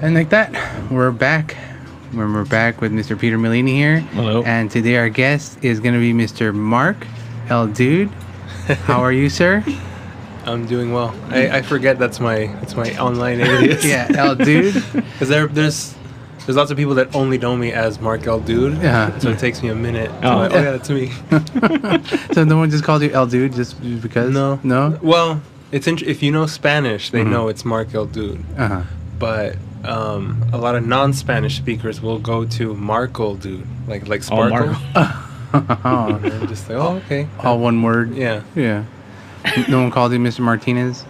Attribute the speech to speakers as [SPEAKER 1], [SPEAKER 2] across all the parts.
[SPEAKER 1] And like that, we're back. We're back with Mr. Peter Mellini here.
[SPEAKER 2] Hello.
[SPEAKER 1] And today our guest is going to be Mr. Mark L. Dude. How are you, sir?
[SPEAKER 3] I'm doing well. I forget that's my online alias.
[SPEAKER 1] Yeah, L. Dude.
[SPEAKER 3] Because there's lots of people that only know me as Mark L. Dude.
[SPEAKER 1] Yeah.
[SPEAKER 3] So it takes me a minute.
[SPEAKER 2] Oh,
[SPEAKER 3] yeah, that's me.
[SPEAKER 1] So no one just called you L. Dude just because?
[SPEAKER 3] No.
[SPEAKER 1] No?
[SPEAKER 3] Well, if you know Spanish, they know it's Mark L. Dude.
[SPEAKER 1] Uh-huh.
[SPEAKER 3] But a lot of non-Spanish speakers will go to Markle Dude, like Sparkle.
[SPEAKER 1] Oh,
[SPEAKER 3] And I'm just like, oh, okay.
[SPEAKER 1] all one word.
[SPEAKER 3] Yeah.
[SPEAKER 1] Yeah. No one called you Mr. Martinez?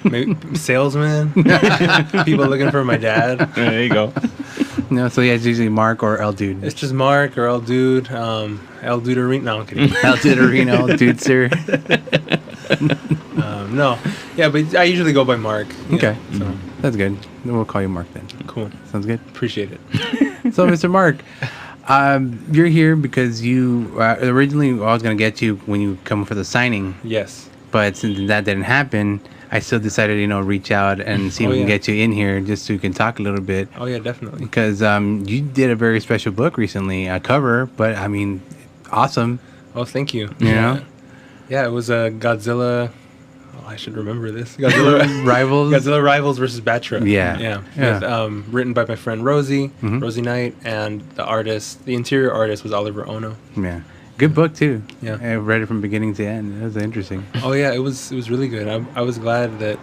[SPEAKER 3] Maybe salesman. People looking for my dad.
[SPEAKER 2] There you go.
[SPEAKER 1] No, so yeah, it's usually Mark or L. Dude.
[SPEAKER 3] It's just Mark or L. Dude. L. Dude No, I'm kidding.
[SPEAKER 1] L. Dude L. Dude, sir.
[SPEAKER 3] No. Yeah, but I usually go by Mark. Yeah,
[SPEAKER 1] Okay.
[SPEAKER 3] So,
[SPEAKER 1] That's good. Then we'll call you Mark then.
[SPEAKER 3] cool.
[SPEAKER 1] Sounds good.
[SPEAKER 3] Appreciate it.
[SPEAKER 1] So, Mr. Mark, you're here because you originally I was going to get you when you come for the signing,
[SPEAKER 3] Yes.
[SPEAKER 1] but since that didn't happen, I still decided, reach out and see if we can get you in here just so we can talk a little bit.
[SPEAKER 3] Oh, yeah, definitely.
[SPEAKER 1] Because you did a very special book recently, a cover, but I mean, awesome.
[SPEAKER 3] Oh, thank you.
[SPEAKER 1] You know?
[SPEAKER 3] Yeah, it was a Godzilla. Oh, I should remember this. Godzilla
[SPEAKER 1] Rivals.
[SPEAKER 3] Godzilla Rivals versus Batra.
[SPEAKER 1] Yeah.
[SPEAKER 3] Yeah. With, written by my friend Rosie,
[SPEAKER 1] Mhm.
[SPEAKER 3] Rosie Knight, and the interior artist was Oliver Ono.
[SPEAKER 1] Yeah. Good book, too.
[SPEAKER 3] Yeah.
[SPEAKER 1] I read it from beginning to end. It was interesting.
[SPEAKER 3] Oh, yeah, it was really good. I was glad that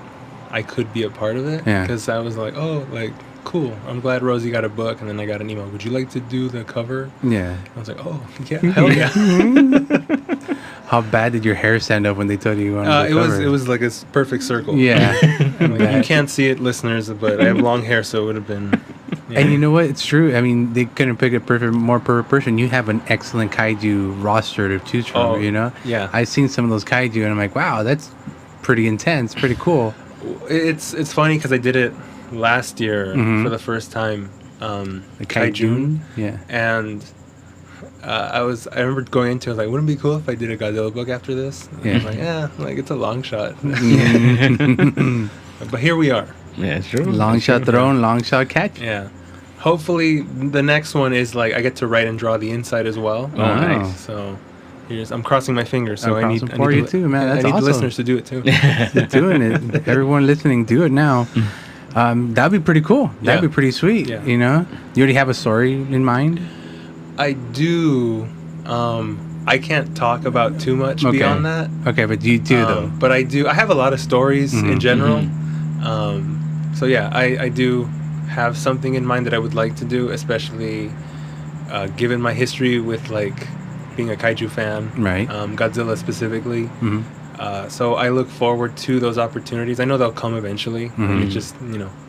[SPEAKER 3] I could be a part of it.
[SPEAKER 1] Yeah.
[SPEAKER 3] Because I was like, oh, like, cool. I'm glad Rosie got a book, and then I got an email. Would you like to do the cover?
[SPEAKER 1] Yeah.
[SPEAKER 3] I was like, oh, yeah, hell yeah.
[SPEAKER 1] How bad did your hair stand up when they told you you wanted to cover?
[SPEAKER 3] It was like a perfect circle.
[SPEAKER 1] Yeah.
[SPEAKER 3] Like, you can't see it, listeners, but I have long hair, so it would have been. Yeah.
[SPEAKER 1] And you know what? It's true. I mean, they couldn't pick a more perfect person. You have an excellent kaiju roster to choose from,
[SPEAKER 3] Oh,
[SPEAKER 1] you know?
[SPEAKER 3] yeah.
[SPEAKER 1] I've seen some of those kaiju, and I'm like, wow, that's pretty intense, pretty cool.
[SPEAKER 3] It's funny because I did it last year
[SPEAKER 1] Mhm.
[SPEAKER 3] for the first time.
[SPEAKER 1] The
[SPEAKER 3] Kaijune.
[SPEAKER 1] Yeah.
[SPEAKER 3] And I remember going into it like, wouldn't it be cool if I did a Godzilla book after this? And I was
[SPEAKER 1] Yeah.
[SPEAKER 3] like, it's a long shot. But here we are.
[SPEAKER 2] Yeah, it's true.
[SPEAKER 1] Long shot thrown, long shot catch.
[SPEAKER 3] Yeah. Hopefully the next one is like I get to write and draw the inside as well.
[SPEAKER 2] Oh, nice.
[SPEAKER 3] So I'm crossing my fingers. So
[SPEAKER 1] I'm
[SPEAKER 3] I need
[SPEAKER 1] crossing for you too, man. That's
[SPEAKER 3] I need
[SPEAKER 1] awesome.
[SPEAKER 3] listeners to do it too.
[SPEAKER 1] You're doing it. Everyone listening, do it now. That'd be pretty cool. That'd
[SPEAKER 3] Yeah.
[SPEAKER 1] be pretty sweet.
[SPEAKER 3] Yeah.
[SPEAKER 1] You know? You already have a story in mind?
[SPEAKER 3] I do. I can't talk about too much
[SPEAKER 1] Okay.
[SPEAKER 3] beyond that.
[SPEAKER 1] Okay, but you do, though.
[SPEAKER 3] But I do. I have a lot of stories in
[SPEAKER 1] Mhm.
[SPEAKER 3] general. So yeah, I do have something in mind that I would like to do, especially given my history with like being a kaiju fan,
[SPEAKER 1] Right.
[SPEAKER 3] Godzilla specifically.
[SPEAKER 1] Mhm.
[SPEAKER 3] So I look forward to those opportunities. I know they'll come eventually.
[SPEAKER 1] Mhm.
[SPEAKER 3] It just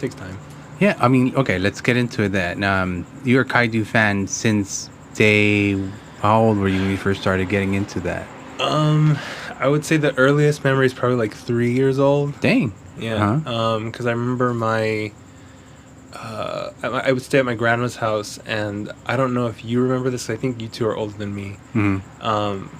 [SPEAKER 3] takes time.
[SPEAKER 1] Yeah, I mean, okay, let's get into it then. You're a kaiju fan since day... How old were you when you first started getting into that?
[SPEAKER 3] I would say the earliest memory is probably like 3 years old.
[SPEAKER 1] Dang.
[SPEAKER 3] Yeah. Because I remember I would stay at my grandma's house, and I don't know if you remember this. I think you two are older than me.
[SPEAKER 1] Mhm.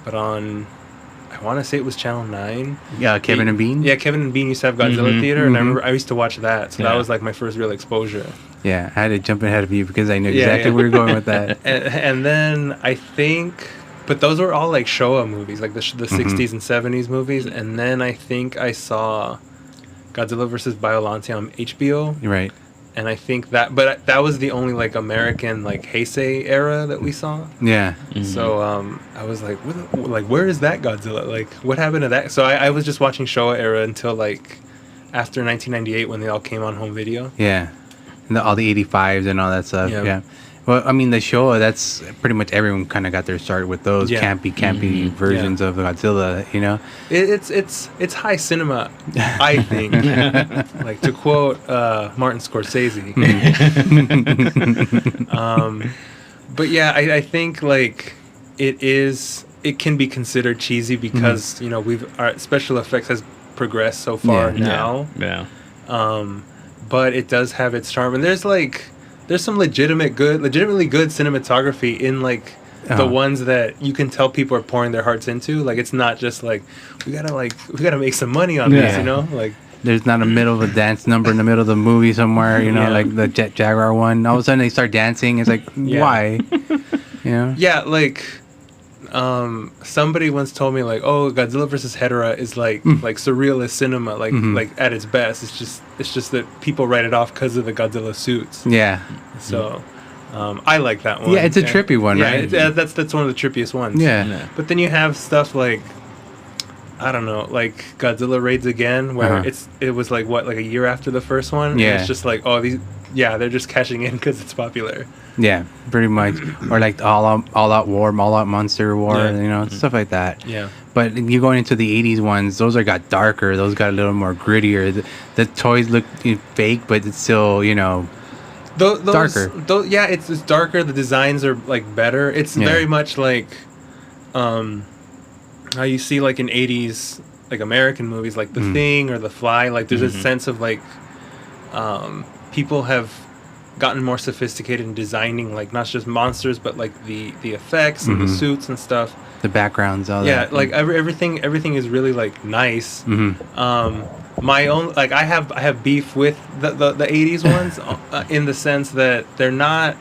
[SPEAKER 3] But I want to say it was Channel 9.
[SPEAKER 1] Yeah, Kevin and Bean?
[SPEAKER 3] Yeah, Kevin and Bean used to have Godzilla
[SPEAKER 2] Mhm,
[SPEAKER 3] Theater, and I
[SPEAKER 1] mhm.
[SPEAKER 3] remember I used to watch that. So that
[SPEAKER 2] Yeah.
[SPEAKER 3] was like my first real exposure.
[SPEAKER 1] Yeah, I had to jump ahead of you because I knew
[SPEAKER 3] Yeah,
[SPEAKER 1] exactly
[SPEAKER 3] yeah.
[SPEAKER 1] where you're going with that.
[SPEAKER 3] And then I think, but those were all like Showa movies, like the 60s and 70s movies. And then I think I saw Godzilla vs. Biollante on HBO.
[SPEAKER 1] You're right.
[SPEAKER 3] And I think that was the only like American like Heisei era that we saw.
[SPEAKER 1] Yeah.
[SPEAKER 3] So I was like, where is that Godzilla? Like, what happened to that? So I was just watching Showa era until like after 1998 when they all came on home video.
[SPEAKER 1] Yeah. And all the 85s and all that stuff.
[SPEAKER 3] Yeah.
[SPEAKER 1] Yeah. Well, I mean, the show, that's pretty much everyone kind of got their start with those
[SPEAKER 3] Yeah.
[SPEAKER 1] campy versions of Godzilla, you know?
[SPEAKER 3] It's high cinema, I think. Like to quote Martin Scorsese. But yeah, I think like it can be considered cheesy because our special effects has progressed so far now.
[SPEAKER 2] Yeah.
[SPEAKER 3] But it does have its charm, and there's some legitimately good cinematography in like the ones that you can tell people are pouring their hearts into. Like it's not just like we gotta make some money on this, you know? Like
[SPEAKER 1] there's not a middle of a dance number in the middle of the movie somewhere, you know, like the Jet Jaguar one. All of a sudden they start dancing. It's like, why? You know?
[SPEAKER 3] Yeah, like somebody once told me like, oh, Godzilla versus Hedorah is like surrealist cinema, like at its best. It's just that people write it off because of the Godzilla suits.
[SPEAKER 1] Yeah.
[SPEAKER 3] So I like that one.
[SPEAKER 1] Yeah, it's a trippy one, right?
[SPEAKER 3] That's one of the trippiest ones.
[SPEAKER 1] Yeah.
[SPEAKER 3] But then you have stuff like, I don't know, like Godzilla Raids Again, where it was like what, like a year after the first one.
[SPEAKER 1] Yeah.
[SPEAKER 3] And it's just like, oh, they're just cashing in because it's popular.
[SPEAKER 1] Yeah, pretty much. Or like All Out War, All Out Monster War, you know, stuff like that.
[SPEAKER 3] Yeah.
[SPEAKER 1] But you going into the 80s ones, those got darker. Those got a little more grittier. The toys look fake, but it's still, you know, darker.
[SPEAKER 3] It's darker. The designs are like better. It's very much like how you see like in 80s like American movies like The Thing or The Fly. Like there's a sense of like people have gotten more sophisticated in designing like not just monsters but like the effects and the suits and stuff,
[SPEAKER 1] the backgrounds, all that.
[SPEAKER 3] Like everything is really like nice. My own, like I have beef with the 80s ones in the sense that they're not.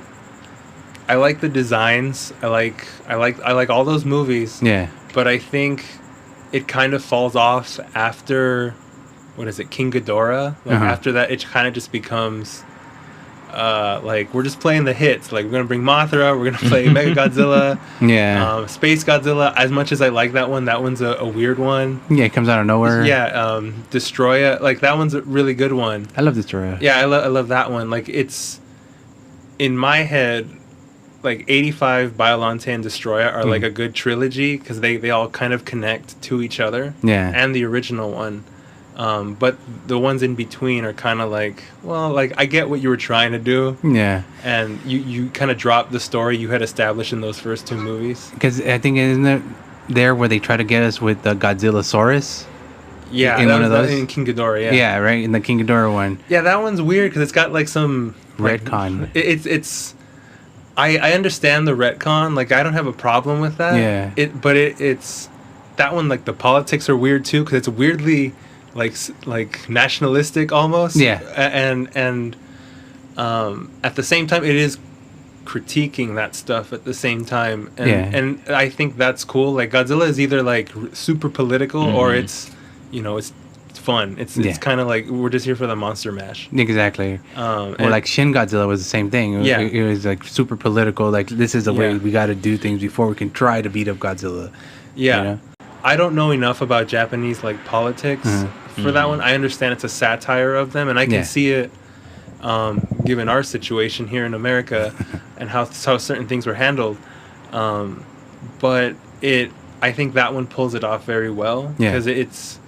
[SPEAKER 3] I like the designs. I like all those movies.
[SPEAKER 1] Yeah.
[SPEAKER 3] But I think it kind of falls off after, what is it, King Ghidorah? Like after that, it kind of just becomes like we're just playing the hits. Like we're gonna bring Mothra, we're gonna play Mega Godzilla, Space Godzilla. As much as I like that one's a weird one.
[SPEAKER 1] Yeah, it comes out of nowhere.
[SPEAKER 3] Yeah, Destroya, like that one's a really good one.
[SPEAKER 1] I love Destroya.
[SPEAKER 3] Yeah, I love that one. Like it's in my head, like 85, Biollante, and Destroya are like a good trilogy because they all kind of connect to each other.
[SPEAKER 1] Yeah,
[SPEAKER 3] and the original one. But the ones in between are kind of like, well, like I get what you were trying to do.
[SPEAKER 1] Yeah.
[SPEAKER 3] And you kind of dropped the story you had established in those first two movies.
[SPEAKER 1] Because I think, isn't it there where they try to get us with the Godzillasaurus?
[SPEAKER 3] Yeah,
[SPEAKER 1] in one of those?
[SPEAKER 3] In King Ghidorah, yeah.
[SPEAKER 1] Yeah, right, in the King Ghidorah one.
[SPEAKER 3] Yeah, that one's weird because it's got like some...
[SPEAKER 1] retcon.
[SPEAKER 3] Like, it's... I understand the retcon. Like, I don't have a problem with that.
[SPEAKER 1] Yeah.
[SPEAKER 3] It's... That one, like, the politics are weird too because it's weirdly... like nationalistic almost, and at the same time it is critiquing that stuff at the same time, and I think that's cool. Like Godzilla is either like super political or it's it's fun. It's kind of like we're just here for the monster mash.
[SPEAKER 1] Exactly. Or like Shin Godzilla was the same thing. It was like super political. Like this is the way we got to do things before we can try to beat up Godzilla.
[SPEAKER 3] Yeah.
[SPEAKER 1] You know?
[SPEAKER 3] I don't know enough about Japanese like politics for that one. I understand it's a satire of them, and I can see it given our situation here in America and how certain things were handled. But I think that one pulls it off very well because it's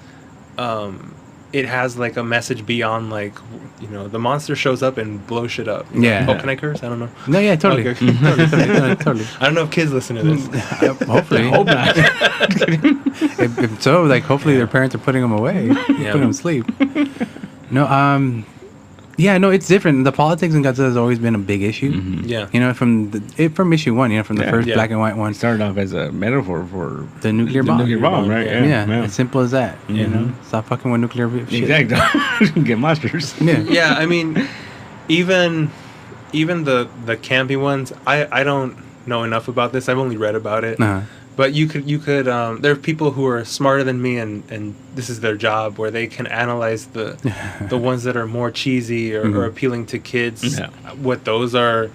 [SPEAKER 3] it has like a message beyond like the monster shows up and blows shit up.
[SPEAKER 1] Yeah.
[SPEAKER 3] Oh, can I curse? I don't know.
[SPEAKER 1] No, yeah, totally.
[SPEAKER 3] Okay.
[SPEAKER 1] Totally.
[SPEAKER 3] I don't know if kids listen to this.
[SPEAKER 1] Hopefully.
[SPEAKER 2] I hope not.
[SPEAKER 1] if so, like hopefully their parents are putting them away, putting them to sleep. No, no, it's different. The politics in Godzilla has always been a big issue.
[SPEAKER 3] Yeah.
[SPEAKER 1] From issue one, from the first black and white one.
[SPEAKER 2] It started off as a metaphor for
[SPEAKER 1] the nuclear bomb.
[SPEAKER 2] Right?
[SPEAKER 1] Yeah. As simple as that. You know, stop fucking with nuclear shit.
[SPEAKER 2] Exactly. Get monsters.
[SPEAKER 3] Yeah. I mean, even the campy ones. I don't know enough about this. I've only read about it. But you could there are people who are smarter than me and this is their job where they can analyze the ones that are more cheesy or appealing to kids, what those are,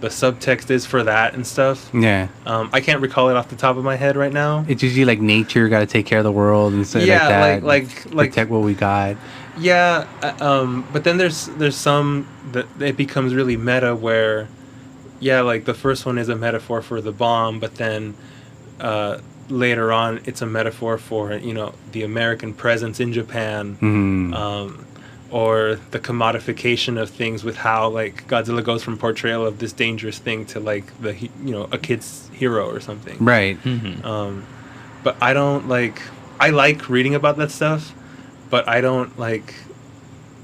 [SPEAKER 3] the subtext is for that and stuff. I can't recall it off the top of my head right now.
[SPEAKER 1] It's usually like nature got to take care of the world and stuff like that.
[SPEAKER 3] like
[SPEAKER 1] protect what we got.
[SPEAKER 3] But then there's some that it becomes really meta where like the first one is a metaphor for the bomb, but then later on it's a metaphor for the American presence in Japan, or the commodification of things with how like Godzilla goes from portrayal of this dangerous thing to like a kid's hero or something,
[SPEAKER 1] right?
[SPEAKER 3] But I don't I like reading about that stuff, but I don't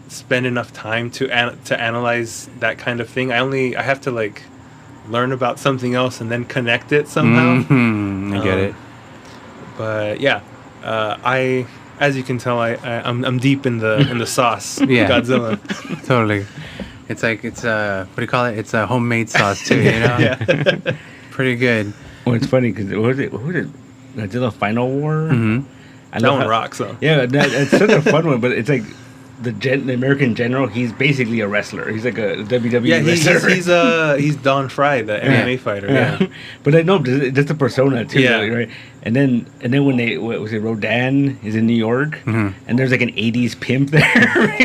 [SPEAKER 3] spend enough time to analyze that kind of thing. I have to learn about something else and then connect it somehow.
[SPEAKER 1] I get it.
[SPEAKER 3] But as you can tell, I'm deep in the sauce.
[SPEAKER 1] Yeah.
[SPEAKER 3] Godzilla.
[SPEAKER 1] Totally. It's like it's what do you call it? It's a homemade sauce too. You know.
[SPEAKER 3] Yeah.
[SPEAKER 1] Pretty good.
[SPEAKER 2] Well, it's funny because what was it? Godzilla Final War.
[SPEAKER 1] Mm-hmm.
[SPEAKER 2] I
[SPEAKER 3] That
[SPEAKER 2] love
[SPEAKER 3] one
[SPEAKER 2] how-
[SPEAKER 3] rocks though.
[SPEAKER 2] Yeah, it's such a fun one, but it's like the American general. He's basically a wrestler. He's like a WWE
[SPEAKER 3] Yeah,
[SPEAKER 2] wrestler.
[SPEAKER 3] he's Don Fry, the MMA fighter. Yeah.
[SPEAKER 2] But I know just the persona too.
[SPEAKER 3] Yeah.
[SPEAKER 2] Right. And then when what was it? Rodan is in New York, and there's like an '80s pimp there.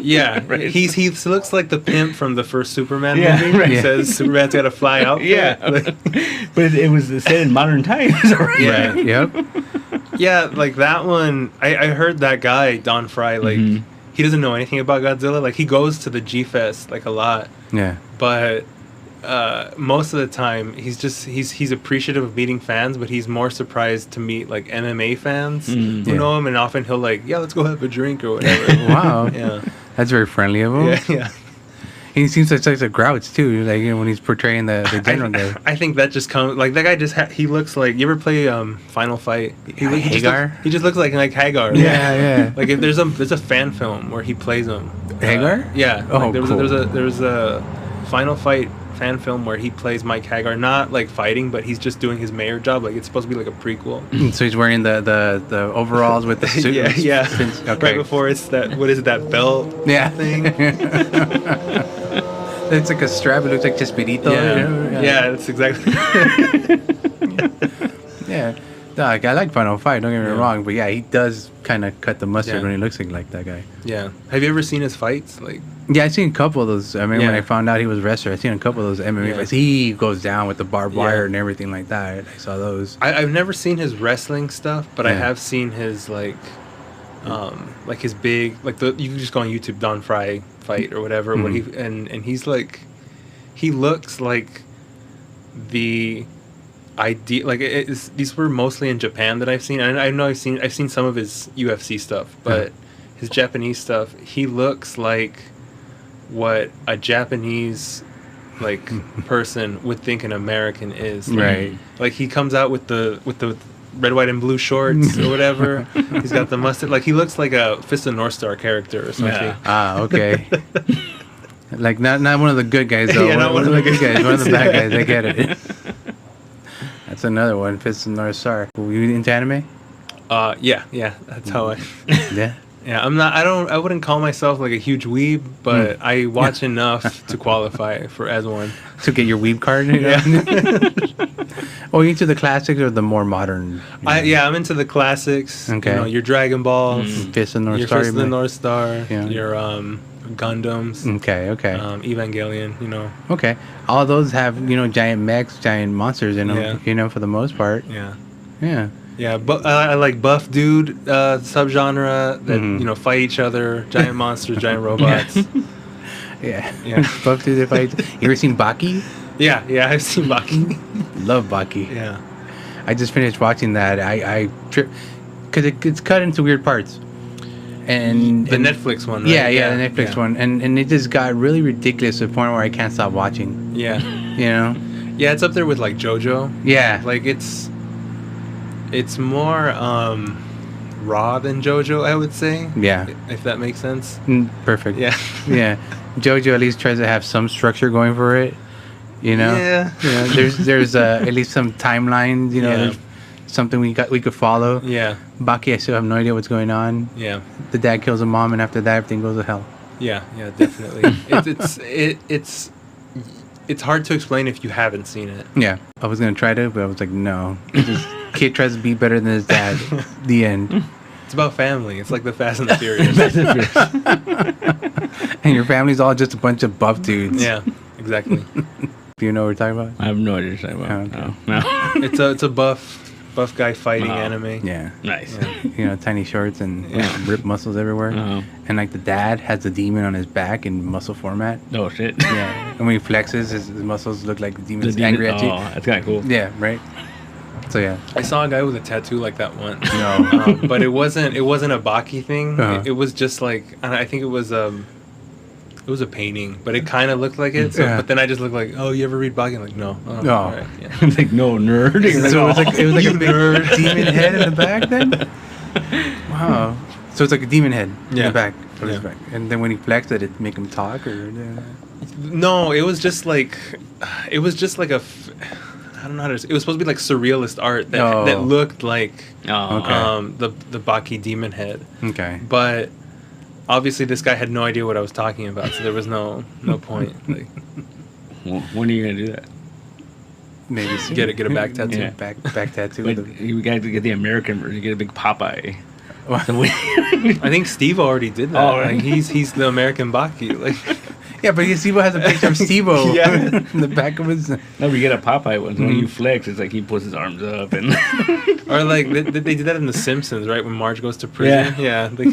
[SPEAKER 3] Yeah,
[SPEAKER 2] Right.
[SPEAKER 3] he looks like the pimp from the first Superman
[SPEAKER 2] Yeah,
[SPEAKER 3] movie.
[SPEAKER 2] right.
[SPEAKER 3] He says Superman's got to fly out.
[SPEAKER 2] Yeah, but it was set in modern times. Right?
[SPEAKER 3] Yeah.
[SPEAKER 1] Yep.
[SPEAKER 3] Yeah, like that one. I heard that guy Don Fry. Like he doesn't know anything about Godzilla. Like he goes to the G Fest like a lot,
[SPEAKER 1] Yeah.
[SPEAKER 3] but most of the time he's appreciative of meeting fans, but he's more surprised to meet like MMA fans who
[SPEAKER 1] Yeah.
[SPEAKER 3] know him, and often he'll like, yeah, let's go have a drink or whatever.
[SPEAKER 1] Wow.
[SPEAKER 3] Yeah.
[SPEAKER 1] That's very friendly of him.
[SPEAKER 3] Yeah, yeah.
[SPEAKER 1] He seems like such a grouch too. Like when he's portraying the general guy.
[SPEAKER 3] I think that just comes like that guy just he looks like, you ever play Final Fight?
[SPEAKER 1] Hagar?
[SPEAKER 3] He just looks like Hagar.
[SPEAKER 1] Yeah, yeah.
[SPEAKER 3] Like if there's a fan film where he plays him.
[SPEAKER 1] Hagar?
[SPEAKER 3] Yeah.
[SPEAKER 1] Oh,
[SPEAKER 3] like
[SPEAKER 1] cool.
[SPEAKER 3] There was a Final Fight fan film where he plays Mike Hagar, not like fighting, but he's just doing his mayor job. Like it's supposed to be like a prequel.
[SPEAKER 1] So he's wearing the overalls with the suit.
[SPEAKER 3] Yeah, yeah.
[SPEAKER 1] Okay.
[SPEAKER 3] Right before it's that, what is it, that belt
[SPEAKER 1] Yeah.
[SPEAKER 3] thing?
[SPEAKER 1] It's like a strap. It looks like Chespirito.
[SPEAKER 3] Yeah. Yeah, that's exactly.
[SPEAKER 1] Yeah. No, like, I like Final Fight. Don't get me
[SPEAKER 3] Yeah.
[SPEAKER 1] wrong, but yeah, he does kind of cut the mustard
[SPEAKER 3] Yeah.
[SPEAKER 1] when he looks like that guy.
[SPEAKER 3] Yeah. Have you ever seen his fights? Like,
[SPEAKER 1] Yeah, I've seen a couple of those. I mean, when
[SPEAKER 3] Yeah.
[SPEAKER 1] I found out he was a wrestler, I've seen a couple of those MMA
[SPEAKER 3] Yeah.
[SPEAKER 1] fights. He goes down with the barbed
[SPEAKER 3] Yeah.
[SPEAKER 1] wire and everything like that. I saw those.
[SPEAKER 3] I've never seen his wrestling stuff, but I
[SPEAKER 1] Yeah.
[SPEAKER 3] have seen his like his big, like you can just go on YouTube, Don Fry fight or whatever, where he and he's like, he looks like the idea, like these were mostly in Japan that I've seen. I know I've seen some of his UFC stuff, but his Japanese stuff, he looks like what a Japanese like person would think an American is. Like,
[SPEAKER 1] Right.
[SPEAKER 3] Like he comes out with the red, white, and blue shorts or whatever. He's got the mustard. Like he looks like a Fist of North Star character or something.
[SPEAKER 2] Yeah.
[SPEAKER 1] Ah, okay. Like not one of the good guys though.
[SPEAKER 3] Yeah, not
[SPEAKER 1] one of the good guys. One of the bad guys. I get it. That's another one. Fist of North Star. Were you into anime?
[SPEAKER 3] Yeah. That's how I.
[SPEAKER 1] Yeah.
[SPEAKER 3] Yeah, I wouldn't call myself like a huge weeb, but I watch enough to qualify as one.
[SPEAKER 1] To get your weeb card. You know?
[SPEAKER 3] Yeah.
[SPEAKER 1] Oh, you into the classics or the more modern?
[SPEAKER 3] I'm into the classics.
[SPEAKER 1] Okay.
[SPEAKER 3] You know, your Dragon Balls,
[SPEAKER 1] Fist of North
[SPEAKER 3] your
[SPEAKER 1] Star.
[SPEAKER 3] Fist of the
[SPEAKER 1] man?
[SPEAKER 3] North Star,
[SPEAKER 1] Yeah.
[SPEAKER 3] your Gundams,
[SPEAKER 1] Okay.
[SPEAKER 3] Evangelion. You know.
[SPEAKER 1] Okay. All those have giant mechs, giant monsters in them.
[SPEAKER 3] Yeah.
[SPEAKER 1] For the most part.
[SPEAKER 3] Yeah.
[SPEAKER 1] Yeah.
[SPEAKER 3] Yeah, but I like buff dude subgenre that fight each other, giant monsters, giant robots.
[SPEAKER 1] Yeah.
[SPEAKER 3] Yeah.
[SPEAKER 1] Fuck through the fight. You ever seen Baki?
[SPEAKER 3] Yeah, I've seen Baki.
[SPEAKER 1] Love Baki.
[SPEAKER 3] Yeah.
[SPEAKER 1] I just finished watching that. I trip because it's cut into weird parts. And
[SPEAKER 3] The Netflix one, right?
[SPEAKER 1] Yeah, the Netflix one, and it just got really ridiculous to the point where I can't stop watching.
[SPEAKER 3] Yeah. Yeah, it's up there with like JoJo.
[SPEAKER 1] Yeah.
[SPEAKER 3] Like it's more raw than JoJo, I would say.
[SPEAKER 1] Yeah.
[SPEAKER 3] If that makes sense.
[SPEAKER 1] Perfect.
[SPEAKER 3] Yeah.
[SPEAKER 1] Yeah. JoJo at least tries to have some structure going for it.
[SPEAKER 3] Yeah.
[SPEAKER 1] There's at least some timeline.
[SPEAKER 3] Yeah.
[SPEAKER 1] There's something we could follow.
[SPEAKER 3] Yeah.
[SPEAKER 1] Baki, I still have no idea what's going on.
[SPEAKER 3] Yeah.
[SPEAKER 1] The dad kills a mom, and after that, everything goes to hell.
[SPEAKER 3] Yeah, definitely. It's hard to explain if you haven't seen it.
[SPEAKER 1] Yeah, I was gonna try to, but I was like, no. This kid tries to be better than his dad. The end.
[SPEAKER 3] It's about family. It's like the Fast and the Furious.
[SPEAKER 1] And your family's all just a bunch of buff dudes.
[SPEAKER 3] Yeah, exactly.
[SPEAKER 1] Do you know what we're talking about?
[SPEAKER 2] I have no idea what you're talking about.
[SPEAKER 1] Oh, okay.
[SPEAKER 2] No.
[SPEAKER 3] It's a buff guy fighting anime.
[SPEAKER 1] Yeah.
[SPEAKER 2] Nice.
[SPEAKER 1] Tiny shorts and
[SPEAKER 3] Yeah.
[SPEAKER 1] ripped muscles everywhere.
[SPEAKER 2] Uh-huh.
[SPEAKER 1] And like the dad has the demon on his back in muscle format.
[SPEAKER 2] Oh shit.
[SPEAKER 1] Yeah. And when he flexes, his muscles look like the demon's
[SPEAKER 2] demon-
[SPEAKER 1] angry at you.
[SPEAKER 2] that's kind of cool.
[SPEAKER 1] Yeah, right. So yeah.
[SPEAKER 3] I saw a guy with a tattoo like that once.
[SPEAKER 1] No.
[SPEAKER 3] But it wasn't a Baki thing.
[SPEAKER 1] Uh-huh.
[SPEAKER 3] It was just like, I think it was a painting, but it kind of looked like it. So,
[SPEAKER 1] Yeah.
[SPEAKER 3] but then I just looked like, oh, you ever read Baki? I'm like, no. Oh,
[SPEAKER 1] No.
[SPEAKER 3] all right, yeah.
[SPEAKER 2] It's like no nerd.
[SPEAKER 1] So it was like a
[SPEAKER 3] You
[SPEAKER 1] big
[SPEAKER 3] nerd.
[SPEAKER 1] demon head in the back then? Wow. So it's like a demon head in
[SPEAKER 3] Yeah.
[SPEAKER 1] the back of his
[SPEAKER 3] Yeah.
[SPEAKER 1] back. And then when he flexed it, it make him talk or...
[SPEAKER 3] No, it was just like I don't know how to. It was supposed to be like surrealist art that looked like
[SPEAKER 2] Oh,
[SPEAKER 1] Okay.
[SPEAKER 3] the Baki demon head,
[SPEAKER 1] Okay.
[SPEAKER 3] but obviously this guy had no idea what I was talking about, so there was no point. Like,
[SPEAKER 2] when are you gonna do that?
[SPEAKER 1] Maybe soon.
[SPEAKER 3] get a back tattoo.
[SPEAKER 2] Yeah.
[SPEAKER 1] Back tattoo.
[SPEAKER 2] But
[SPEAKER 1] with
[SPEAKER 2] you got to get the American version. You get a big Popeye.
[SPEAKER 1] the-
[SPEAKER 2] So when,
[SPEAKER 3] I think Steve already did that.
[SPEAKER 2] Oh, right.
[SPEAKER 3] Like, he's the American Baki. Like,
[SPEAKER 1] Yeah, but Steve-O has a picture of Steve-O
[SPEAKER 3] Yeah.
[SPEAKER 1] in the back of his...
[SPEAKER 2] no, we get a Popeye one. So when you flex, it's like he puts his arms up and.
[SPEAKER 3] or like they did that in The Simpsons, right? When Marge goes to prison.
[SPEAKER 2] Yeah.
[SPEAKER 3] Like,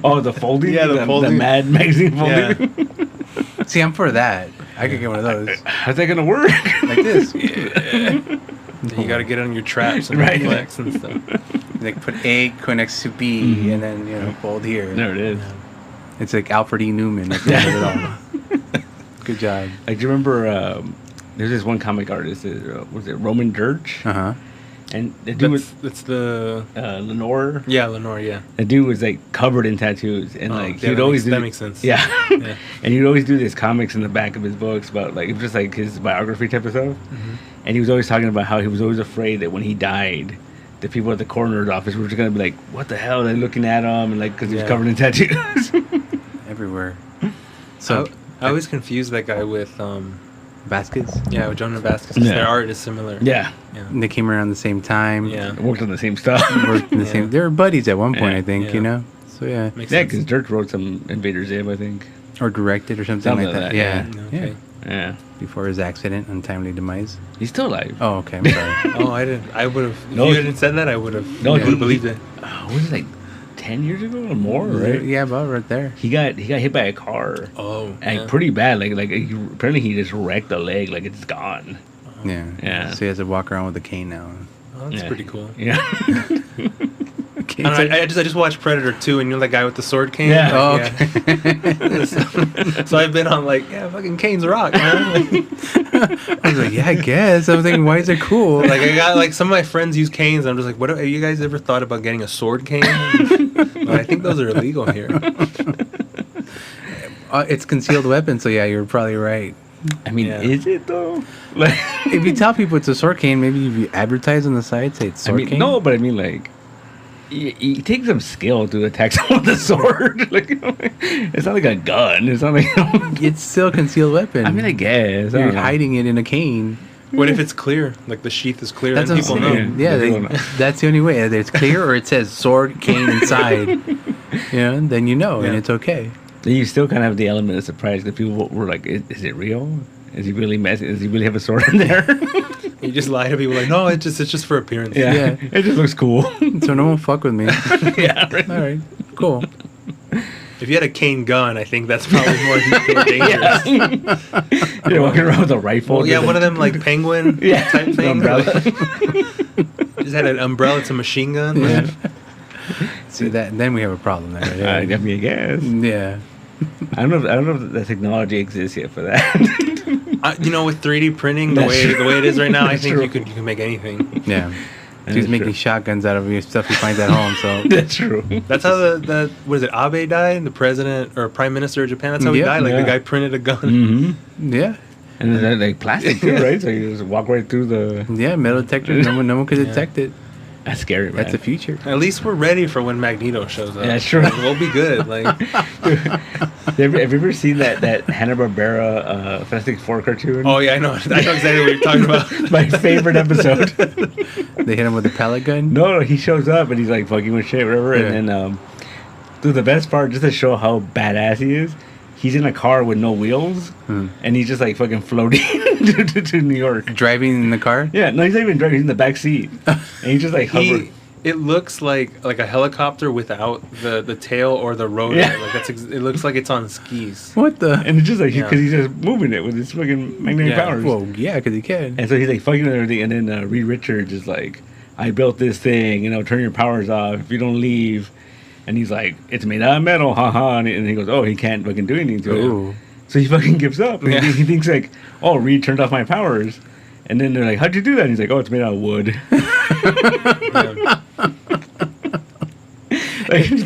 [SPEAKER 2] Oh, the folding.
[SPEAKER 3] Yeah, the
[SPEAKER 2] the
[SPEAKER 3] folding.
[SPEAKER 2] Mad magazine folding.
[SPEAKER 3] yeah.
[SPEAKER 1] See, I'm for that. I could get one of those.
[SPEAKER 2] How's that gonna work?
[SPEAKER 1] Like this.
[SPEAKER 3] You got to get on your traps and
[SPEAKER 2] Right.
[SPEAKER 3] flex and stuff.
[SPEAKER 1] Like put A connects to B and then, fold here.
[SPEAKER 2] There it is.
[SPEAKER 1] It's like Alfred E. Newman at the end of it all. Good job.
[SPEAKER 2] Like, do you remember? There's this one comic artist. Was it Roman Dirge?
[SPEAKER 1] Uh-huh.
[SPEAKER 2] And the dude was
[SPEAKER 3] That's the
[SPEAKER 2] Lenore.
[SPEAKER 3] yeah, Lenore. Yeah.
[SPEAKER 2] The dude was like covered in tattoos, and
[SPEAKER 3] Oh,
[SPEAKER 2] like
[SPEAKER 3] yeah,
[SPEAKER 2] he'd
[SPEAKER 3] that
[SPEAKER 2] always
[SPEAKER 3] makes-
[SPEAKER 2] do
[SPEAKER 3] that makes sense.
[SPEAKER 2] Yeah,
[SPEAKER 3] Yeah.
[SPEAKER 2] and he'd always do these comics in the back of his books about like just like his biography type of stuff.
[SPEAKER 3] Mm-hmm.
[SPEAKER 2] And he was always talking about how he was always afraid that when he died, the people at the coroner's office were just gonna be like, "What the hell?" They're looking at him, and like because he was
[SPEAKER 3] Yeah.
[SPEAKER 2] covered in tattoos.
[SPEAKER 1] Everywhere. So,
[SPEAKER 3] I always confuse that guy with
[SPEAKER 1] Vasquez?
[SPEAKER 3] with Jonah Vasquez.
[SPEAKER 2] Yeah.
[SPEAKER 3] Their art is similar.
[SPEAKER 2] Yeah,
[SPEAKER 3] Yeah.
[SPEAKER 1] They came around the same time.
[SPEAKER 3] Yeah.
[SPEAKER 2] worked on the same stuff.
[SPEAKER 1] Worked in the
[SPEAKER 3] Yeah.
[SPEAKER 1] same... They were buddies at one point,
[SPEAKER 2] Yeah.
[SPEAKER 1] I think,
[SPEAKER 3] Yeah.
[SPEAKER 1] you know? So, yeah.
[SPEAKER 3] Makes
[SPEAKER 2] Yeah,
[SPEAKER 3] sense.
[SPEAKER 2] because Dirk wrote some Invader Zim, I think.
[SPEAKER 1] Or directed or something
[SPEAKER 2] Something
[SPEAKER 1] like
[SPEAKER 2] like
[SPEAKER 1] that.
[SPEAKER 2] that,
[SPEAKER 1] Yeah.
[SPEAKER 3] yeah. Okay.
[SPEAKER 2] Yeah,
[SPEAKER 1] Before his accident, untimely demise.
[SPEAKER 2] he's still alive.
[SPEAKER 1] Oh, okay. I'm sorry.
[SPEAKER 3] Oh, I didn't. I would have. If
[SPEAKER 2] No,
[SPEAKER 3] you
[SPEAKER 2] he-
[SPEAKER 3] hadn't said that, I would have.
[SPEAKER 2] No,
[SPEAKER 3] would
[SPEAKER 2] he-
[SPEAKER 3] have believed it.
[SPEAKER 2] Was it like 10 years ago or more? Right?
[SPEAKER 1] Yeah, about right there.
[SPEAKER 2] He got hit by a car.
[SPEAKER 3] Oh,
[SPEAKER 2] Like pretty bad. Like apparently he just wrecked the leg. Like it's gone.
[SPEAKER 1] Yeah.
[SPEAKER 2] Yeah.
[SPEAKER 1] So he has to walk around with a cane now.
[SPEAKER 3] Oh, that's
[SPEAKER 2] Yeah.
[SPEAKER 3] pretty cool.
[SPEAKER 2] Yeah.
[SPEAKER 1] Cane
[SPEAKER 3] I, don't know, I just watched Predator 2, and you're that guy with the sword cane.
[SPEAKER 2] Yeah.
[SPEAKER 1] Oh,
[SPEAKER 3] Like,
[SPEAKER 1] okay.
[SPEAKER 3] so I've been on like, fucking canes rock, man. Like,
[SPEAKER 1] I was like, yeah, I guess. I was thinking, why is it cool?
[SPEAKER 3] like I got like some of my friends use canes. I'm just like, what? Have you guys ever thought about getting a sword cane? But I think those are illegal here.
[SPEAKER 1] It's concealed weapon, so yeah, you're probably right.
[SPEAKER 2] I mean,
[SPEAKER 3] Yeah.
[SPEAKER 2] is it though? Like,
[SPEAKER 1] If you tell people it's a sword cane, maybe if you advertise on the side, say it's
[SPEAKER 2] I
[SPEAKER 1] sword
[SPEAKER 2] mean,
[SPEAKER 1] cane.
[SPEAKER 2] no, but I mean, like, it takes some skill to attack someone with a sword. Like, it's not like a gun. It's not like.
[SPEAKER 1] It's still a concealed weapon.
[SPEAKER 2] I mean, I guess. I
[SPEAKER 1] You're
[SPEAKER 2] don't know.
[SPEAKER 1] hiding it in a cane.
[SPEAKER 3] What if it's clear? Like the sheath is clear,
[SPEAKER 1] That's
[SPEAKER 3] then
[SPEAKER 1] what I'm
[SPEAKER 3] people know.
[SPEAKER 1] saying. Yeah,
[SPEAKER 2] People know.
[SPEAKER 1] that's the only way. Either it's clear or it says sword cane inside. Then you know, and
[SPEAKER 3] Yeah.
[SPEAKER 1] it's okay.
[SPEAKER 2] Then you still kind of have the element of surprise that people were like, "Is it real? Is he really messy? Does he really have a sword in there?"
[SPEAKER 3] You just lie to people like, no, it's just for appearance.
[SPEAKER 1] Yeah.
[SPEAKER 2] It just looks cool.
[SPEAKER 1] So no one fuck with me.
[SPEAKER 2] Yeah, right.
[SPEAKER 1] All right, cool.
[SPEAKER 3] If you had a cane gun, I think that's probably more dangerous.
[SPEAKER 2] You're walking around with a rifle.
[SPEAKER 3] Well, yeah, one of them like penguin
[SPEAKER 2] Yeah.
[SPEAKER 3] type thing.
[SPEAKER 2] Umbrella.
[SPEAKER 3] Just had an umbrella to machine gun.
[SPEAKER 1] Yeah. See that? Then we have a problem there.
[SPEAKER 2] I mean, I guess.
[SPEAKER 1] Yeah.
[SPEAKER 2] I don't know if the technology exists yet for that.
[SPEAKER 3] With 3D printing, the
[SPEAKER 2] That's
[SPEAKER 3] way
[SPEAKER 2] true.
[SPEAKER 3] it is right now, I
[SPEAKER 2] That's
[SPEAKER 3] think
[SPEAKER 2] true.
[SPEAKER 3] you can make anything.
[SPEAKER 1] Yeah.
[SPEAKER 2] That
[SPEAKER 1] He's
[SPEAKER 2] is
[SPEAKER 1] making
[SPEAKER 2] true.
[SPEAKER 1] shotguns out of your stuff he finds at home. So
[SPEAKER 2] That's true.
[SPEAKER 3] That's how the what is it? Abe died, the president or prime minister of Japan. That's how he
[SPEAKER 1] Yeah.
[SPEAKER 3] died. Like
[SPEAKER 2] Yeah.
[SPEAKER 3] the guy printed a gun.
[SPEAKER 2] Mm-hmm.
[SPEAKER 1] yeah,
[SPEAKER 2] And they're like plastic too, right? So you just walk right through the.
[SPEAKER 1] yeah. Metal detector. No one could detect it.
[SPEAKER 2] That's scary, man.
[SPEAKER 1] That's the future.
[SPEAKER 3] At least we're ready for when Magneto shows up.
[SPEAKER 2] Yeah, that's true.
[SPEAKER 3] Like, we'll be good. Like
[SPEAKER 2] have you ever seen that Hanna-Barbera Fantastic Four cartoon?
[SPEAKER 3] oh yeah, I know exactly what you're talking about.
[SPEAKER 2] My favorite episode.
[SPEAKER 1] They hit him with a pellet gun.
[SPEAKER 2] No, he shows up and he's like fucking with shit, whatever.
[SPEAKER 1] Yeah.
[SPEAKER 2] And then, dude, the best part, just to show how badass he is, he's in a car with no wheels, and he's just like fucking floating to New York.
[SPEAKER 1] Driving in the car.
[SPEAKER 2] Yeah, no, he's not even driving. He's in the back seat, and he's just like hovering.
[SPEAKER 3] It looks like a helicopter without the tail or the rotor.
[SPEAKER 2] Yeah.
[SPEAKER 3] Like it looks like it's on skis.
[SPEAKER 1] What the?
[SPEAKER 2] And it's just like because
[SPEAKER 3] Yeah.
[SPEAKER 2] he's just moving it with his fucking magnetic
[SPEAKER 3] Yeah.
[SPEAKER 2] powers.
[SPEAKER 1] Well, yeah, because he can.
[SPEAKER 2] And so he's like fucking with everything, and then Reed Richards is like, "I built this thing, turn your powers off if you don't leave." And he's like, "It's made out of metal, haha." And he goes, "Oh, he can't fucking do anything to
[SPEAKER 1] Ooh.
[SPEAKER 2] it." So he fucking gives up. And
[SPEAKER 3] Yeah.
[SPEAKER 2] he thinks like, "Oh, Reed turned off my powers." And then they're like, "How'd you do that?" And he's like, "Oh, it's made out of wood." Like he's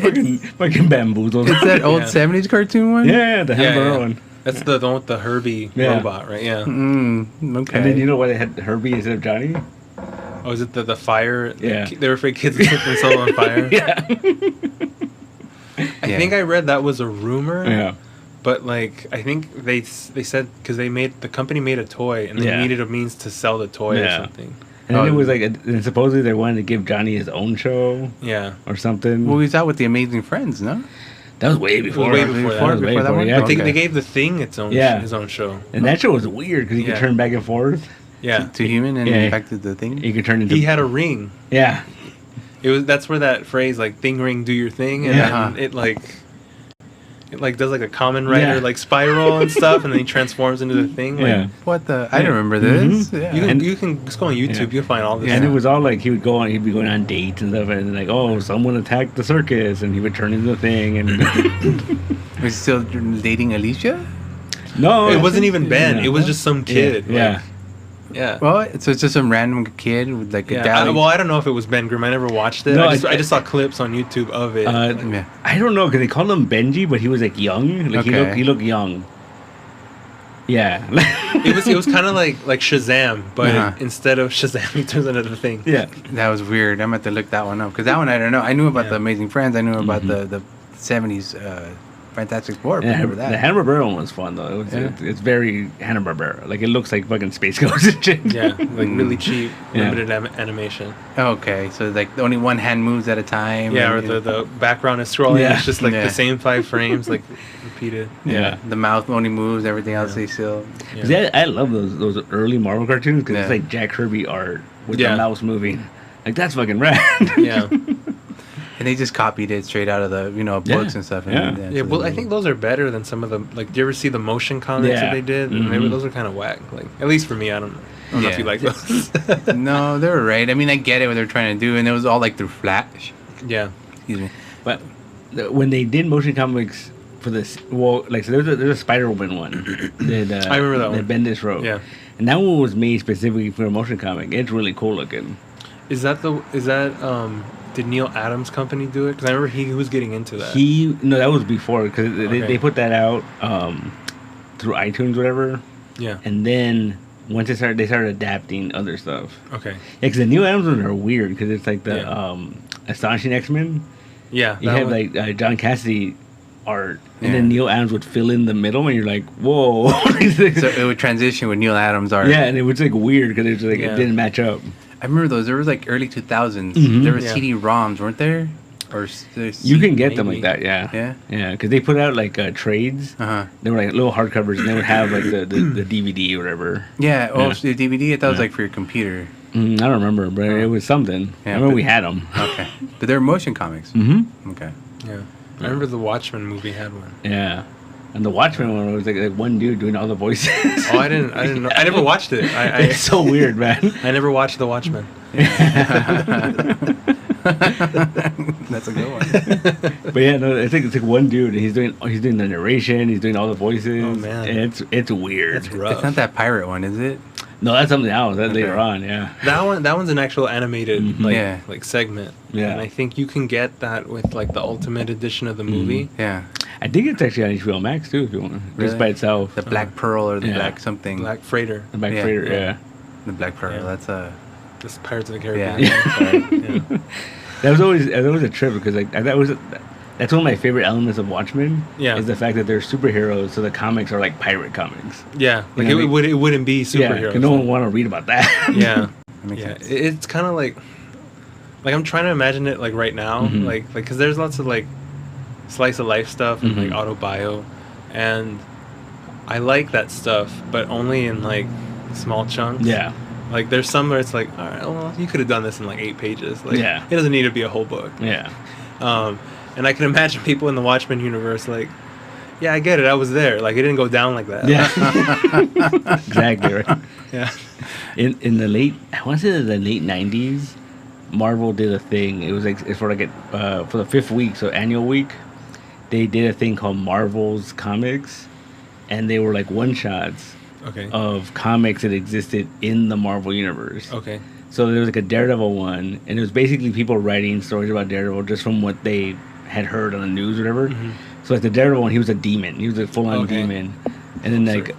[SPEAKER 2] fucking bamboozled.
[SPEAKER 1] It's that old
[SPEAKER 3] Yeah.
[SPEAKER 1] 70s cartoon one?
[SPEAKER 2] Yeah, the Hanna-Barbera one.
[SPEAKER 3] That's the one with the Herbie robot, right? Yeah.
[SPEAKER 1] Okay.
[SPEAKER 2] And then you know why they had Herbie instead of Johnny?
[SPEAKER 3] Oh, is it the fire?
[SPEAKER 2] Yeah.
[SPEAKER 3] They were afraid kids would set themselves on fire.
[SPEAKER 2] Yeah.
[SPEAKER 3] I think I read that was a rumor.
[SPEAKER 2] Yeah.
[SPEAKER 3] But like, I think they said because the company made a toy and they needed a means to sell the toy or something.
[SPEAKER 2] And then it was like, and supposedly they wanted to give Johnny his own show.
[SPEAKER 3] Yeah.
[SPEAKER 2] Or something.
[SPEAKER 1] Well, he was out with the Amazing Friends, no?
[SPEAKER 2] That was way before.
[SPEAKER 3] Way before that.
[SPEAKER 2] That was way
[SPEAKER 1] Before that
[SPEAKER 2] before,
[SPEAKER 1] one?
[SPEAKER 2] yeah.
[SPEAKER 3] I think they gave the Thing his own show.
[SPEAKER 2] And that show was weird because he could turn back and forth.
[SPEAKER 3] Yeah.
[SPEAKER 1] To human and infected the Thing?
[SPEAKER 2] He could turn into.
[SPEAKER 3] He had a ring.
[SPEAKER 2] Yeah.
[SPEAKER 3] That's where that phrase like "thing ring, do your thing," and then it does like a Kamen Rider like spiral and stuff, and then he transforms into the Thing. Like,
[SPEAKER 1] What the? I don't remember this.
[SPEAKER 2] Mm-hmm.
[SPEAKER 1] Yeah.
[SPEAKER 3] you can just go on YouTube. You'll find all this.
[SPEAKER 2] And it was all like he'd be going on dates and stuff, and like, oh, someone attacked the circus, and he would turn into the Thing. And
[SPEAKER 1] Was he still dating Alicia?
[SPEAKER 2] no,
[SPEAKER 3] It wasn't even Ben.
[SPEAKER 2] Yeah.
[SPEAKER 3] It was just some kid.
[SPEAKER 2] Yeah.
[SPEAKER 3] Yeah.
[SPEAKER 1] Well, so it's just some random kid with like a dally.
[SPEAKER 3] I don't know if it was Ben Grimm. I never watched it.
[SPEAKER 2] No,
[SPEAKER 3] I just saw clips on YouTube of it.
[SPEAKER 1] Yeah.
[SPEAKER 2] I don't know because they called him Benji, but he was like young. Like he looked young. Yeah.
[SPEAKER 3] it was kind of like Shazam, but instead of Shazam, he turns into the Thing.
[SPEAKER 2] Yeah.
[SPEAKER 1] That was weird. I'm going to have to look that one up. Because that one, I don't know. I knew about the Amazing Friends. I knew about the 70s Fantastic Four.
[SPEAKER 2] Yeah,
[SPEAKER 1] Remember that?
[SPEAKER 2] the Hanna-Barbera one was fun though. It's very Hanna-Barbera. Like it looks like fucking Space Ghost and shit.
[SPEAKER 3] Yeah, like really cheap, limited animation.
[SPEAKER 1] Okay, so like only one hand moves at a time.
[SPEAKER 3] Yeah, or
[SPEAKER 1] and,
[SPEAKER 3] the background is scrolling.
[SPEAKER 2] Yeah.
[SPEAKER 3] It's just like the same 5 frames, like repeated.
[SPEAKER 2] Yeah.
[SPEAKER 1] The mouth only moves. Everything else they still.
[SPEAKER 2] Yeah. I love those early Marvel cartoons because it's like Jack Kirby art with the mouse moving. Like that's fucking rad.
[SPEAKER 3] Yeah.
[SPEAKER 1] And they just copied it straight out of the books and stuff.
[SPEAKER 3] Yeah, well, I think those are better than some of the like. Do you ever see the motion comics that they did? Maybe those are kind of whack. Like at least for me, I don't know if you like those.
[SPEAKER 1] No, they were right. I mean, I get it what they're trying to do, and it was all like through Flash.
[SPEAKER 3] Yeah.
[SPEAKER 1] Excuse me.
[SPEAKER 2] But when they did motion comics for this, well, like so there's a Spider-Woman one. That,
[SPEAKER 3] I remember that one.
[SPEAKER 2] That Bendis wrote.
[SPEAKER 3] Yeah.
[SPEAKER 2] And that one was made specifically for a motion comic. It's really cool looking.
[SPEAKER 3] Did Neil Adams' company do it? Because I remember he was getting into that.
[SPEAKER 2] No, that was before because they put that out through iTunes, whatever.
[SPEAKER 3] Yeah.
[SPEAKER 2] And then once they started adapting other stuff.
[SPEAKER 3] Okay.
[SPEAKER 2] Yeah, because the Neil Adams ones are weird because it's like the Astonishing X-Men.
[SPEAKER 3] Yeah.
[SPEAKER 2] You have like John Cassidy art, and then Neil Adams would fill in the middle, and you're like, whoa.
[SPEAKER 1] So it would transition with Neil Adams art.
[SPEAKER 2] Yeah, and it was like weird because it was like it didn't match up.
[SPEAKER 1] I remember those. There was like early 2000s. There were CD-ROMs, weren't there? Or
[SPEAKER 2] you can get them like that, yeah.
[SPEAKER 1] Yeah?
[SPEAKER 2] Yeah, because they put out like trades.
[SPEAKER 1] Uh-huh.
[SPEAKER 2] They were like little hardcovers, and they would have like the DVD or whatever.
[SPEAKER 1] Yeah, the DVD, I thought it was like for your computer.
[SPEAKER 2] I don't remember, but it was something.
[SPEAKER 1] Yeah,
[SPEAKER 2] I remember we had them.
[SPEAKER 1] Okay. But they were motion comics.
[SPEAKER 2] Mm-hmm.
[SPEAKER 1] Okay.
[SPEAKER 3] Yeah. I remember the Watchmen movie had one.
[SPEAKER 2] Yeah. And the Watchmen one was like one dude doing all the voices.
[SPEAKER 3] Oh, I didn't know. I never watched it.
[SPEAKER 2] It's so weird, man.
[SPEAKER 3] I never watched the Watchmen.
[SPEAKER 1] That's a good one.
[SPEAKER 2] But yeah, no, I think it's like one dude. And he's doing the narration. He's doing all the voices.
[SPEAKER 3] Oh man,
[SPEAKER 2] and it's weird.
[SPEAKER 3] It's rough.
[SPEAKER 1] It's not that pirate one, is it?
[SPEAKER 2] No, that's something else. That's later on. Yeah.
[SPEAKER 3] That one's an actual animated like segment.
[SPEAKER 2] Yeah.
[SPEAKER 3] And I think you can get that with like the ultimate edition of the movie.
[SPEAKER 1] Yeah.
[SPEAKER 2] I think it's actually on HBO Max too, if you want.
[SPEAKER 1] Really?
[SPEAKER 2] Just by itself.
[SPEAKER 1] The Black Pearl or the Black something.
[SPEAKER 3] Black Freighter.
[SPEAKER 2] The Black Freighter, yeah.
[SPEAKER 1] The Black Pearl.
[SPEAKER 3] Yeah.
[SPEAKER 1] That's a.
[SPEAKER 3] Just Pirates of the Caribbean.
[SPEAKER 1] Yeah.
[SPEAKER 3] Yeah.
[SPEAKER 2] That was always a trip because like that's one of my favorite elements of Watchmen.
[SPEAKER 3] Yeah.
[SPEAKER 2] Is the fact that they're superheroes, so the comics are like pirate comics.
[SPEAKER 3] Yeah. Like
[SPEAKER 2] You know what I
[SPEAKER 3] it wouldn't be superheroes.
[SPEAKER 2] Yeah, 'cause no one want to read about that.
[SPEAKER 3] Yeah.
[SPEAKER 1] That makes
[SPEAKER 3] Yeah.
[SPEAKER 1] sense.
[SPEAKER 3] It's kind of like I'm trying to imagine it like right now, like because there's lots of like slice of life stuff and like autobio, and I like that stuff, but only in like small chunks.
[SPEAKER 2] Yeah.
[SPEAKER 3] Like there's some where it's like, all right, well, you could have done this in like 8 pages. Like,
[SPEAKER 2] Yeah.
[SPEAKER 3] it doesn't need to be a whole book.
[SPEAKER 2] Yeah.
[SPEAKER 3] And I can imagine people in the Watchmen universe like, yeah, I get it. I was there. Like, it didn't go down like that.
[SPEAKER 2] Yeah. Exactly right.
[SPEAKER 3] Yeah.
[SPEAKER 2] In the late, I want to say the late 90s, Marvel did a thing. It was like it's for like for the 5th week, so annual week, they did a thing called Marvel's Comics, and they were like one shots.
[SPEAKER 3] Okay.
[SPEAKER 2] Of comics that existed in the Marvel universe.
[SPEAKER 3] Okay.
[SPEAKER 2] So there was like a Daredevil one, and it was basically people writing stories about Daredevil just from what they had heard on the news or whatever. So like the Daredevil one, he was a demon. He was a full-on demon. And then like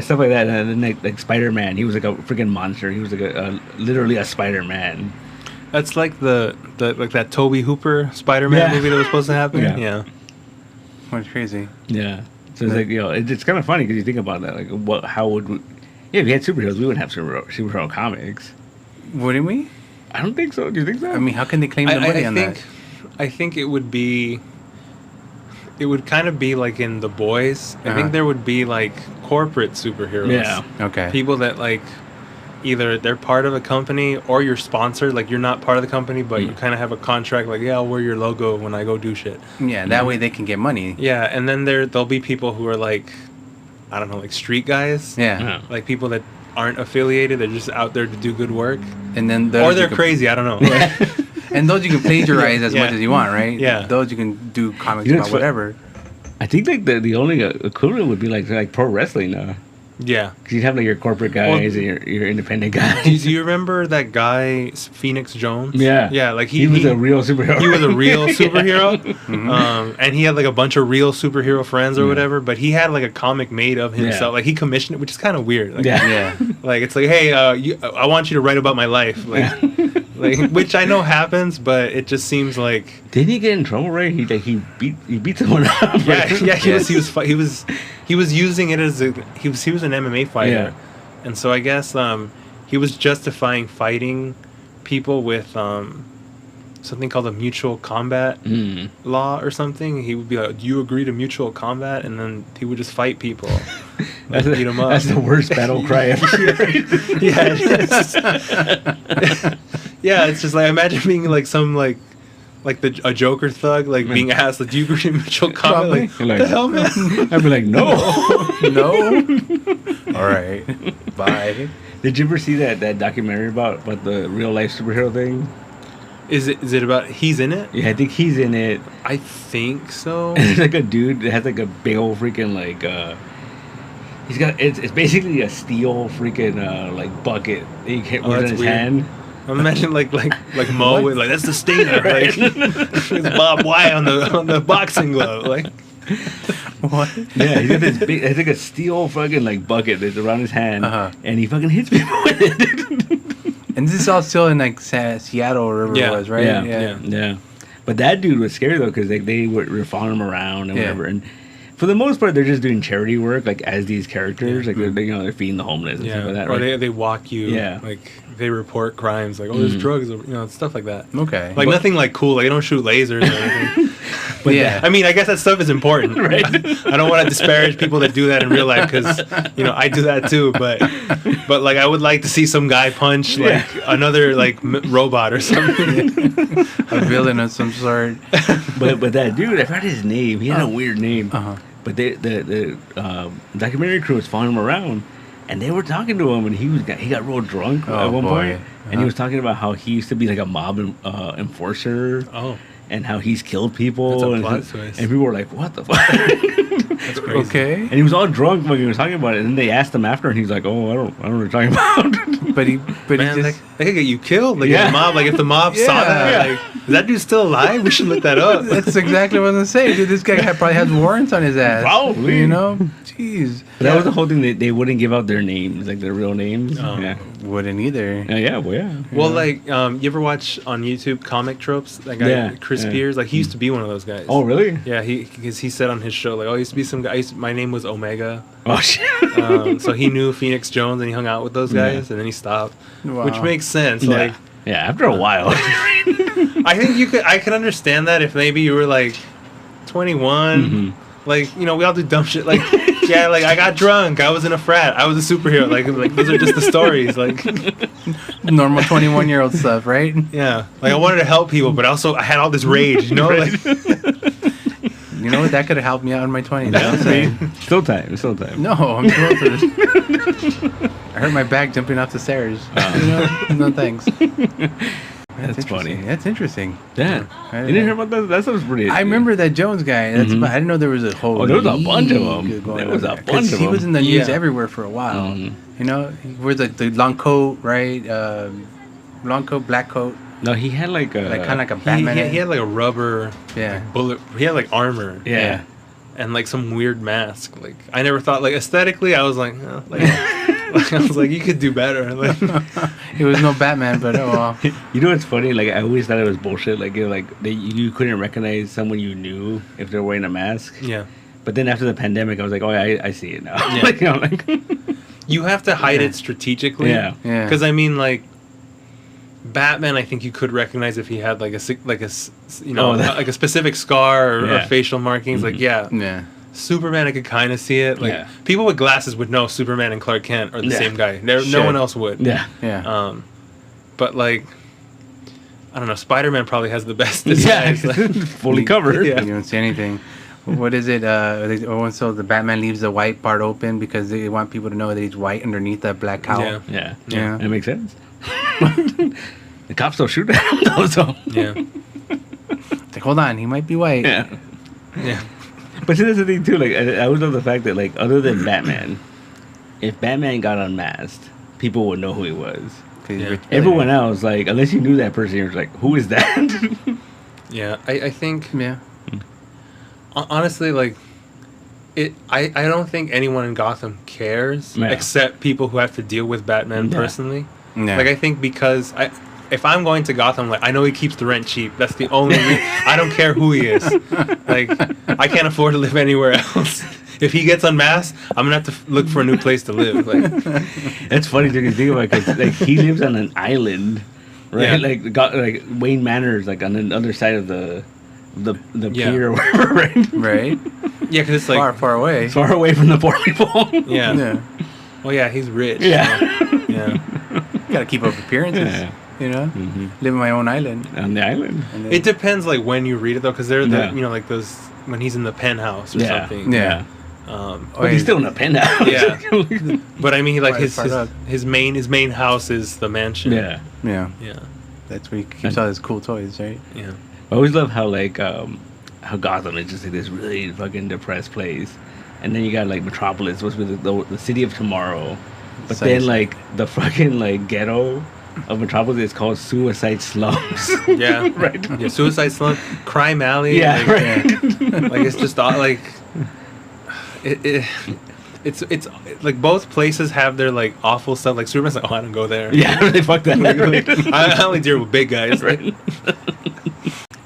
[SPEAKER 2] stuff like that. And then like Spider-Man, he was like a freaking monster. He was like literally a Spider-Man.
[SPEAKER 3] That's like the like that Toby Hooper Spider-Man movie that was supposed to happen. Yeah.
[SPEAKER 1] That's crazy.
[SPEAKER 2] Yeah. So it's like, you know, it's kind of funny because you think about that. Like, how would we... Yeah, if we had superheroes, we wouldn't have superhero comics.
[SPEAKER 1] Wouldn't we?
[SPEAKER 2] I don't think so. Do you think so?
[SPEAKER 1] I mean, how can they claim the money on that?
[SPEAKER 3] I think it would be... It would kind of be like in The Boys. I think there would be like corporate superheroes.
[SPEAKER 2] Yeah.
[SPEAKER 1] Okay.
[SPEAKER 3] People that like... Either they're part of a company or you're sponsored. Like, you're not part of the company, but you kind of have a contract. Like, yeah, I'll wear your logo when I go do shit.
[SPEAKER 1] Yeah, that way they can get money.
[SPEAKER 3] Yeah, and then there'll be people who are like, I don't know, like street guys.
[SPEAKER 1] Yeah.
[SPEAKER 3] Like people that aren't affiliated. They're just out there to do good work.
[SPEAKER 1] And then
[SPEAKER 3] or they're crazy. I don't know.
[SPEAKER 1] And those you can plagiarize as much as you want, right?
[SPEAKER 3] Yeah.
[SPEAKER 1] Those you can do comics about whatever.
[SPEAKER 2] I think like the only equivalent would be like pro wrestling now.
[SPEAKER 3] Yeah.
[SPEAKER 2] Because you'd have like your corporate guys and your independent guys.
[SPEAKER 3] Do you remember that guy, Phoenix Jones?
[SPEAKER 2] Yeah.
[SPEAKER 3] Yeah, like
[SPEAKER 2] he was a real superhero.
[SPEAKER 3] He was a real superhero. And he had like a bunch of real superhero friends or whatever, but he had like a comic made of himself.
[SPEAKER 2] Yeah.
[SPEAKER 3] Like he commissioned it, which is kind of weird. Like,
[SPEAKER 1] Yeah.
[SPEAKER 3] Like it's like, hey, I want you to write about my life. Like, like, which I know happens, but it just seems like...
[SPEAKER 2] Didn't he get in trouble, right? He beat someone up.
[SPEAKER 3] Yeah, he was using it as he was an MMA fighter, and so I guess he was justifying fighting people with something called a mutual combat law or something. He would be like, "Do you agree to mutual combat?" And then he would just fight people, beat them up.
[SPEAKER 2] That's the worst battle cry ever.
[SPEAKER 3] Yeah, yeah. It's just like, imagine being like some like a Joker thug, like being asked, like, "Do you agree to mutual combat?" Like, what the hell, man?
[SPEAKER 2] I'd be like, no.
[SPEAKER 1] All right. Bye.
[SPEAKER 2] Did you ever see that documentary about the real life superhero thing?
[SPEAKER 3] Is it about he's in it?
[SPEAKER 2] Yeah, I think he's in it.
[SPEAKER 3] I think so.
[SPEAKER 2] There's like a dude that has like a big old freaking like he's got it's basically a steel freaking like bucket that he can wear in his hand.
[SPEAKER 3] Imagine like Mo with like, that's the Stinger, like it's Bob White on the boxing glove, like
[SPEAKER 1] what?
[SPEAKER 2] Yeah, he's got this big, it's like a steel fucking like bucket that's around his hand, and he fucking hits people with it.
[SPEAKER 1] And this is all still in like Seattle or wherever it was, right?
[SPEAKER 2] Yeah. But that dude was scary though, because like they were following him around and whatever, and for the most part, they're just doing charity work, like as these characters, like they're feeding the homeless and stuff like that.
[SPEAKER 3] Or
[SPEAKER 2] right?
[SPEAKER 3] they walk you, like they report crimes, like there's drugs, stuff like that.
[SPEAKER 1] Okay,
[SPEAKER 3] like nothing like cool, like they don't shoot lasers or anything.
[SPEAKER 1] But I
[SPEAKER 3] mean, I guess that stuff is important, right? I don't want to disparage people that do that in real life, because I do that too. But like I would like to see some guy punch like another like robot or something,
[SPEAKER 1] a villain of some sort.
[SPEAKER 2] But that dude, I forgot his name. He had a weird name. But the documentary crew was following him around, and they were talking to him, and he got real drunk at one point, and he was talking about how he used to be like a mob enforcer. And how he's killed people.
[SPEAKER 3] That's a plot twist.
[SPEAKER 2] And people were like, what the fuck?
[SPEAKER 3] That's crazy.
[SPEAKER 1] Okay.
[SPEAKER 2] And he was all drunk when he was talking about it. And then they asked him after, and he's like, oh, I don't know what you're talking about.
[SPEAKER 1] but he just...
[SPEAKER 3] They could get you killed. Like, the mob, like if the mob saw that, like, is that dude still alive? We should look that up.
[SPEAKER 1] That's exactly what I was going to say. Dude, this guy probably has warrants on his ass.
[SPEAKER 2] Probably.
[SPEAKER 1] Jeez.
[SPEAKER 2] But that was the whole thing. They wouldn't give out their names, like their real names.
[SPEAKER 1] Wouldn't either.
[SPEAKER 3] Well, like, you ever watch on YouTube Comic Tropes? That guy, Chris Spears, like, he used to be one of those guys.
[SPEAKER 2] Oh, really?
[SPEAKER 3] Yeah, because he said on his show, like, I used to be some guy. My name was Omega.
[SPEAKER 2] Oh, shit.
[SPEAKER 3] So he knew Phoenix Jones, and he hung out with those guys, and then he stopped, which makes sense. Like,
[SPEAKER 2] after a while.
[SPEAKER 3] I think I could understand that if maybe you were like 21, like, we all do dumb shit, like. Yeah, like I got drunk. I was in a frat. I was a superhero. Like those are just the stories. Like
[SPEAKER 1] normal 21-year-old stuff, right?
[SPEAKER 3] Yeah. Like I wanted to help people, but also I had all this rage. Like
[SPEAKER 1] you know what? That could have helped me out in my 20s.
[SPEAKER 2] Still time.
[SPEAKER 1] No, I'm too old for this. I hurt my back jumping off the stairs. No thanks.
[SPEAKER 2] That's funny.
[SPEAKER 1] That's interesting.
[SPEAKER 2] Yeah. You didn't hear about that? That sounds pretty.
[SPEAKER 1] I remember that Jones guy. I didn't know there was a whole...
[SPEAKER 2] Oh, there was a bunch of them. There was a bunch of them.
[SPEAKER 1] He was in the news everywhere for a while. He wears the long coat, right? Long coat, black coat.
[SPEAKER 2] No, he had like a
[SPEAKER 1] Like kind of like a Batman.
[SPEAKER 3] He had like a rubber
[SPEAKER 1] Yeah.
[SPEAKER 3] bullet. He had like armor.
[SPEAKER 2] yeah.
[SPEAKER 3] And like some weird mask. Like I never thought like aesthetically I was like, like I was like you could do better. Like
[SPEAKER 1] It was no Batman, but oh well.
[SPEAKER 2] You know what's funny? Like I always thought it was bullshit. Like you couldn't recognize someone you knew if they're wearing a mask.
[SPEAKER 3] yeah.
[SPEAKER 2] But then after the pandemic, I was like, oh, I see it now.
[SPEAKER 3] Yeah.
[SPEAKER 2] Like, you know, like
[SPEAKER 3] You have to hide
[SPEAKER 1] Yeah.
[SPEAKER 3] it strategically.
[SPEAKER 2] Yeah.
[SPEAKER 1] Yeah.
[SPEAKER 3] Because I mean, like Batman, I think you could recognize if he had like like a specific scar or
[SPEAKER 2] Yeah.
[SPEAKER 3] facial markings. Like yeah,
[SPEAKER 1] Yeah.
[SPEAKER 3] Superman, I could kind of see it. Like
[SPEAKER 2] Yeah.
[SPEAKER 3] people with glasses would know Superman and Clark Kent are the
[SPEAKER 2] Yeah.
[SPEAKER 3] same guy. No
[SPEAKER 1] Sure.
[SPEAKER 3] one else would.
[SPEAKER 2] yeah.
[SPEAKER 1] Yeah.
[SPEAKER 3] But like, I don't know. Spider-Man probably has the best
[SPEAKER 2] Yeah,
[SPEAKER 3] disguise. Like,
[SPEAKER 2] fully covered.
[SPEAKER 3] Yeah.
[SPEAKER 1] You don't see anything. What is it? So the Batman leaves the white part open because they want people to know that he's white underneath that black cowl.
[SPEAKER 3] Yeah.
[SPEAKER 2] Yeah,
[SPEAKER 1] Yeah.
[SPEAKER 2] that makes sense. The cops don't shoot at him though, so
[SPEAKER 3] Yeah.
[SPEAKER 1] It's like, hold on, he might be white.
[SPEAKER 2] yeah.
[SPEAKER 3] Yeah.
[SPEAKER 2] But see, that's the thing too. Like, I always love the fact that, like, other than Batman, if Batman got unmasked, people would know who he was.
[SPEAKER 1] 'Cause he's
[SPEAKER 3] Yeah.
[SPEAKER 1] Rich
[SPEAKER 2] Everyone else, like, unless you knew that person, you're just like, who is that?
[SPEAKER 3] Yeah. I think
[SPEAKER 1] Yeah.
[SPEAKER 3] honestly, like, I don't think anyone in Gotham cares
[SPEAKER 2] Yeah.
[SPEAKER 3] except people who have to deal with Batman
[SPEAKER 2] Yeah.
[SPEAKER 3] personally.
[SPEAKER 1] Yeah.
[SPEAKER 3] Like I think because if I'm going to Gotham, like I know he keeps the rent cheap. That's the only. I don't care who he is. Like I can't afford to live anywhere else. If he gets unmasked, I'm gonna have to look for a new place to live. Like
[SPEAKER 2] That's funny to think about because, like, he lives on an island, right?
[SPEAKER 3] Yeah.
[SPEAKER 2] Like Wayne Manor's like on the other side of the
[SPEAKER 3] Yeah.
[SPEAKER 2] pier or whatever, right?
[SPEAKER 1] Right?
[SPEAKER 3] yeah, because it's like
[SPEAKER 1] far, far away.
[SPEAKER 2] Far away from the poor people.
[SPEAKER 3] yeah.
[SPEAKER 1] Yeah.
[SPEAKER 3] Well, yeah, he's rich.
[SPEAKER 2] Yeah.
[SPEAKER 3] so, yeah.
[SPEAKER 1] Gotta keep up appearances.
[SPEAKER 2] Yeah.
[SPEAKER 1] You know?
[SPEAKER 2] Mhm.
[SPEAKER 1] Live in my own island.
[SPEAKER 2] On the island.
[SPEAKER 1] And then-
[SPEAKER 3] It depends like when you read it though, because they're
[SPEAKER 2] Yeah.
[SPEAKER 3] like those when he's in the penthouse or
[SPEAKER 2] Yeah.
[SPEAKER 3] something.
[SPEAKER 1] Yeah.
[SPEAKER 2] But he's still in a penthouse.
[SPEAKER 3] Yeah. But I mean, he, like
[SPEAKER 1] Right, far up.
[SPEAKER 3] his main house is the mansion.
[SPEAKER 2] Yeah.
[SPEAKER 1] Yeah.
[SPEAKER 3] Yeah.
[SPEAKER 1] That's where he keeps all his cool toys, right?
[SPEAKER 3] Yeah.
[SPEAKER 2] I always love how, like, how Gotham is just like this really fucking depressed place, and then you got like Metropolis, supposed to be the city of tomorrow, but
[SPEAKER 1] Sunny
[SPEAKER 2] then
[SPEAKER 1] side.
[SPEAKER 2] like the fucking like ghetto of Metropolis is called Suicide Slums.
[SPEAKER 3] Yeah.
[SPEAKER 2] Right.
[SPEAKER 3] Yeah. Suicide Slum, Crime Alley.
[SPEAKER 2] Yeah,
[SPEAKER 3] Like,
[SPEAKER 2] right.
[SPEAKER 3] like it's just all like it's like both places have their like awful stuff. Like Superman's like, oh, I don't go there.
[SPEAKER 2] Yeah, they fucked that. Right?
[SPEAKER 3] I only deal with big guys.
[SPEAKER 2] Right.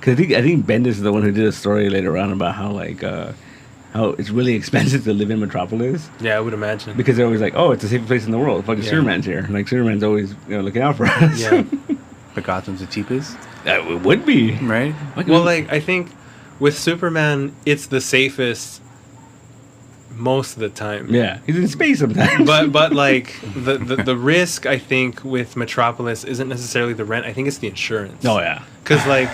[SPEAKER 2] Because I think Bendis is the one who did a story later on about how like how it's really expensive to live in Metropolis
[SPEAKER 3] Yeah, I would imagine.
[SPEAKER 2] because they're always like, oh, it's the safest place in the world. Fucking
[SPEAKER 3] Yeah.
[SPEAKER 2] Superman's here. Like Superman's always looking out for us.
[SPEAKER 3] Yeah.
[SPEAKER 1] But Gotham's the cheapest,
[SPEAKER 2] It would be.
[SPEAKER 1] right?
[SPEAKER 3] Well, like I think with Superman, it's the safest most of the time.
[SPEAKER 2] Yeah, he's in space sometimes.
[SPEAKER 3] But like the risk I think with Metropolis isn't necessarily the rent. I think it's the insurance.
[SPEAKER 2] oh yeah,
[SPEAKER 3] Because like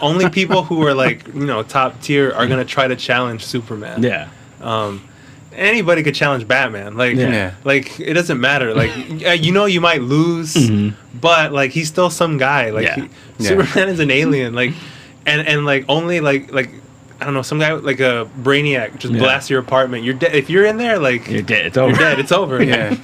[SPEAKER 3] only people who are like top tier are gonna try to challenge Superman.
[SPEAKER 2] yeah,
[SPEAKER 3] Anybody could challenge Batman. Like
[SPEAKER 1] Yeah.
[SPEAKER 3] like it doesn't matter. Like you might lose, but like he's still some guy. Like
[SPEAKER 2] Yeah.
[SPEAKER 1] Yeah.
[SPEAKER 3] Superman is an alien. Like and like only like I don't know, some guy like a brainiac just
[SPEAKER 2] Yeah.
[SPEAKER 3] blasts your apartment. You're dead. If you're in there, like
[SPEAKER 2] you're dead. It's over.
[SPEAKER 3] you're dead. It's over.
[SPEAKER 1] Yeah.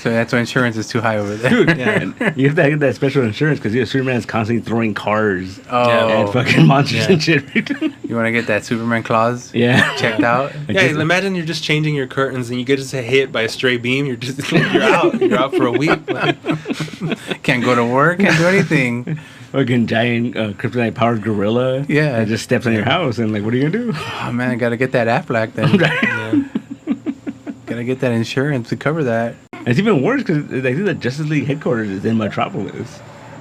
[SPEAKER 1] So that's why insurance is too high over there.
[SPEAKER 2] Dude,
[SPEAKER 3] Yeah.
[SPEAKER 2] and you have to get that special insurance because Superman's constantly throwing cars
[SPEAKER 1] Oh,
[SPEAKER 2] and fucking monsters
[SPEAKER 3] Yeah.
[SPEAKER 2] and shit.
[SPEAKER 1] you want to get that Superman clause
[SPEAKER 2] yeah,
[SPEAKER 1] checked out?
[SPEAKER 3] Yeah, imagine you're just changing your curtains and you get just hit by a stray beam. You're just you're out. You're out for a week. Like,
[SPEAKER 1] Can't go to work, can't do anything.
[SPEAKER 2] fucking giant kryptonite powered gorilla.
[SPEAKER 1] Yeah.
[SPEAKER 2] that just steps on your house and like, what are you gonna do?
[SPEAKER 1] Oh man, I gotta get that Aflac then.
[SPEAKER 3] yeah.
[SPEAKER 1] Gotta get that insurance to cover that.
[SPEAKER 2] It's even worse because I think the Justice League headquarters is in Metropolis.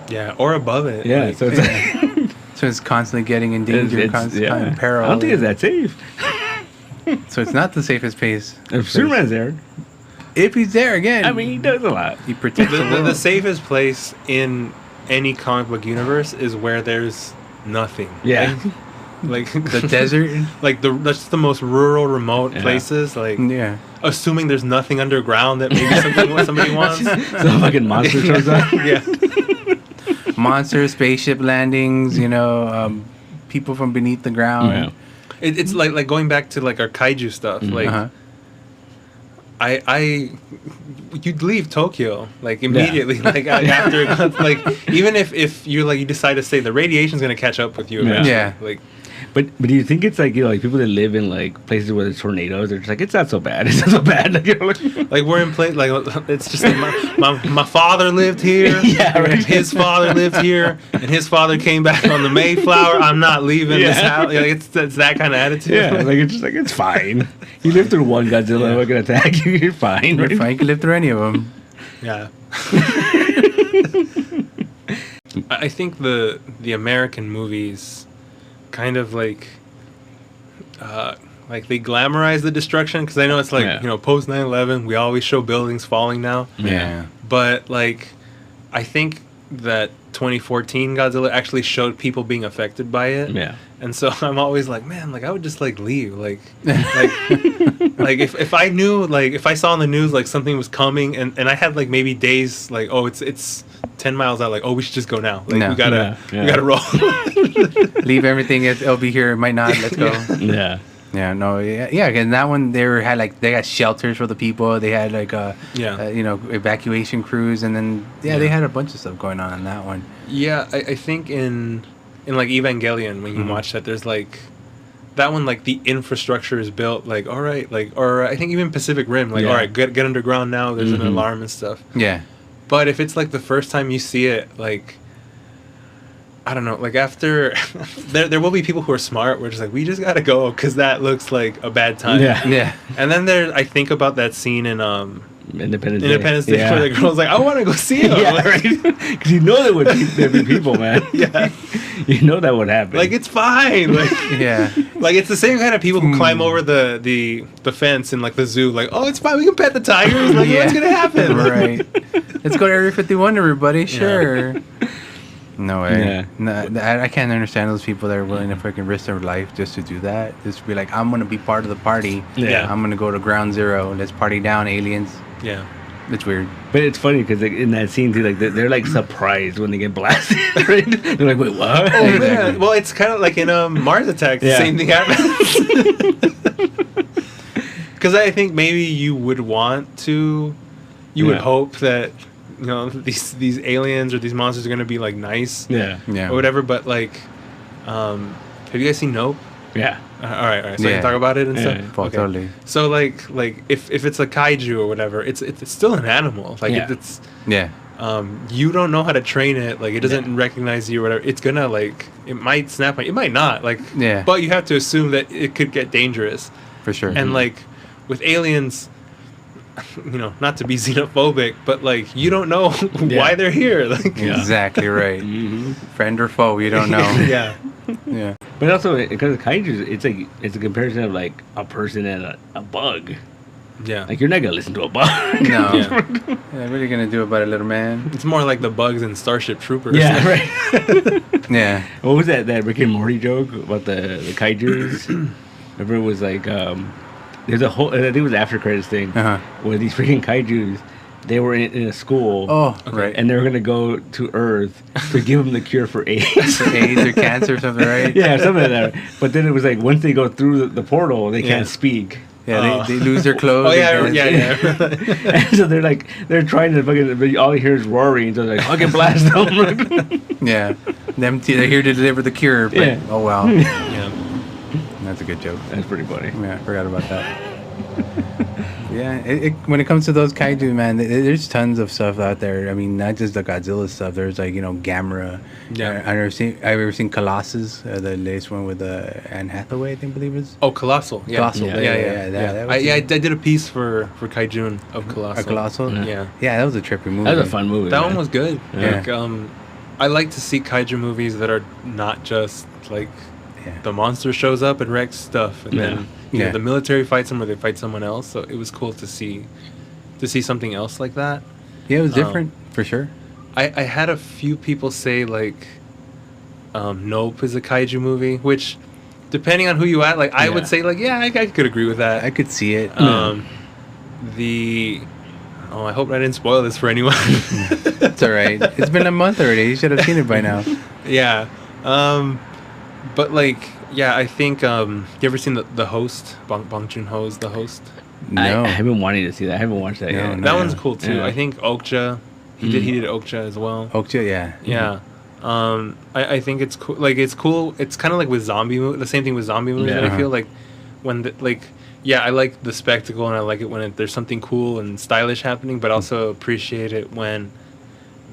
[SPEAKER 3] Yeah, or above it.
[SPEAKER 2] Yeah,
[SPEAKER 3] Like,
[SPEAKER 2] so it's like,
[SPEAKER 1] So it's constantly getting in danger, constantly in peril.
[SPEAKER 2] I don't think it's that safe.
[SPEAKER 1] So it's not the safest place.
[SPEAKER 2] If Superman's there,
[SPEAKER 1] If he's there again,
[SPEAKER 2] I mean, he does a lot.
[SPEAKER 1] he protects the,
[SPEAKER 3] the
[SPEAKER 1] world.
[SPEAKER 3] safest place in any comic book universe is where there's nothing.
[SPEAKER 2] Yeah.
[SPEAKER 3] Like
[SPEAKER 1] the desert.
[SPEAKER 3] like that's the most rural, remote
[SPEAKER 2] Yeah.
[SPEAKER 3] places. Like
[SPEAKER 1] Yeah.
[SPEAKER 3] assuming there's nothing underground that maybe somebody wants.
[SPEAKER 2] Some fucking monster shows up.
[SPEAKER 3] Yeah,
[SPEAKER 1] Monsters, spaceship landings, people from beneath the ground.
[SPEAKER 2] Yeah.
[SPEAKER 3] it's like going back to like our kaiju stuff. Like
[SPEAKER 1] Uh-huh.
[SPEAKER 3] you'd leave Tokyo like immediately, like after like even if you like you decide to stay, the radiation's gonna catch up with you eventually.
[SPEAKER 1] Yeah.
[SPEAKER 3] Like,
[SPEAKER 2] But do you think it's like, you know, like people that live in like places where there's tornadoes, they're just like, it's not so bad. It's not so bad. Like, you know,
[SPEAKER 3] like we're in place. Like it's just like my father lived here.
[SPEAKER 2] Yeah, right.
[SPEAKER 3] His father lived here, and his father came back on the Mayflower. I'm not leaving this house. Like, it's that kind of attitude.
[SPEAKER 2] Yeah, like it's just like, it's fine. You live through one Godzilla, we're gonna attack you. You're fine.
[SPEAKER 1] You're fine. You can live through any of them.
[SPEAKER 3] Yeah. I think the American movies kind of like they glamorize the destruction, because I know it's like, you know, post 9/11 we always show buildings falling now.
[SPEAKER 1] Yeah.
[SPEAKER 3] But like I think that 2014 Godzilla actually showed people being affected by it.
[SPEAKER 2] Yeah.
[SPEAKER 3] And so I'm always like, man, like I would just like leave, like if I knew, like if I saw in the news like something was coming, and I had like maybe days like, oh, it's 10 miles out, like, oh, we should just go now, like we gotta roll.
[SPEAKER 1] Leave everything, it'll be here, it might not, let's go. And that one they got shelters for the people, they had like you know, evacuation crews, and then they had a bunch of stuff going on in that one.
[SPEAKER 3] I think in like Evangelion, when you watch that, there's like that one, like the infrastructure is built, like, all right, like, or I think even Pacific Rim, like, all right, get underground now, there's an alarm and stuff. But if it's like the first time you see it, like, I don't know, like after there will be people who are smart, we're just like, we just gotta go because that looks like a bad time. And then I think about that scene in Independence Day where the girl's like, I want to go see him.
[SPEAKER 2] Because you know there'd be people, man. You know that would happen.
[SPEAKER 3] Like, it's fine. Like, like it's the same kind of people who climb over the fence in like the zoo. Like, oh, it's fine. We can pet the tigers. Like, what's gonna happen?
[SPEAKER 1] Right. Let's go to Area 51, everybody. Sure. No way. No, I can't understand those people that are willing to freaking risk their life just to do that. Just to be like, I'm gonna be part of the party. I'm gonna go to ground zero. Let's party down, aliens. It's weird.
[SPEAKER 2] But it's funny because like, in that scene too, like they're like surprised when they get blasted. Right? They're like, wait, what?
[SPEAKER 3] Oh man. Well, it's kind of like in Mars Attack. The same thing happens. Because I think maybe you would want to, would hope that, you know, these aliens or these monsters are gonna be like nice, or whatever. But like, have you guys seen Nope? All right. So you can talk about it and stuff.
[SPEAKER 1] Okay. Totally.
[SPEAKER 3] So like if it's a kaiju or whatever, it's still an animal. Like it's you don't know how to train it. Like it doesn't recognize you or whatever. It's gonna like, it might snap on you. It might not. Like but you have to assume that it could get dangerous
[SPEAKER 1] for sure.
[SPEAKER 3] And like with aliens, you know, not to be xenophobic, but like you don't know why they're here. Like
[SPEAKER 1] exactly right. Friend or foe, you don't know.
[SPEAKER 2] But also, because of kaiju, it's a comparison of like a person and a bug. Like you're not gonna listen to a bug.
[SPEAKER 1] No. What are you gonna do about it, little man?
[SPEAKER 3] It's more like the bugs in Starship Troopers.
[SPEAKER 2] Right. What was that Rick and Morty joke about the kaijus? Remember, it was like there's a whole, I think it was after credits thing where these freaking kaijus, they were in a school.
[SPEAKER 1] Right.
[SPEAKER 2] And they were gonna go to Earth to give them the cure for AIDS.
[SPEAKER 1] AIDS or cancer or something, right?
[SPEAKER 2] Something like that. But then it was like once they go through the portal, they can't speak.
[SPEAKER 1] They lose their clothes.
[SPEAKER 2] And so they're trying to fucking, but all you hear is roaring. So they're like, fucking blast them.
[SPEAKER 1] They're here to deliver the cure. But, oh wow. That's a good joke.
[SPEAKER 2] That's pretty funny.
[SPEAKER 1] I forgot about that. When it comes to those kaiju, man, there's tons of stuff out there. I mean, not just the Godzilla stuff. There's like, you know, Gamera. I've ever seen Colossus, the latest one with Anne Hathaway, I think, believe it is.
[SPEAKER 3] Oh, Colossal.
[SPEAKER 1] Colossal.
[SPEAKER 3] I did a piece for Kaijune of Colossal.
[SPEAKER 1] Colossal. That was a trippy movie.
[SPEAKER 2] That was a fun movie.
[SPEAKER 3] That one was good. Like, I like to see kaiju movies that are not just like the monster shows up and wrecks stuff, and then you know, the military fights them or they fight someone else. So it was cool to see something else like that.
[SPEAKER 1] It was different for sure.
[SPEAKER 3] I had a few people say like Nope is a kaiju movie, which depending on who you ask, like I would say like I could agree with that.
[SPEAKER 1] I could see it.
[SPEAKER 3] I hope I didn't spoil this for anyone.
[SPEAKER 1] It's all right. It's been a month already. You should have seen it by now.
[SPEAKER 3] But like I think you ever seen the Host, Bong Joon-ho's The Host?
[SPEAKER 1] No.
[SPEAKER 2] I've been wanting to see that. I haven't watched that yet.
[SPEAKER 1] No.
[SPEAKER 3] That one's cool too.
[SPEAKER 2] Yeah.
[SPEAKER 3] I think Okja, he did Okja as well.
[SPEAKER 1] Okja, yeah.
[SPEAKER 3] Yeah. I think it's cool. Like, it's cool. It's kind of like with zombie the same thing with zombie movies.
[SPEAKER 2] Yeah.
[SPEAKER 3] I feel like when I like the spectacle, and I like it when there's something cool and stylish happening, but also appreciate it when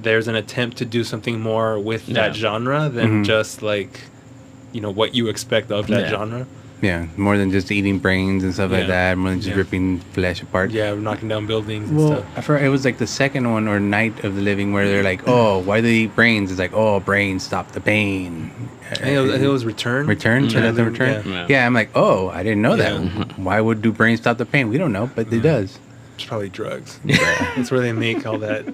[SPEAKER 3] there's an attempt to do something more with that genre than just like, what you expect of that genre.
[SPEAKER 1] Yeah, more than just eating brains and stuff like that. More than just ripping flesh apart.
[SPEAKER 3] Yeah, knocking down buildings and
[SPEAKER 1] Well,
[SPEAKER 3] stuff.
[SPEAKER 1] I forgot, it was like the second one or Night of the Living where they're like, oh, why do they eat brains? It's like, oh, brains stop the pain.
[SPEAKER 3] I think it was Return.
[SPEAKER 1] Return? Is that the Return?
[SPEAKER 2] Yeah.
[SPEAKER 1] I'm like, oh, I didn't know that. Why do brains stop the pain? We don't know, but it does.
[SPEAKER 3] It's probably drugs. That's where they make all that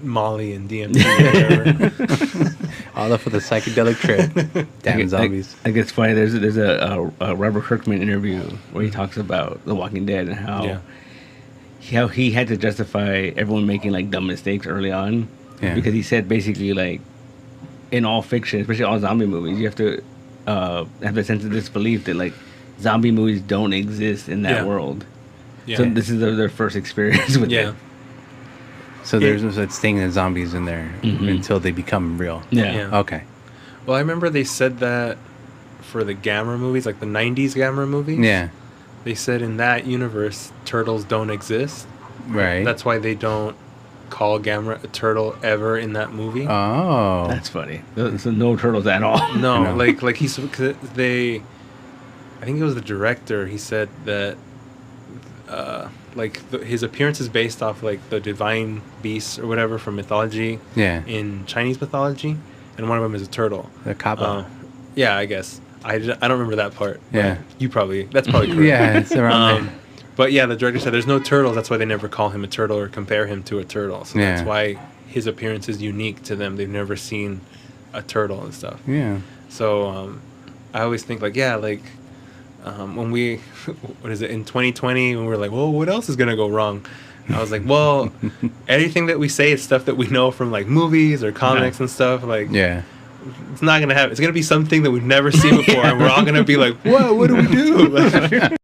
[SPEAKER 3] Molly and DMT or whatever.
[SPEAKER 1] All up for the psychedelic trip. Damn zombies.
[SPEAKER 2] I guess funny. There's a Robert Kirkman interview where he talks about The Walking Dead and how he had to justify everyone making like dumb mistakes early on because he said basically like in all fiction, especially all zombie movies, you have to have the sense of disbelief that like zombie movies don't exist in that world. Yeah. So this is their first experience with it.
[SPEAKER 1] So there's no such thing as zombies in there until they become real.
[SPEAKER 2] Yeah.
[SPEAKER 1] Okay.
[SPEAKER 3] Well, I remember they said that for the Gamera movies, like the 90s Gamera movies.
[SPEAKER 1] Yeah.
[SPEAKER 3] They said in that universe, turtles don't exist.
[SPEAKER 1] Right.
[SPEAKER 3] That's why they don't call Gamera a turtle ever in that movie.
[SPEAKER 1] Oh.
[SPEAKER 2] That's funny. So no turtles at all.
[SPEAKER 3] No, like I think it was the director, he said that his appearance is based off like the divine beasts or whatever from mythology in Chinese mythology, and one of them is a turtle.
[SPEAKER 1] The kappa.
[SPEAKER 3] Yeah, I guess I don't remember that part.
[SPEAKER 1] Yeah,
[SPEAKER 3] that's probably correct.
[SPEAKER 1] Yeah, it's around there.
[SPEAKER 3] But yeah, the director said there's no turtles, that's why they never call him a turtle or compare him to a turtle, so that's why his appearance is unique to them. They've never seen a turtle and stuff. So I always think when we, in 2020, when we were like, well, what else is going to go wrong? I was like, well, anything that we say is stuff that we know from like movies or comics and stuff. Like, it's not going to happen. It's going to be something that we've never seen before. And we're all going to be like, whoa, what do we do?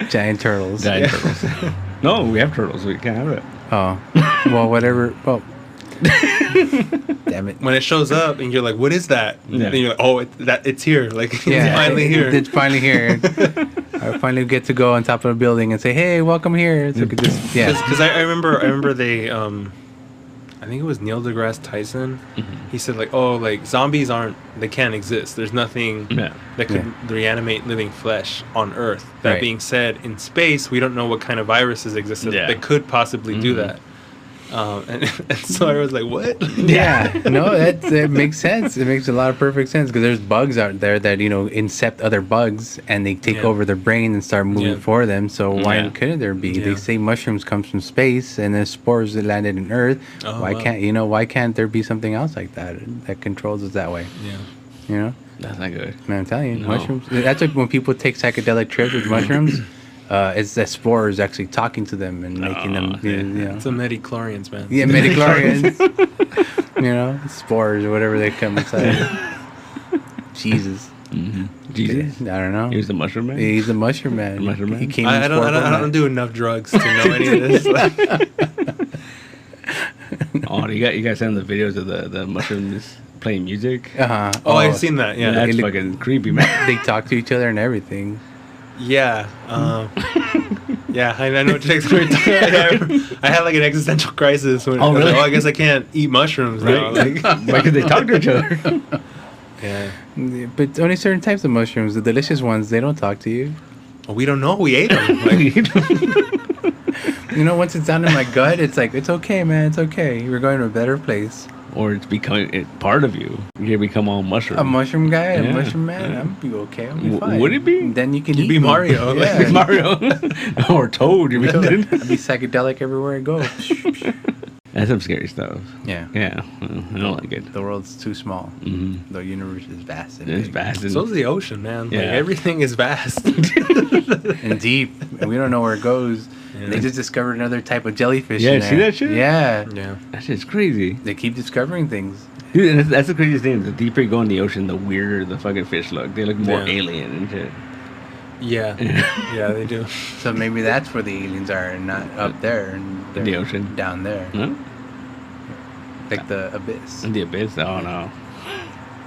[SPEAKER 1] Giant turtles.
[SPEAKER 2] Turtles. No, we have turtles. We can't have it.
[SPEAKER 1] Oh, well, whatever. Well, damn it.
[SPEAKER 3] When it shows up and you're like, what is that? And you're like, oh, it's here. Like, it's finally here.
[SPEAKER 1] It's finally here. I finally get to go on top of a building and say, hey, welcome here. So
[SPEAKER 3] because I remember they, I think it was Neil deGrasse Tyson. He said like, oh, like zombies they can't exist. There's nothing that could reanimate living flesh on Earth. That being said, in space, we don't know what kind of viruses exist that could possibly do that. And so I was like, what?
[SPEAKER 1] No, that makes sense. It makes a lot of perfect sense because there's bugs out there that incept other bugs and they take over their brain and start moving for them. So why couldn't there be? They say mushrooms comes from space and then spores that landed in Earth. Why can't there be something else like that controls us that way?
[SPEAKER 2] That's not good.
[SPEAKER 1] Man, I'm telling you, mushrooms. That's like when people take psychedelic trips with mushrooms. It's the spores actually talking to them and making them,
[SPEAKER 3] It's the Meticulous, man.
[SPEAKER 1] Yeah, Meticulous. Spores or whatever they come inside. Jesus.
[SPEAKER 2] Jesus?
[SPEAKER 1] I don't know.
[SPEAKER 2] He's the mushroom man?
[SPEAKER 1] He's the mushroom man.
[SPEAKER 2] Mushroom man?
[SPEAKER 1] He came
[SPEAKER 3] I don't do enough drugs to know any of this.
[SPEAKER 2] Oh, you guys send the videos of the mushrooms playing music?
[SPEAKER 3] Oh, I've seen that, yeah.
[SPEAKER 2] That's fucking creepy, man.
[SPEAKER 1] They talk to each other and everything.
[SPEAKER 3] Yeah. I know what you're talking about. I had like an existential crisis when
[SPEAKER 2] really?
[SPEAKER 3] I guess I can't eat mushrooms now. Like,
[SPEAKER 2] why could they talk to each other?
[SPEAKER 1] Yeah. But only certain types of mushrooms, the delicious ones, they don't talk to you.
[SPEAKER 3] Well, we don't know. We ate them. Like,
[SPEAKER 1] once it's down in my gut, it's like, it's okay, man. It's okay. We're going to a better place.
[SPEAKER 2] Or it's becoming part of you. You become all mushroom.
[SPEAKER 1] A mushroom guy, a mushroom man. I'm be okay. I'll be fine.
[SPEAKER 2] Would it be?
[SPEAKER 1] Then you can
[SPEAKER 3] You'd be Mario.
[SPEAKER 1] Yeah.
[SPEAKER 2] Like Mario. Or Toad.
[SPEAKER 1] I'd be psychedelic everywhere I go.
[SPEAKER 2] That's some scary stuff.
[SPEAKER 1] Yeah.
[SPEAKER 2] Yeah. I don't like it.
[SPEAKER 1] The world's too small. The universe is vast and
[SPEAKER 2] It's
[SPEAKER 1] big.
[SPEAKER 2] vast.
[SPEAKER 3] So is the ocean, man.
[SPEAKER 2] Yeah.
[SPEAKER 3] Like, everything is vast.
[SPEAKER 1] And deep. And we don't know where it goes. Yeah. They just discovered another type of jellyfish.
[SPEAKER 2] Yeah,
[SPEAKER 1] in there.
[SPEAKER 2] see that shit?
[SPEAKER 1] Yeah.
[SPEAKER 2] That shit's crazy.
[SPEAKER 1] They keep discovering things.
[SPEAKER 2] Dude, and that's the craziest thing. The deeper you go in the ocean, the weirder the fucking fish look. They look more alien and shit.
[SPEAKER 3] Yeah. Yeah, they do.
[SPEAKER 1] So maybe that's where the aliens are, and not up there, and they're
[SPEAKER 2] The ocean.
[SPEAKER 1] down there,
[SPEAKER 2] Huh?
[SPEAKER 1] like the abyss.
[SPEAKER 2] The abyss. Oh no.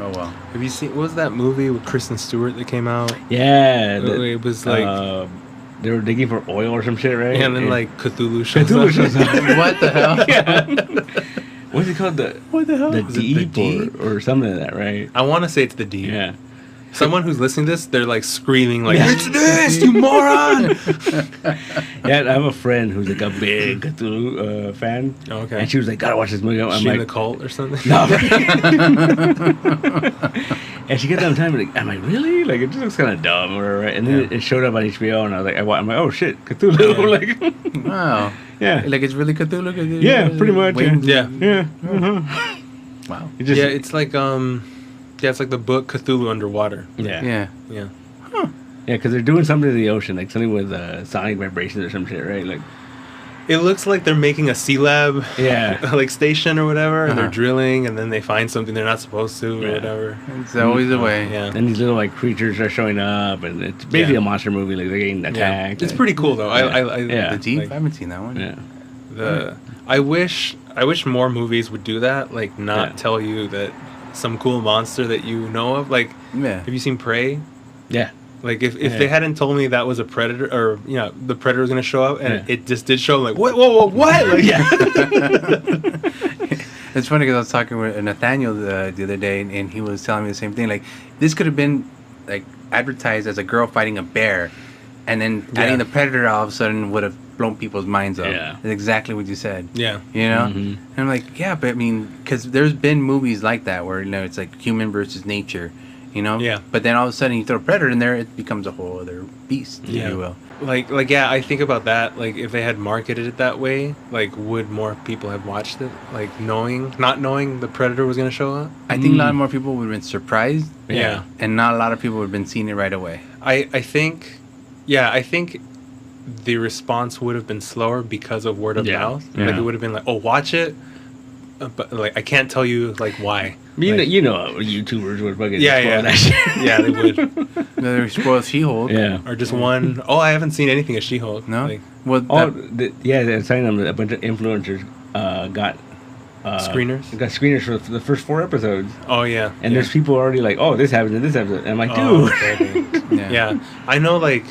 [SPEAKER 1] Oh well.
[SPEAKER 3] Have you seen, what was that movie with Kristen Stewart that came out?
[SPEAKER 2] Yeah.
[SPEAKER 3] It was like,
[SPEAKER 2] they were digging for oil or some shit, right?
[SPEAKER 3] and then like Cthulhu shows
[SPEAKER 2] Cthulhu
[SPEAKER 3] up.
[SPEAKER 2] shows up.
[SPEAKER 1] What the hell?
[SPEAKER 2] Yeah. What's it called?
[SPEAKER 1] What the hell?
[SPEAKER 2] The
[SPEAKER 3] Is it the
[SPEAKER 2] deep,
[SPEAKER 3] Deep?
[SPEAKER 2] or something like that, right?
[SPEAKER 3] I want to say it's the Deep.
[SPEAKER 2] Yeah.
[SPEAKER 3] Someone who's listening to this, they're like screaming like,
[SPEAKER 2] Yeah.
[SPEAKER 3] "It's this, you moron!"
[SPEAKER 2] Yeah, I have a friend who's like a big Cthulhu fan.
[SPEAKER 3] Okay.
[SPEAKER 2] And she was like, "Gotta watch this movie." I'm
[SPEAKER 3] She in
[SPEAKER 2] like,
[SPEAKER 3] the cult or something?
[SPEAKER 2] "No." And she gets on time, like, I'm like, "Really?" Like, it just looks kind of dumb, or whatever, right? And then
[SPEAKER 3] Yeah.
[SPEAKER 2] it showed up on HBO, and I was like, I'm like, "Oh shit, Cthulhu!"
[SPEAKER 3] Yeah.
[SPEAKER 2] Like,
[SPEAKER 1] Wow.
[SPEAKER 2] yeah,
[SPEAKER 1] Like it's really Cthulhu?
[SPEAKER 2] yeah, pretty much.
[SPEAKER 1] Wait,
[SPEAKER 2] Yeah,
[SPEAKER 3] Yeah.
[SPEAKER 2] yeah. Uh-huh.
[SPEAKER 1] Wow.
[SPEAKER 2] It just,
[SPEAKER 3] Yeah, it's like it's like the book Cthulhu Underwater.
[SPEAKER 2] yeah,
[SPEAKER 1] Yeah.
[SPEAKER 3] Yeah.
[SPEAKER 2] yeah, because they're doing something to the ocean, like something with sonic vibrations or some shit, right? Like,
[SPEAKER 3] It looks like they're making a sea lab
[SPEAKER 2] yeah,
[SPEAKER 3] like station or whatever, and they're
[SPEAKER 1] Uh-huh.
[SPEAKER 3] drilling, and then they find something they're not supposed to or
[SPEAKER 2] Yeah.
[SPEAKER 3] whatever.
[SPEAKER 1] It's always the way.
[SPEAKER 3] Yeah.
[SPEAKER 2] and these little like creatures are showing up, and it's basically
[SPEAKER 3] Yeah.
[SPEAKER 2] a monster movie. Like they're getting
[SPEAKER 3] Yeah.
[SPEAKER 2] attacked.
[SPEAKER 3] It's pretty cool though. I
[SPEAKER 2] Yeah.
[SPEAKER 1] The Deep?
[SPEAKER 3] like,
[SPEAKER 1] I haven't seen that one.
[SPEAKER 2] Yeah,
[SPEAKER 3] I wish more movies would do that, like not
[SPEAKER 2] Yeah.
[SPEAKER 3] tell you that some cool monster that you know of. Like,
[SPEAKER 1] Yeah.
[SPEAKER 3] have you seen Prey?
[SPEAKER 2] yeah.
[SPEAKER 3] Like if
[SPEAKER 2] Yeah.
[SPEAKER 3] they hadn't told me that was a predator, or the predator was gonna show up, and
[SPEAKER 2] Yeah.
[SPEAKER 3] it just did show, I'm like, whoa, what? Like,
[SPEAKER 2] Yeah.
[SPEAKER 1] It's funny because I was talking with Nathaniel the other day, and he was telling me the same thing. Like, this could have been like advertised as a girl fighting a bear, and then
[SPEAKER 3] Yeah.
[SPEAKER 1] adding the predator all of a sudden would have blown people's minds up.
[SPEAKER 2] Yeah.
[SPEAKER 1] It's exactly what you said.
[SPEAKER 3] yeah,
[SPEAKER 1] You know,
[SPEAKER 2] Mhm.
[SPEAKER 1] and I'm like, yeah, but I mean, because there's been movies like that where it's like human versus nature. You know.
[SPEAKER 3] Yeah.
[SPEAKER 1] But then all of a sudden you throw a predator in there, it becomes a whole other beast, if
[SPEAKER 3] Yeah.
[SPEAKER 1] you will.
[SPEAKER 3] like yeah. I think about that. Like if they had marketed it that way, like would more people have watched it? Like not knowing the predator was gonna show up.
[SPEAKER 1] I think a lot more people would have been surprised,
[SPEAKER 3] Yeah.
[SPEAKER 1] and not a lot of people would have been seeing it right away.
[SPEAKER 3] I think, yeah, I think the response would have been slower because of word of
[SPEAKER 2] Yeah.
[SPEAKER 3] mouth.
[SPEAKER 2] Yeah.
[SPEAKER 3] Like it would have been like, oh, watch it, but like I can't tell you like why.
[SPEAKER 2] You know,
[SPEAKER 3] Like,
[SPEAKER 2] you know, YouTubers would fucking
[SPEAKER 3] Yeah,
[SPEAKER 2] spoil
[SPEAKER 3] yeah.
[SPEAKER 2] that shit.
[SPEAKER 3] yeah, they would.
[SPEAKER 1] They spoiled She-Hulk.
[SPEAKER 2] Yeah.
[SPEAKER 3] Or just one. Oh, I haven't seen anything of She-Hulk.
[SPEAKER 1] No.
[SPEAKER 3] Like,
[SPEAKER 1] Well,
[SPEAKER 2] Oh,
[SPEAKER 1] that,
[SPEAKER 2] yeah, they're saying them. A bunch of influencers got
[SPEAKER 3] Screeners?
[SPEAKER 2] Got screeners for the first 4 episodes,
[SPEAKER 3] oh yeah.
[SPEAKER 2] and
[SPEAKER 3] yeah.
[SPEAKER 2] there's people already like, "Oh, this happened in this episode," and I'm like,
[SPEAKER 3] Oh,
[SPEAKER 2] "Dude."
[SPEAKER 3] okay, okay.
[SPEAKER 1] yeah.
[SPEAKER 3] Yeah, I know. Like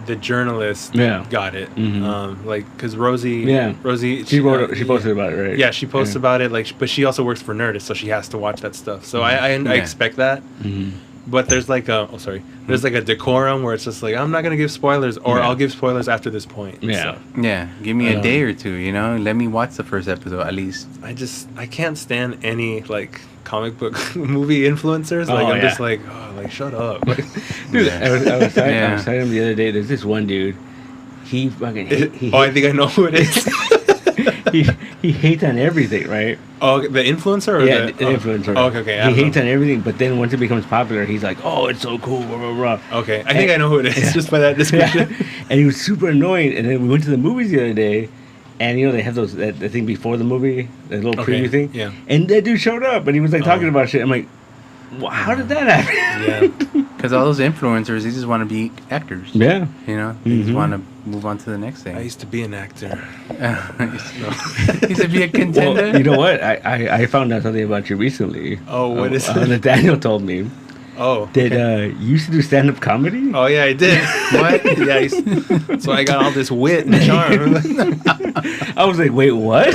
[SPEAKER 3] the journalist
[SPEAKER 2] Yeah.
[SPEAKER 3] got it.
[SPEAKER 2] Mhm.
[SPEAKER 3] Like because Rosie.
[SPEAKER 2] Yeah.
[SPEAKER 3] Rosie.
[SPEAKER 2] She wrote. She posted about it, right?
[SPEAKER 3] Yeah, she posts
[SPEAKER 2] Yeah.
[SPEAKER 3] about it. Like, but she also works for Nerdist, so she has to watch that stuff. So I
[SPEAKER 1] Yeah.
[SPEAKER 3] expect that.
[SPEAKER 2] Mhm.
[SPEAKER 3] But there's like there's like a decorum where it's just like I'm not gonna give spoilers, or
[SPEAKER 2] Yeah.
[SPEAKER 3] I'll give spoilers after this point.
[SPEAKER 2] Yeah.
[SPEAKER 3] So
[SPEAKER 1] Yeah, give me a
[SPEAKER 2] Um,
[SPEAKER 1] day or two, let me watch the first episode at least.
[SPEAKER 3] I can't stand any like comic book movie influencers. Like
[SPEAKER 2] Oh,
[SPEAKER 3] I'm just
[SPEAKER 2] yeah.
[SPEAKER 3] like, oh, like shut up. Like,
[SPEAKER 2] Dude,
[SPEAKER 1] Yeah.
[SPEAKER 2] I was telling
[SPEAKER 1] Yeah.
[SPEAKER 2] him the other day. There's this one dude. He fucking he
[SPEAKER 3] I think I know who it is.
[SPEAKER 2] he hates on everything, right?
[SPEAKER 3] Oh, the influencer or
[SPEAKER 2] Yeah,
[SPEAKER 3] the
[SPEAKER 2] the influencer.
[SPEAKER 3] Oh, okay. I
[SPEAKER 2] He
[SPEAKER 3] don't
[SPEAKER 2] hates
[SPEAKER 3] know.
[SPEAKER 2] on everything, but then once it becomes popular, he's like, "Oh, it's so cool." Blah blah blah.
[SPEAKER 3] Okay, I think I know who it is just by that description.
[SPEAKER 2] Yeah. And he was super annoying. And then we went to the movies the other day, and they have the thing before the movie, the little
[SPEAKER 3] Okay,
[SPEAKER 2] preview thing.
[SPEAKER 3] yeah.
[SPEAKER 2] And that dude showed up, and he was like talking
[SPEAKER 3] Oh.
[SPEAKER 2] about shit. I'm like, well, how did that happen?
[SPEAKER 3] Yeah.
[SPEAKER 1] Because all those influencers, they just want to be actors.
[SPEAKER 2] Yeah.
[SPEAKER 1] They just
[SPEAKER 2] Mhm.
[SPEAKER 1] want to move on to the next thing.
[SPEAKER 3] I used to be an actor.
[SPEAKER 1] He said be a contender.
[SPEAKER 2] Well, you know what? I found out something about you recently.
[SPEAKER 3] Oh, what is it?
[SPEAKER 2] Nathaniel told me
[SPEAKER 3] Oh.
[SPEAKER 2] that you used to do stand-up comedy.
[SPEAKER 3] Oh yeah, I did.
[SPEAKER 1] What?
[SPEAKER 3] Yeah. So I got all this wit and charm.
[SPEAKER 2] I was like, wait, what?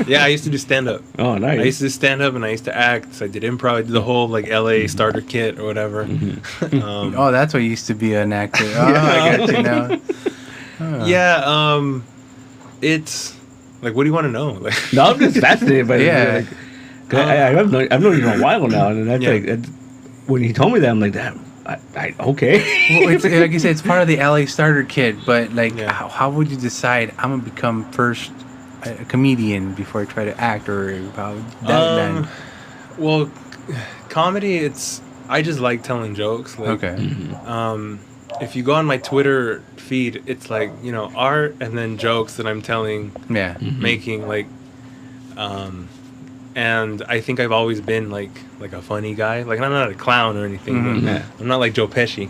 [SPEAKER 3] Yeah, I used to do stand up.
[SPEAKER 2] Oh, nice.
[SPEAKER 3] I used to do stand up and I used to act. So I did improv. I did the whole like LA starter kit or whatever.
[SPEAKER 1] Oh, that's why you used to be an actor. Oh, I got you now. Oh.
[SPEAKER 3] Yeah. It's like, what do you want to know? Like,
[SPEAKER 2] No, I'm just fascinated by it.
[SPEAKER 1] Yeah.
[SPEAKER 2] Like, 'cause I've known you for a while now, and that's
[SPEAKER 3] Yeah.
[SPEAKER 2] like when he told me that, I'm like, that. Okay.
[SPEAKER 1] Well, it's, like you said, it's part of the LA starter kit, but like,
[SPEAKER 3] Yeah.
[SPEAKER 1] how would you decide I'm gonna become first a comedian before I try to act, or how that?
[SPEAKER 3] well, comedy. I just like telling jokes. Like,
[SPEAKER 1] Okay.
[SPEAKER 3] if you go on my Twitter feed, it's like art and then jokes that I'm telling,
[SPEAKER 1] Yeah.
[SPEAKER 3] making like, and I think I've always been like a funny guy. Like I'm not a clown or anything. But I'm not like Joe Pesci.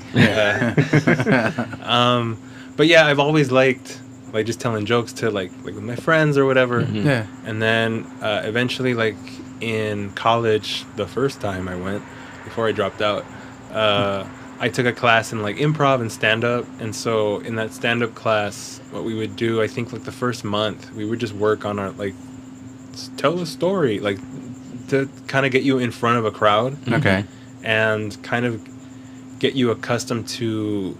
[SPEAKER 3] But yeah, I've always liked like just telling jokes to like with my friends or whatever.
[SPEAKER 1] Yeah.
[SPEAKER 3] And then eventually, like in college, the first time I went before I dropped out, I took a class in like improv and stand up. And so in that stand up class, what we would do, I think like the first month, we would just work on our like tell a story, like to kind of get you in front of a crowd.
[SPEAKER 1] Okay.
[SPEAKER 3] And kind of get you accustomed to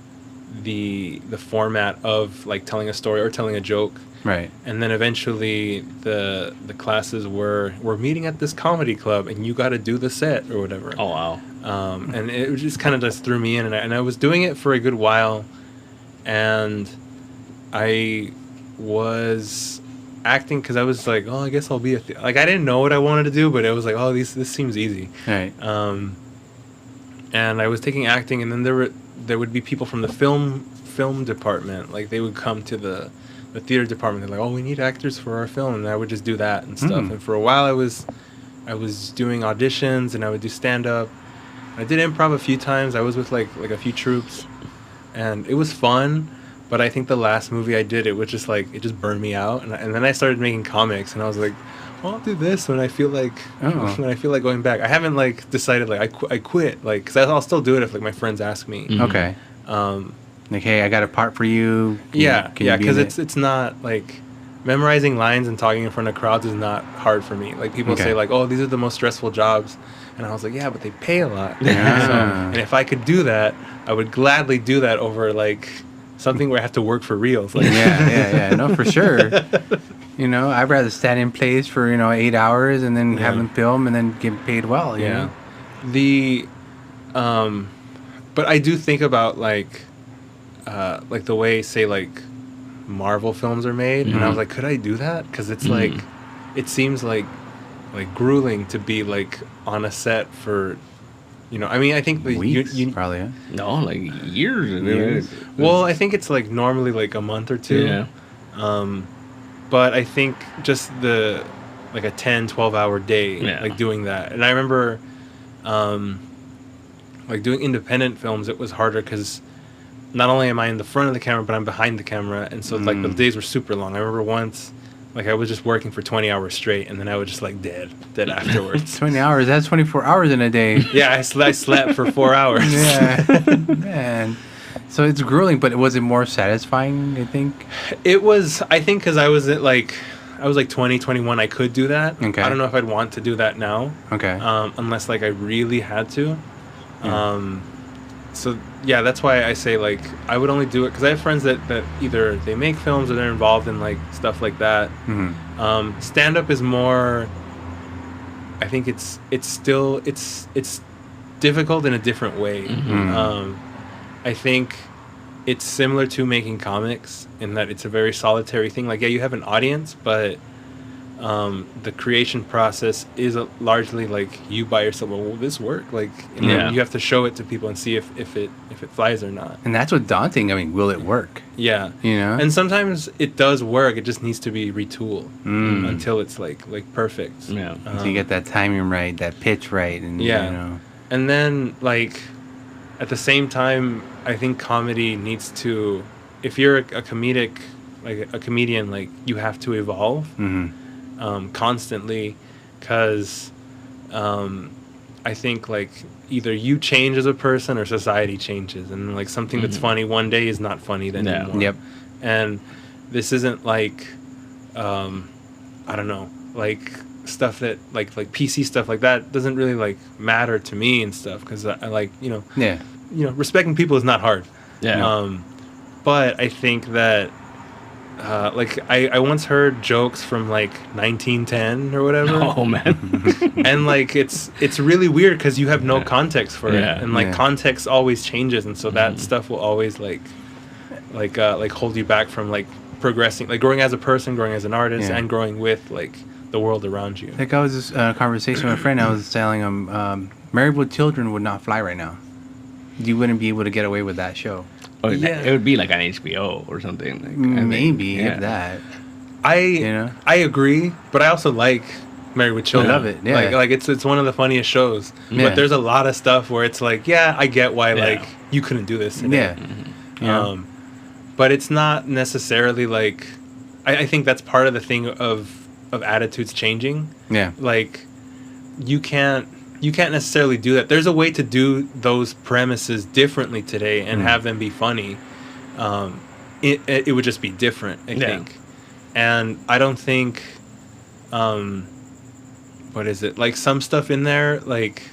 [SPEAKER 3] the format of like telling a story or telling a joke.
[SPEAKER 1] Right.
[SPEAKER 3] And then eventually the classes were meeting at this comedy club and you got to do the set or whatever.
[SPEAKER 2] Oh wow.
[SPEAKER 3] And it just kind of just threw me in, and I was doing it for a good while, and I was acting because I was like, oh, I guess I'll be like I didn't know what I wanted to do, but it was like, oh, this seems easy.
[SPEAKER 1] Right.
[SPEAKER 3] And I was taking acting, and then there would be people from the film department, like they would come to the theater department. They're like, oh, we need actors for our film, and I would just do that and stuff. And for a while, I was doing auditions, and I would do stand up. I did improv a few times. I was with like a few troupes, and it was fun. But I think the last movie I did, it was just like, it just burned me out. And then I started making comics, and I was like, well, I'll do this when I feel like going back. I haven't like decided like I quit, like, because I'll still do it if like my friends ask me.
[SPEAKER 1] Okay. Like, hey, I got a part for you.
[SPEAKER 3] Yeah, because it's not like memorizing lines and talking in front of crowds is not hard for me. Like people say like, oh, these are the most stressful jobs. And I was like, yeah, but they pay a lot.
[SPEAKER 1] Yeah.
[SPEAKER 3] So, and if I could do that, I would gladly do that over like something where I have to work for reals. Like,
[SPEAKER 1] yeah. No, for sure. You know, I'd rather stand in place for 8 hours and then have them film and then get paid well. You know?
[SPEAKER 3] But I do think about like the way say like Marvel films are made, and I was like, could I do that? Because it's like, it seems like grueling to be like on a set for, I mean, I think
[SPEAKER 1] weeks, probably. Yeah.
[SPEAKER 2] No, like years.
[SPEAKER 3] Well, I think it's like normally like a month or two.
[SPEAKER 2] Yeah.
[SPEAKER 3] But I think just the like a 10-12 hour day, like doing that. And I remember like doing independent films, it was harder because not only am I in the front of the camera, but I'm behind the camera, and so like the days were super long. I remember once, like I was just working for 20 hours straight, and then I was just like dead afterwards.
[SPEAKER 1] 20 hours? That's 24 hours in a day.
[SPEAKER 3] Yeah, I slept for 4 hours.
[SPEAKER 1] Yeah, man. So it's grueling, but was it more satisfying, I think?
[SPEAKER 3] It was, I think, because I was like 20, 21, I could do that.
[SPEAKER 1] Okay.
[SPEAKER 3] I don't know if I'd want to do that now.
[SPEAKER 1] Okay.
[SPEAKER 3] Unless like I really had to. So yeah, that's why I say like I would only do it because I have friends that either they make films or they're involved in like stuff like that. Stand up is more. I think it's still difficult in a different way. I think it's similar to making comics in that it's a very solitary thing. Like, yeah, you have an audience, but the creation process is largely like you by yourself. Well, will this work? Like, you have to show it to people and see if it flies or not.
[SPEAKER 1] And that's what's daunting. I mean, will it work?
[SPEAKER 3] Yeah. And sometimes it does work. It just needs to be retooled until it's like perfect.
[SPEAKER 2] Yeah.
[SPEAKER 1] So you get that timing right, that pitch right, and
[SPEAKER 3] And then like at the same time, I think comedy needs to. If you're a comedic, like a comedian, like you have to evolve. Constantly, because I think like either you change as a person or society changes, and like something that's funny one day is not funny then anymore.
[SPEAKER 1] Yep.
[SPEAKER 3] And this isn't like I don't know, like stuff that like PC stuff like that doesn't really like matter to me and stuff, because I like respecting people is not hard. But I think that like I once heard jokes from like 1910 or whatever.
[SPEAKER 2] Oh man.
[SPEAKER 3] And like it's really weird because you have no context for it, and like context always changes, and so that stuff will always like hold you back from like progressing, like growing as a person, growing as an artist, and growing with like the world around you.
[SPEAKER 1] Like I was just conversation with a friend. I was telling him Married with Children would not fly right now. You wouldn't be able to get away with that show.
[SPEAKER 2] Oh, it would be like on HBO or something. Like,
[SPEAKER 1] maybe if that.
[SPEAKER 3] I agree, but I also like Married with Children.
[SPEAKER 1] I love it. Yeah.
[SPEAKER 3] Like it's one of the funniest shows.
[SPEAKER 1] Yeah.
[SPEAKER 3] But there's a lot of stuff where it's like, yeah, I get why like you couldn't do this today.
[SPEAKER 1] Yeah.
[SPEAKER 3] But it's not necessarily like I think that's part of the thing of attitudes changing. Yeah. Like you can't necessarily do that. There's a way to do those premises differently today and have them be funny. It would just be different, I think. And I don't think what is it? Like some stuff in there, like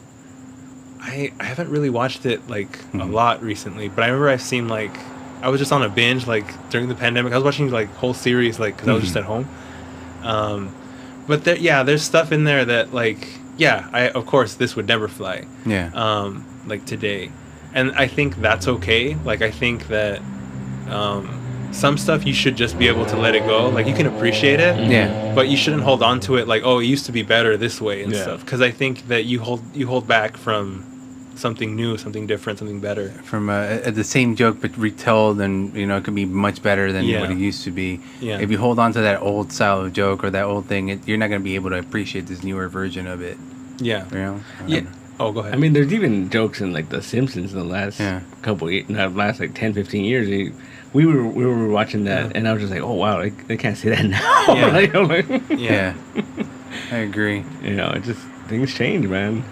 [SPEAKER 3] I haven't really watched it like a lot recently, but I remember I've seen like I was just on a binge like during the pandemic. I was watching like whole series like because I was just at home. But there's stuff in there that like of course this would never fly. Yeah. Like today, and I think that's okay. Like I think that some stuff you should just be able to let it go. Like you can appreciate it. Yeah. But you shouldn't hold on to it like, oh, it used to be better this way and stuff. Because I think that you hold back from something new, something different, something better. From the same joke but retold, and it could be much better than what it used to be. Yeah. If you hold on to that old style of joke or that old thing, you're not going to be able to appreciate this newer version of it. Yeah. Yeah. Oh, go ahead.
[SPEAKER 2] I mean, there's even jokes in like The Simpsons in the last last like 10, 15 years. We were watching that, and I was just like, oh wow, they can't say that now.
[SPEAKER 1] Yeah. I agree.
[SPEAKER 2] It just things change, man.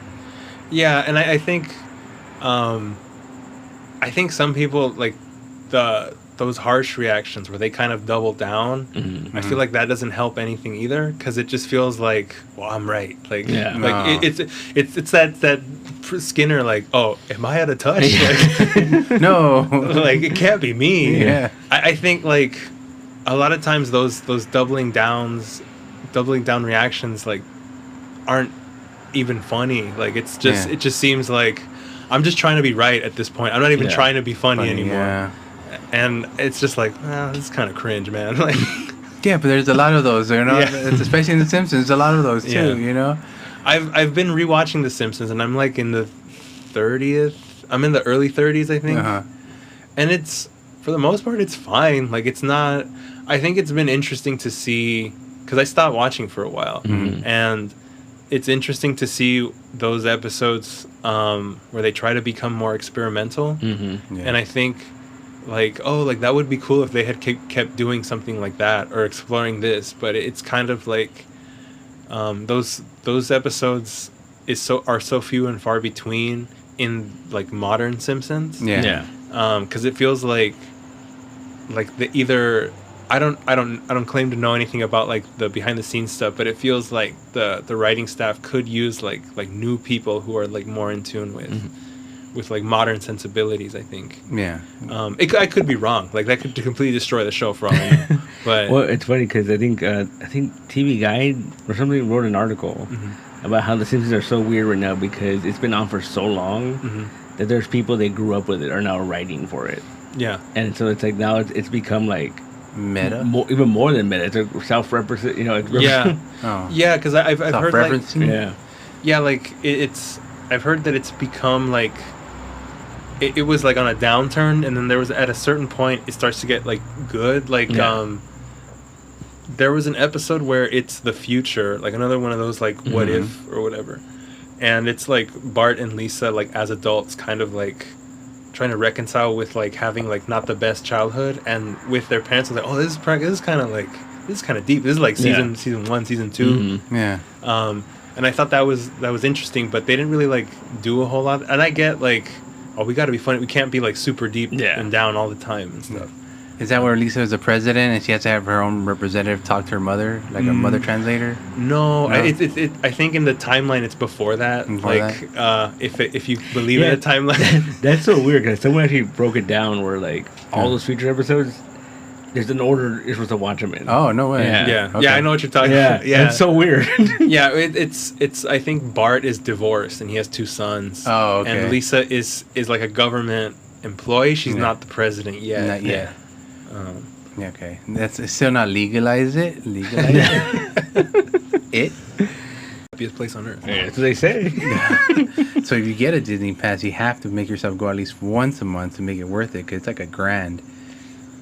[SPEAKER 3] Yeah, and I think some people like those harsh reactions where they kind of double down. Mm-hmm. I feel like that doesn't help anything either, because it just feels like, well, I'm right. Like, it's that Skinner, like, oh, am I out of touch? Like, no, like it can't be me. Yeah, I think like a lot of times those doubling down reactions like aren't even funny. Like it just seems like I'm just trying to be right at this point. I'm not even trying to be funny anymore. Yeah. And it's just like, this is kind of cringe, man. Like,
[SPEAKER 1] yeah, but there's a lot of those, especially in The Simpsons. There's a lot of those too,
[SPEAKER 3] I've been rewatching The Simpsons, and I'm like in the 30th. I'm in the early 30s, I think. Uh-huh. And it's, for the most part, it's fine. Like, it's not. I think it's been interesting to see, because I stopped watching for a while, and it's interesting to see those episodes where they try to become more experimental. Mm-hmm. Yeah. And I think, like, oh, like that would be cool if they had kept doing something like that or exploring this. But it's kind of like those episodes are so few and far between in like modern Simpsons. Yeah. Because it feels like the either. I don't claim to know anything about like the behind the scenes stuff, but it feels like the writing staff could use like new people who are like more in tune with like modern sensibilities, I think. Yeah. I could be wrong. Like that could completely destroy the show for all I know. But
[SPEAKER 2] well, it's funny because I think TV Guide or something wrote an article about how the Simpsons are so weird right now because it's been on for so long that there's people that grew up with it are now writing for it. Yeah. And so it's like now it's become like
[SPEAKER 1] meta,
[SPEAKER 2] even more than meta. It's a self-represent,
[SPEAKER 3] yeah, because I've heard like like it's I've heard that it's become like it was like on a downturn, and then there was at a certain point it starts to get like good. Like there was an episode where it's the future, like another one of those like what if or whatever, and it's like Bart and Lisa like as adults kind of like trying to reconcile with like having like not the best childhood, and with their parents like, oh, this is kind of deep. This is like season 1, season 2. Yeah. And I thought that was interesting, but they didn't really like do a whole lot. And I get like, oh, we got to be funny. We can't be like super deep and down all the time and stuff.
[SPEAKER 1] Is that where Lisa is the president and she has to have her own representative talk to her mother, like a mother translator?
[SPEAKER 3] No. I think in the timeline it's before that. If you believe in the timeline.
[SPEAKER 2] That's so weird because someone actually broke it down where like all those future episodes, there's an order you're supposed to watch them in.
[SPEAKER 1] Oh, no way.
[SPEAKER 3] Yeah. Okay. Yeah, I know what you're talking about. Yeah,
[SPEAKER 2] it's so weird.
[SPEAKER 3] Yeah, it's. I think Bart is divorced and he has 2 sons. Oh, okay. And Lisa is like a government employee. She's not the president yet.
[SPEAKER 1] Not yet. Okay. That's still not legalize it. It.
[SPEAKER 3] Happiest place on earth.
[SPEAKER 2] Yeah, that's what they say.
[SPEAKER 1] So if you get a Disney Pass, you have to make yourself go at least once a month to make it worth it, because it's like $1,000.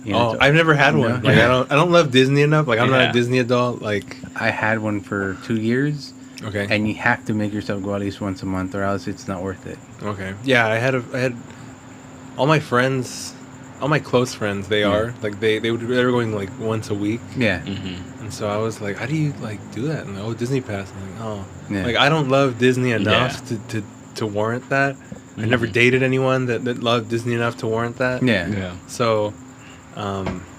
[SPEAKER 1] You know,
[SPEAKER 3] Oh, I've never had one.
[SPEAKER 1] No?
[SPEAKER 3] Like I don't love Disney enough. Like I'm not
[SPEAKER 2] Yeah.
[SPEAKER 3] a Disney adult. Like
[SPEAKER 1] I had one for 2 years,
[SPEAKER 3] okay,
[SPEAKER 1] and you have to make yourself go at least once a month, or else it's not worth it.
[SPEAKER 3] okay, yeah. I had all my friends, all my close friends. They are like they were going like once a week,
[SPEAKER 1] Yeah,
[SPEAKER 3] and so I was like, how do you like do that? And Disney Pass. I'm like, oh,
[SPEAKER 1] Yeah.
[SPEAKER 3] like I don't love Disney enough to warrant that. I never dated anyone that loved Disney enough to warrant that.
[SPEAKER 1] yeah.
[SPEAKER 3] So,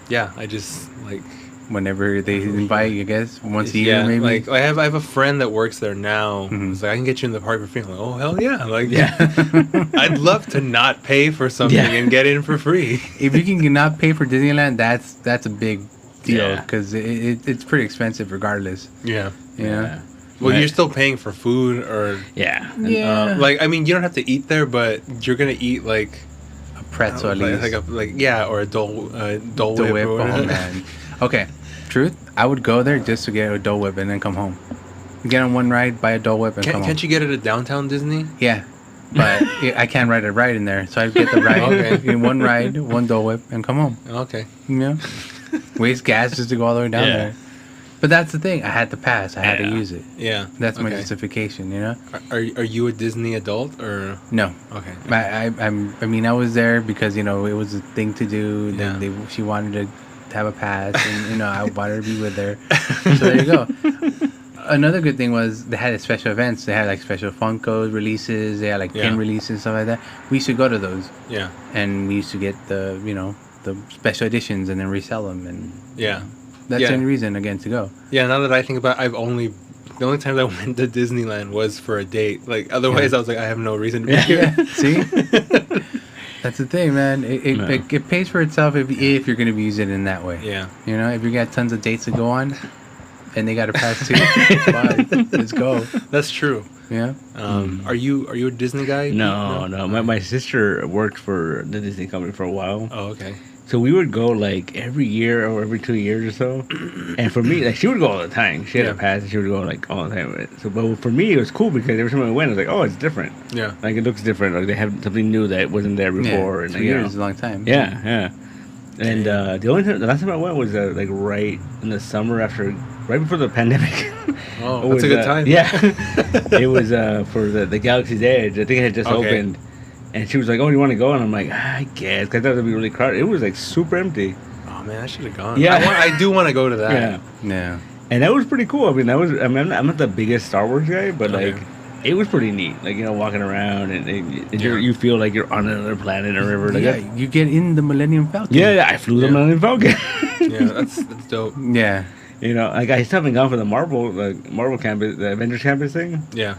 [SPEAKER 3] yeah, I just like
[SPEAKER 1] Whenever they invite, I guess once a year,
[SPEAKER 3] yeah,
[SPEAKER 1] maybe.
[SPEAKER 3] like I have a friend that works there now.
[SPEAKER 1] Mhm.
[SPEAKER 3] It's like I can get you in the party for free. I'm like, oh hell yeah! Like
[SPEAKER 2] Yeah.
[SPEAKER 3] I'd love to not pay for something
[SPEAKER 2] Yeah.
[SPEAKER 3] and get in for free.
[SPEAKER 1] If you can not pay for Disneyland, that's a big deal
[SPEAKER 2] Yeah.
[SPEAKER 1] because it's pretty expensive regardless.
[SPEAKER 3] Yeah.
[SPEAKER 1] You know?
[SPEAKER 2] Yeah.
[SPEAKER 3] Well,
[SPEAKER 2] Right.
[SPEAKER 3] you're still paying for food or
[SPEAKER 2] Yeah.
[SPEAKER 1] Yeah.
[SPEAKER 3] like I mean you don't have to eat there, but you're gonna eat like
[SPEAKER 1] A pretzel at least.
[SPEAKER 3] like yeah, or a Dole
[SPEAKER 1] Dole
[SPEAKER 3] Whip.
[SPEAKER 1] Whip.
[SPEAKER 3] Or
[SPEAKER 1] Oh
[SPEAKER 3] whatever.
[SPEAKER 1] man. Okay. Truth. I would go there just to get a Dole Whip and then come home. Get on one ride, buy a Dole Whip, and come home.
[SPEAKER 3] Can't you get it at downtown Disney?
[SPEAKER 1] Yeah. But I can't ride a ride in there, so I get the ride.
[SPEAKER 3] Okay.
[SPEAKER 1] In one ride, one Dole Whip, and come home.
[SPEAKER 3] Okay.
[SPEAKER 1] You know, waste gas just to go all the way down
[SPEAKER 2] Yeah.
[SPEAKER 1] there. But that's the thing. I had to pass. I had to
[SPEAKER 2] Yeah.
[SPEAKER 1] use it.
[SPEAKER 3] Yeah.
[SPEAKER 1] That's my
[SPEAKER 3] Okay.
[SPEAKER 1] justification. You know.
[SPEAKER 3] Are you a Disney adult or
[SPEAKER 1] No.
[SPEAKER 3] okay?
[SPEAKER 1] I mean, I was there because it was a thing to do.
[SPEAKER 3] Yeah.
[SPEAKER 1] She wanted to have a pass, and I wanted to be with her. So there you go. Another good thing was they had special events. They had like special Funko releases. They had like pin
[SPEAKER 3] Yeah.
[SPEAKER 1] releases, stuff like that. We used to go to those,
[SPEAKER 3] Yeah.
[SPEAKER 1] and we used to get the the special editions and then resell them, and
[SPEAKER 3] Yeah.
[SPEAKER 1] that's
[SPEAKER 3] Yeah.
[SPEAKER 1] the only reason again to go.
[SPEAKER 3] Yeah, now that I think about it, the only time I went to Disneyland was for a date. Like, otherwise, I was like, I have no reason to be here.
[SPEAKER 1] Yeah, see, that's the thing, man. It pays for itself if you're going to be using it in that way.
[SPEAKER 3] Yeah.
[SPEAKER 1] If you got tons of dates to go on, and they got to pass too, fine, let's go.
[SPEAKER 3] That's true.
[SPEAKER 1] Yeah.
[SPEAKER 3] Are you a Disney guy?
[SPEAKER 2] No. My sister worked for the Disney company for a while.
[SPEAKER 3] Oh, okay.
[SPEAKER 2] So we would go like every year or every 2 years or so. And for me, like she would go all the time. She had a pass and she would go like all the time. So, but for me, it was cool because every time I went, I was like, oh, it's different.
[SPEAKER 3] Yeah.
[SPEAKER 2] Like it looks different. Like they have something new that wasn't there before.
[SPEAKER 1] Yeah,
[SPEAKER 2] And
[SPEAKER 1] 2
[SPEAKER 2] like,
[SPEAKER 1] years is a long time.
[SPEAKER 2] Yeah. And the last time I went was like right in the summer right before the pandemic.
[SPEAKER 3] Oh,
[SPEAKER 2] It
[SPEAKER 3] that's
[SPEAKER 2] was,
[SPEAKER 3] a good time.
[SPEAKER 2] Yeah. It was for the Galaxy's Edge. I think it had just
[SPEAKER 3] Okay.
[SPEAKER 2] opened. And she was like, oh, do you want to go? And I'm like, I guess. Because I thought it would be really crowded. It was like super empty.
[SPEAKER 3] Oh, man, I should have gone.
[SPEAKER 2] Yeah.
[SPEAKER 3] I do want to go to that.
[SPEAKER 2] Yeah.
[SPEAKER 1] Yeah.
[SPEAKER 2] And that was pretty cool. I mean, I'm not the biggest Star Wars guy, but
[SPEAKER 3] Okay.
[SPEAKER 2] like, it was pretty neat. Like, walking around and
[SPEAKER 3] Yeah.
[SPEAKER 2] you feel like you're on another planet or whatever. Like,
[SPEAKER 1] Yeah, you get in the Millennium Falcon.
[SPEAKER 2] yeah, I flew the
[SPEAKER 3] Yeah.
[SPEAKER 2] Millennium Falcon.
[SPEAKER 3] Yeah, that's dope.
[SPEAKER 1] Yeah.
[SPEAKER 2] Like I still haven't gone for the Marvel campus, the Avengers campus thing.
[SPEAKER 3] Yeah.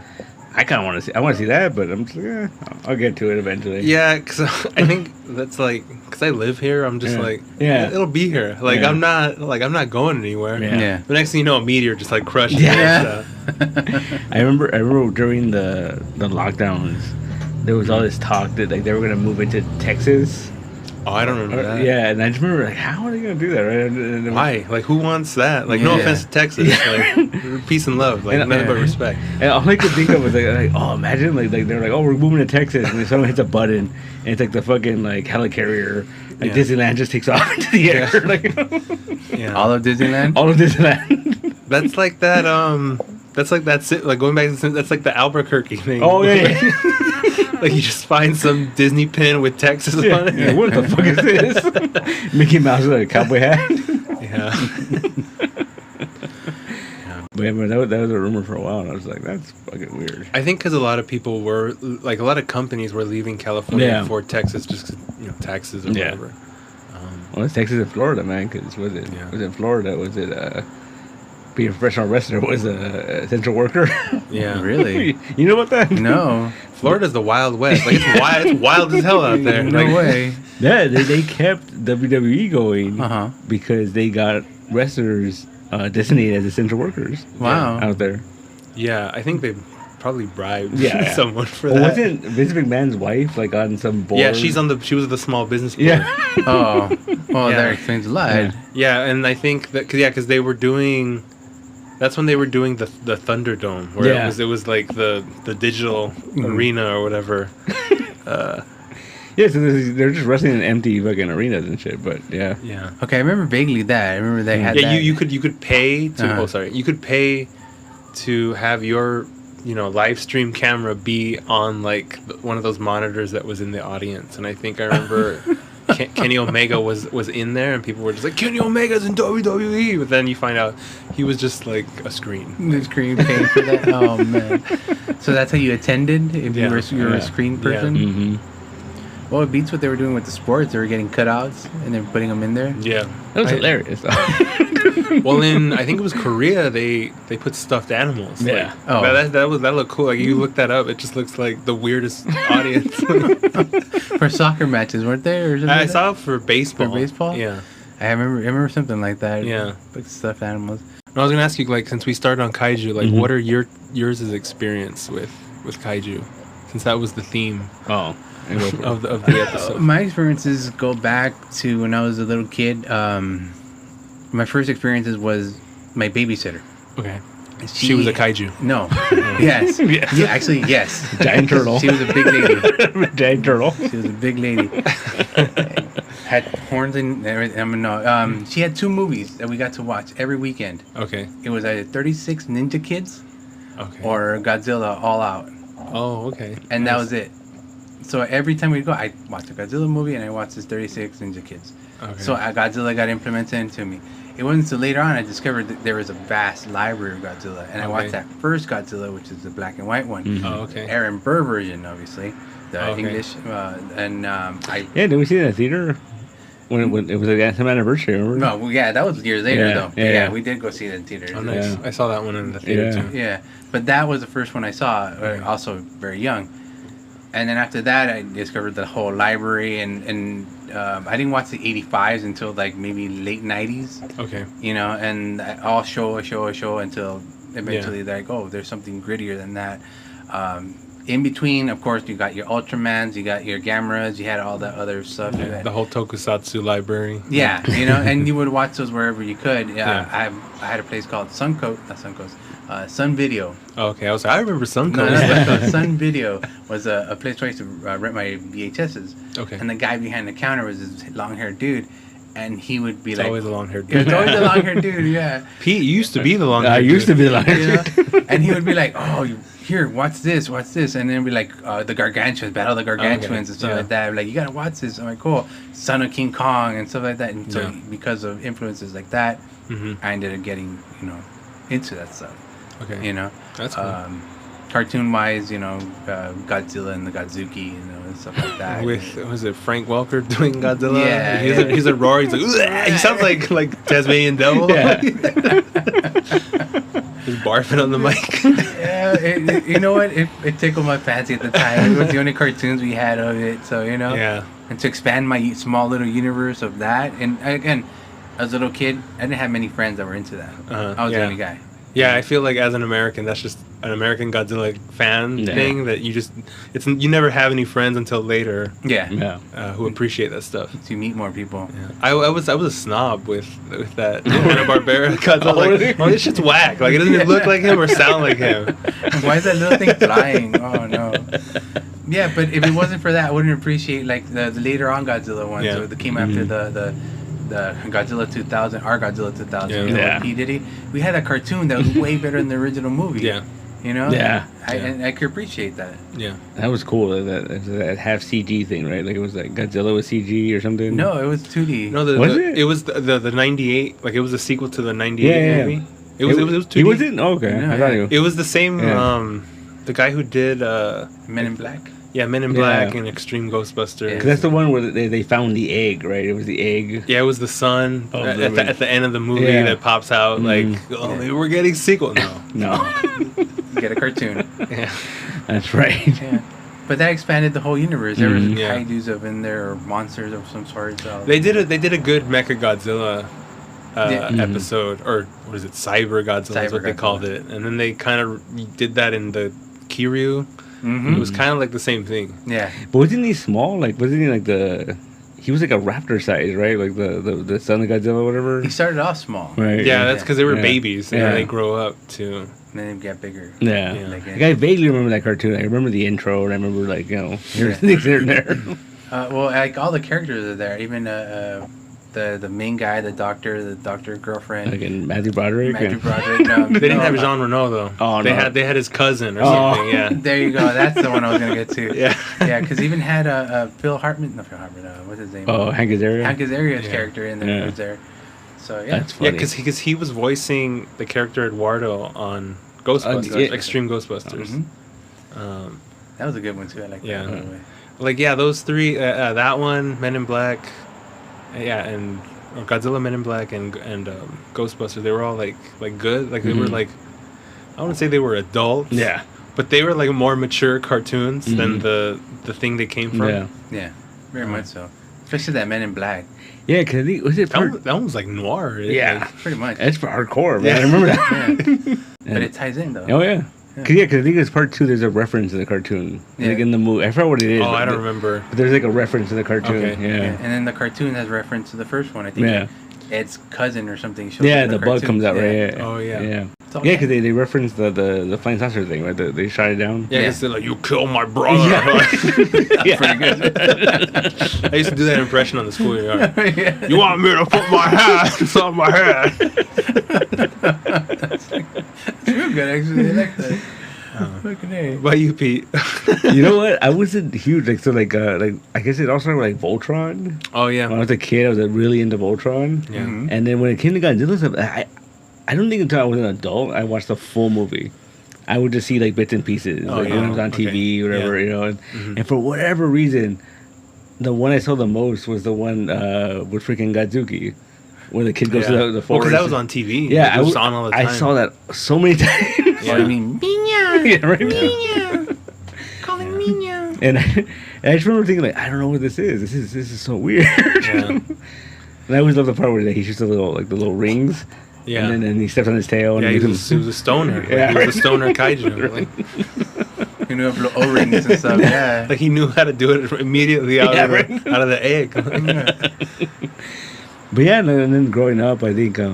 [SPEAKER 2] I kind of want to see. I want to see that, but I'm just like, I'll get to it eventually.
[SPEAKER 3] Yeah, because I think that's like, because I live here, I'm just
[SPEAKER 2] Yeah.
[SPEAKER 3] like,
[SPEAKER 2] Yeah.
[SPEAKER 3] it'll be here. Like,
[SPEAKER 2] Yeah.
[SPEAKER 3] I'm not going anywhere.
[SPEAKER 2] Yeah.
[SPEAKER 1] Yeah.
[SPEAKER 3] The next thing you know, a meteor just like crushed
[SPEAKER 1] Yeah.
[SPEAKER 3] it. So.
[SPEAKER 2] I remember during the lockdowns, there was all this talk that like they were gonna move into Texas.
[SPEAKER 3] Oh, I don't remember that.
[SPEAKER 2] Yeah, and I just remember like, how are they gonna do that? Right? And
[SPEAKER 3] Why? Like, who wants that? Like, no
[SPEAKER 1] Yeah.
[SPEAKER 3] offense to Texas. Like, peace and love. Like,
[SPEAKER 2] And-
[SPEAKER 3] nothing but respect.
[SPEAKER 2] And all I could think of was like oh, imagine like they're like, oh, we're moving to Texas, and then someone hits a button, and it's like the fucking like helicarrier, like
[SPEAKER 3] Yeah.
[SPEAKER 2] Disneyland just takes off into the air,
[SPEAKER 3] Yeah.
[SPEAKER 2] like
[SPEAKER 3] Yeah.
[SPEAKER 1] All of Disneyland.
[SPEAKER 2] all of Disneyland.
[SPEAKER 3] That's like that. That's like that. Like going back to that's like the Albuquerque thing.
[SPEAKER 2] Oh yeah.
[SPEAKER 3] Like you just find some Disney pin with Texas on
[SPEAKER 2] Yeah.
[SPEAKER 3] it.
[SPEAKER 2] Yeah, what the fuck is this? Mickey Mouse with a cowboy hat.
[SPEAKER 3] Yeah.
[SPEAKER 2] But yeah, that was a rumor for a while, and I was like, that's fucking weird.
[SPEAKER 3] I think because a lot of people were like a lot of companies were leaving California
[SPEAKER 2] Yeah.
[SPEAKER 3] for Texas just 'cause, taxes or
[SPEAKER 2] Yeah.
[SPEAKER 3] whatever.
[SPEAKER 2] Well, it's Texas and Florida, man. Because was it Florida? Was it being a professional wrestler was a essential worker?
[SPEAKER 3] Yeah.
[SPEAKER 1] Really?
[SPEAKER 2] You know about that?
[SPEAKER 1] No.
[SPEAKER 3] Florida's the Wild West. Like it's wild. It's wild as hell out there.
[SPEAKER 1] No
[SPEAKER 3] Like,
[SPEAKER 1] way.
[SPEAKER 2] Yeah, they kept WWE going
[SPEAKER 1] Uh-huh.
[SPEAKER 2] because they got wrestlers designated as essential workers.
[SPEAKER 1] Wow.
[SPEAKER 2] Out there.
[SPEAKER 3] Yeah, I think they probably bribed
[SPEAKER 2] Yeah.
[SPEAKER 3] someone for
[SPEAKER 2] Well,
[SPEAKER 3] that.
[SPEAKER 2] wasn't Vince McMahon's wife like on some board?
[SPEAKER 3] Yeah, she was the small business board.
[SPEAKER 2] Yeah.
[SPEAKER 1] Oh. Well,
[SPEAKER 3] Yeah.
[SPEAKER 1] that explains a lot.
[SPEAKER 2] Yeah.
[SPEAKER 3] Yeah, and I think that because they were doing, that's when they were doing the Thunderdome, where
[SPEAKER 2] Yeah.
[SPEAKER 3] it was like the digital arena or whatever.
[SPEAKER 2] Yeah, Yeah, so they're just wrestling in empty fucking arenas and shit. But yeah.
[SPEAKER 3] Yeah.
[SPEAKER 1] Okay, I remember vaguely that. I remember they had
[SPEAKER 3] Yeah,
[SPEAKER 1] that.
[SPEAKER 3] you could pay to.
[SPEAKER 1] Uh-huh.
[SPEAKER 3] Oh, sorry. You could pay to have your live stream camera be on like one of those monitors that was in the audience, and I think I remember Kenny Omega was in there, and people were just like, Kenny Omega's in WWE, but then you find out he was just like a screen.
[SPEAKER 1] The screen paying for that. Oh man! So that's how you attended if you were a screen person.
[SPEAKER 3] Yeah.
[SPEAKER 2] Mm-hmm.
[SPEAKER 1] Well, it beats what they were doing with the sports. They were getting cutouts and then putting them in there.
[SPEAKER 3] Yeah,
[SPEAKER 2] That was hilarious.
[SPEAKER 3] Well, in I think it was Korea, they put stuffed animals.
[SPEAKER 2] Yeah.
[SPEAKER 3] Like, that looked cool. Like you look that up, it just looks like the weirdest audience.
[SPEAKER 1] For soccer matches, weren't they? Or something
[SPEAKER 3] I
[SPEAKER 1] like that?
[SPEAKER 3] saw it for baseball.
[SPEAKER 1] For baseball?
[SPEAKER 3] Yeah.
[SPEAKER 1] I remember something like that.
[SPEAKER 3] Yeah.
[SPEAKER 1] Like stuffed animals.
[SPEAKER 3] And I was gonna ask you, like, since we started on Kaiju, like,
[SPEAKER 2] Mhm.
[SPEAKER 3] what are yours' experience with Kaiju, since that was the theme
[SPEAKER 2] Oh.
[SPEAKER 3] of the episode.
[SPEAKER 1] My experiences go back to when I was a little kid. My first experiences was my babysitter.
[SPEAKER 3] Okay. She was a Kaiju.
[SPEAKER 1] No. Yes.
[SPEAKER 3] Yes.
[SPEAKER 1] Yeah, actually, yes.
[SPEAKER 2] Giant turtle.
[SPEAKER 1] She was a big lady.
[SPEAKER 2] Giant turtle.
[SPEAKER 1] She was a big lady. Had horns and everything. I mean, no. She had 2 movies that we got to watch every weekend.
[SPEAKER 3] Okay.
[SPEAKER 1] It was either 36 Ninja Kids
[SPEAKER 3] Okay.
[SPEAKER 1] or Godzilla All Out.
[SPEAKER 3] Oh, okay.
[SPEAKER 1] And that
[SPEAKER 3] Nice.
[SPEAKER 1] was it. So every time we'd go, I'd watch a Godzilla movie and I watched this 36 Ninja Kids.
[SPEAKER 3] Okay.
[SPEAKER 1] So Godzilla got implemented into me. It wasn't until later on I discovered that there was a vast library of Godzilla. And I watched
[SPEAKER 3] Okay.
[SPEAKER 1] that first Godzilla, which is the black and white one.
[SPEAKER 2] Mhm.
[SPEAKER 3] Oh, okay.
[SPEAKER 1] Aaron Burr version, obviously. The
[SPEAKER 3] Okay.
[SPEAKER 1] English. I...
[SPEAKER 2] Yeah, did we see it in the theater? When it was like some anniversary, remember?
[SPEAKER 1] No, well, yeah, that was years later,
[SPEAKER 2] Yeah,
[SPEAKER 1] though.
[SPEAKER 2] yeah, yeah.
[SPEAKER 1] We did go see it in theaters.
[SPEAKER 3] Oh, nice.
[SPEAKER 2] Yeah.
[SPEAKER 3] I saw that one in the theater
[SPEAKER 2] Yeah.
[SPEAKER 3] too.
[SPEAKER 1] Yeah, but that was the first one I saw,
[SPEAKER 3] Okay.
[SPEAKER 1] also very young. And then after that, I discovered the whole library, and I didn't watch the 85s until like maybe late 90s,
[SPEAKER 3] Okay.
[SPEAKER 1] and all show until eventually they're like, oh, there's something grittier than that. In between, of course, you got your Ultramans, you got your Gamras, you had all that other stuff. You
[SPEAKER 3] Yeah,
[SPEAKER 1] had-
[SPEAKER 3] the whole Tokusatsu library.
[SPEAKER 1] yeah, and you would watch those wherever you could.
[SPEAKER 3] Yeah.
[SPEAKER 1] I had a place called Sun Video.
[SPEAKER 3] Oh, okay. I was like, I remember some
[SPEAKER 1] No,
[SPEAKER 3] colors.
[SPEAKER 1] Sun Video was a place where I used to rent my VHSs.
[SPEAKER 3] Okay.
[SPEAKER 1] And the guy behind the counter was this long-haired dude, and he would be
[SPEAKER 3] It's
[SPEAKER 1] like,
[SPEAKER 3] always a long-haired
[SPEAKER 1] It was
[SPEAKER 3] dude.
[SPEAKER 1] always a long-haired dude, yeah.
[SPEAKER 3] Pete used to be the
[SPEAKER 2] I
[SPEAKER 3] long-haired
[SPEAKER 2] used to
[SPEAKER 3] dude.
[SPEAKER 2] be the lion.
[SPEAKER 1] You know? And he would be like, oh, here, watch this, and then be like, the Gargantuans, Battle of the Gargantuans,
[SPEAKER 3] Okay.
[SPEAKER 1] and stuff
[SPEAKER 3] Yeah.
[SPEAKER 1] like that. I'd be like, you gotta watch this. I'm like, cool. Son of King Kong and stuff like that. And so
[SPEAKER 3] Yeah.
[SPEAKER 1] because of influences like that,
[SPEAKER 3] Mhm.
[SPEAKER 1] I ended up getting, into that stuff.
[SPEAKER 3] Okay. That's cool.
[SPEAKER 1] Cartoon-wise, Godzilla and the Godzuki, and stuff like that.
[SPEAKER 3] With was it Frank Welker doing Godzilla?
[SPEAKER 1] Yeah,
[SPEAKER 3] he's
[SPEAKER 1] yeah.
[SPEAKER 3] a roar. He's like, "Ugh!" He sounds like Tasmanian Devil.
[SPEAKER 2] Yeah.
[SPEAKER 3] Just barfing on the mic.
[SPEAKER 1] Yeah, you know what? It tickled my fancy at the time. It was the only cartoons we had of it, so
[SPEAKER 3] Yeah.
[SPEAKER 1] And to expand my small little universe of that, and again, as a little kid, I didn't have many friends that were into that. I was the
[SPEAKER 3] yeah.
[SPEAKER 1] only guy.
[SPEAKER 3] Yeah, I feel like as an American, that's just an American Godzilla fan
[SPEAKER 2] Yeah.
[SPEAKER 3] thing that you never have any friends until later
[SPEAKER 1] Yeah,
[SPEAKER 2] Yeah.
[SPEAKER 3] who appreciate that stuff.
[SPEAKER 1] to meet more people.
[SPEAKER 3] Yeah. I was a snob with that Hanna-Barbera Godzilla.
[SPEAKER 2] Oh,
[SPEAKER 3] Like,
[SPEAKER 2] really?
[SPEAKER 3] oh, this shit's whack. Like, it doesn't even look like him or sound like him.
[SPEAKER 1] Why is that little thing flying? Oh no. Yeah, but if it wasn't for that, I wouldn't appreciate like the later on Godzilla ones
[SPEAKER 3] Yeah.
[SPEAKER 1] that came after the Godzilla 2000, our Godzilla 2000.
[SPEAKER 3] Yeah.
[SPEAKER 2] Yeah.
[SPEAKER 1] P. Diddy. We had a cartoon that was way better than the original movie.
[SPEAKER 3] Yeah.
[SPEAKER 2] Yeah.
[SPEAKER 1] And I could appreciate that.
[SPEAKER 3] Yeah.
[SPEAKER 2] That was cool. That half CG thing, right? Like it was like Godzilla with CG or something.
[SPEAKER 1] No, it was 2D.
[SPEAKER 3] No,
[SPEAKER 2] Was it?
[SPEAKER 3] it was the 98. Like, it was a sequel to the 98
[SPEAKER 2] Yeah.
[SPEAKER 3] movie. It was 2D.
[SPEAKER 2] He wasn't? Oh, okay.
[SPEAKER 1] No,
[SPEAKER 2] I thought
[SPEAKER 1] yeah.
[SPEAKER 2] he
[SPEAKER 3] It was the same.
[SPEAKER 2] Yeah.
[SPEAKER 3] The guy who did
[SPEAKER 1] Men in Black.
[SPEAKER 3] Men in Black
[SPEAKER 2] Yeah.
[SPEAKER 3] and Extreme Ghostbusters.
[SPEAKER 1] Yeah.
[SPEAKER 2] 'Cause that's the one where they found the egg, right? It was the egg.
[SPEAKER 3] Yeah, it was the sun
[SPEAKER 2] Oh,
[SPEAKER 3] at the end of the movie
[SPEAKER 2] Yeah.
[SPEAKER 3] that pops out like, oh, maybe we're getting sequel. No.
[SPEAKER 2] No.
[SPEAKER 1] You get a cartoon.
[SPEAKER 3] Yeah.
[SPEAKER 2] That's right.
[SPEAKER 1] Yeah. But that expanded the whole universe. There was
[SPEAKER 3] Yeah.
[SPEAKER 1] kaijus up in there, or monsters of some sort. So.
[SPEAKER 3] They did a good Mecha Godzilla
[SPEAKER 1] Yeah.
[SPEAKER 3] episode, or what is it, Cyber Godzilla is what they
[SPEAKER 1] Cyber
[SPEAKER 3] called
[SPEAKER 1] Godzilla.
[SPEAKER 3] it, and then they kind of did that in the Kiryu.
[SPEAKER 1] Mhm.
[SPEAKER 3] It was kind of like the same thing.
[SPEAKER 1] Yeah.
[SPEAKER 2] But wasn't he small? Like, wasn't he like he was like a raptor size, right? Like the son of Godzilla or whatever?
[SPEAKER 1] He started off small.
[SPEAKER 2] Right.
[SPEAKER 3] Yeah, that's because they were
[SPEAKER 2] Yeah.
[SPEAKER 3] babies, and
[SPEAKER 2] Yeah.
[SPEAKER 3] then they grow up to.
[SPEAKER 1] And then he got bigger.
[SPEAKER 2] Yeah.
[SPEAKER 3] Yeah.
[SPEAKER 1] Like,
[SPEAKER 2] Like, I vaguely remember that cartoon. I remember the intro, and I remember, like, here's things here and there.
[SPEAKER 1] Well, like all the characters are there. Even the main guy, the doctor girlfriend.
[SPEAKER 2] Like in Matthew Broderick.
[SPEAKER 1] No,
[SPEAKER 3] They didn't have Jean Reno though.
[SPEAKER 2] Oh,
[SPEAKER 3] they
[SPEAKER 2] no.
[SPEAKER 3] had his cousin or something. Yeah.
[SPEAKER 1] There you go. That's the one I was gonna get to.
[SPEAKER 3] Yeah.
[SPEAKER 1] Yeah, because even had Phil Hartman. No, Phil Hartman. What's his name?
[SPEAKER 2] Oh, Hank Azaria.
[SPEAKER 1] Hank Azaria's character in there was there. So yeah,
[SPEAKER 2] That's funny.
[SPEAKER 3] Yeah, because he was voicing the character Eduardo on Ghostbusters, Extreme Ghostbusters.
[SPEAKER 1] That was a good one too. I like that. By the way.
[SPEAKER 3] Like those three, that one, Men in Black, and Godzilla, Men in Black, and Ghostbusters. They were all like good. Like they were like, I wouldn't say they were adults.
[SPEAKER 2] Yeah.
[SPEAKER 3] But they were like more mature cartoons than the thing they came from.
[SPEAKER 1] Yeah, very much so. Especially that Men in Black.
[SPEAKER 2] Yeah, because
[SPEAKER 3] That one was like noir.
[SPEAKER 2] Yeah,
[SPEAKER 3] like,
[SPEAKER 1] pretty much.
[SPEAKER 2] it's for hardcore, man. I remember that.
[SPEAKER 1] Yeah. But it ties in though.
[SPEAKER 2] Oh yeah. Cause I think it's part 2. There's a reference to the cartoon, like in the movie. I forgot what it is.
[SPEAKER 3] I don't remember.
[SPEAKER 2] But there's like a reference to the cartoon.
[SPEAKER 3] Okay.
[SPEAKER 2] Yeah.
[SPEAKER 1] And then the cartoon has reference to the first one. I think Ed's cousin or something. Shows
[SPEAKER 2] Yeah,
[SPEAKER 1] up in
[SPEAKER 2] the bug
[SPEAKER 1] cartoon.
[SPEAKER 2] could come out, right? Yeah.
[SPEAKER 3] Oh, yeah.
[SPEAKER 2] Yeah.
[SPEAKER 1] all
[SPEAKER 2] Yeah, because they referenced the flying saucer thing, right? They shot it down.
[SPEAKER 3] Yeah, because they're like, you killed my brother.
[SPEAKER 2] Yeah.
[SPEAKER 1] Pretty good.
[SPEAKER 3] I used to do that impression on the schoolyard. You want me to put my hands on my head?
[SPEAKER 1] That's real good, actually. I like that. Fucking A.
[SPEAKER 3] What about you, Pete?
[SPEAKER 2] You know what? I wasn't huge. I guess it all started with like Voltron.
[SPEAKER 3] Oh, yeah.
[SPEAKER 2] When I was a kid, I was really into Voltron.
[SPEAKER 3] Yeah.
[SPEAKER 1] Mhm.
[SPEAKER 2] And then when it came to Godzilla stuff, I don't think until I was an adult I watched the full movie. I would just see like bits and pieces,
[SPEAKER 3] Oh,
[SPEAKER 2] like
[SPEAKER 3] yeah.
[SPEAKER 2] when it was on TV, whatever,
[SPEAKER 3] Yeah.
[SPEAKER 2] you know. And for whatever reason, the one I saw the most was the one with freaking Godzuki, where the kid goes to the
[SPEAKER 3] Well,
[SPEAKER 2] forest.
[SPEAKER 3] because that was on TV.
[SPEAKER 2] Yeah,
[SPEAKER 3] it was on all the time.
[SPEAKER 2] I saw that so many times.
[SPEAKER 3] Yeah.
[SPEAKER 1] Oh, you mean Minya?
[SPEAKER 2] Yeah, right.
[SPEAKER 1] Minya. Calling Minya.
[SPEAKER 2] And I just remember thinking like, I don't know what this is. This is so weird.
[SPEAKER 3] Yeah.
[SPEAKER 2] And I always love the part where he shoots the little rings.
[SPEAKER 3] Yeah.
[SPEAKER 2] And then he steps on his tail. And
[SPEAKER 3] Yeah,
[SPEAKER 2] he
[SPEAKER 3] he was a stoner.
[SPEAKER 2] Yeah.
[SPEAKER 3] He was a stoner kaiju. Like,
[SPEAKER 1] You know, little O-rings and stuff. Yeah.
[SPEAKER 3] like he knew how to do it immediately out of the egg.
[SPEAKER 2] But yeah, and then growing up, I think I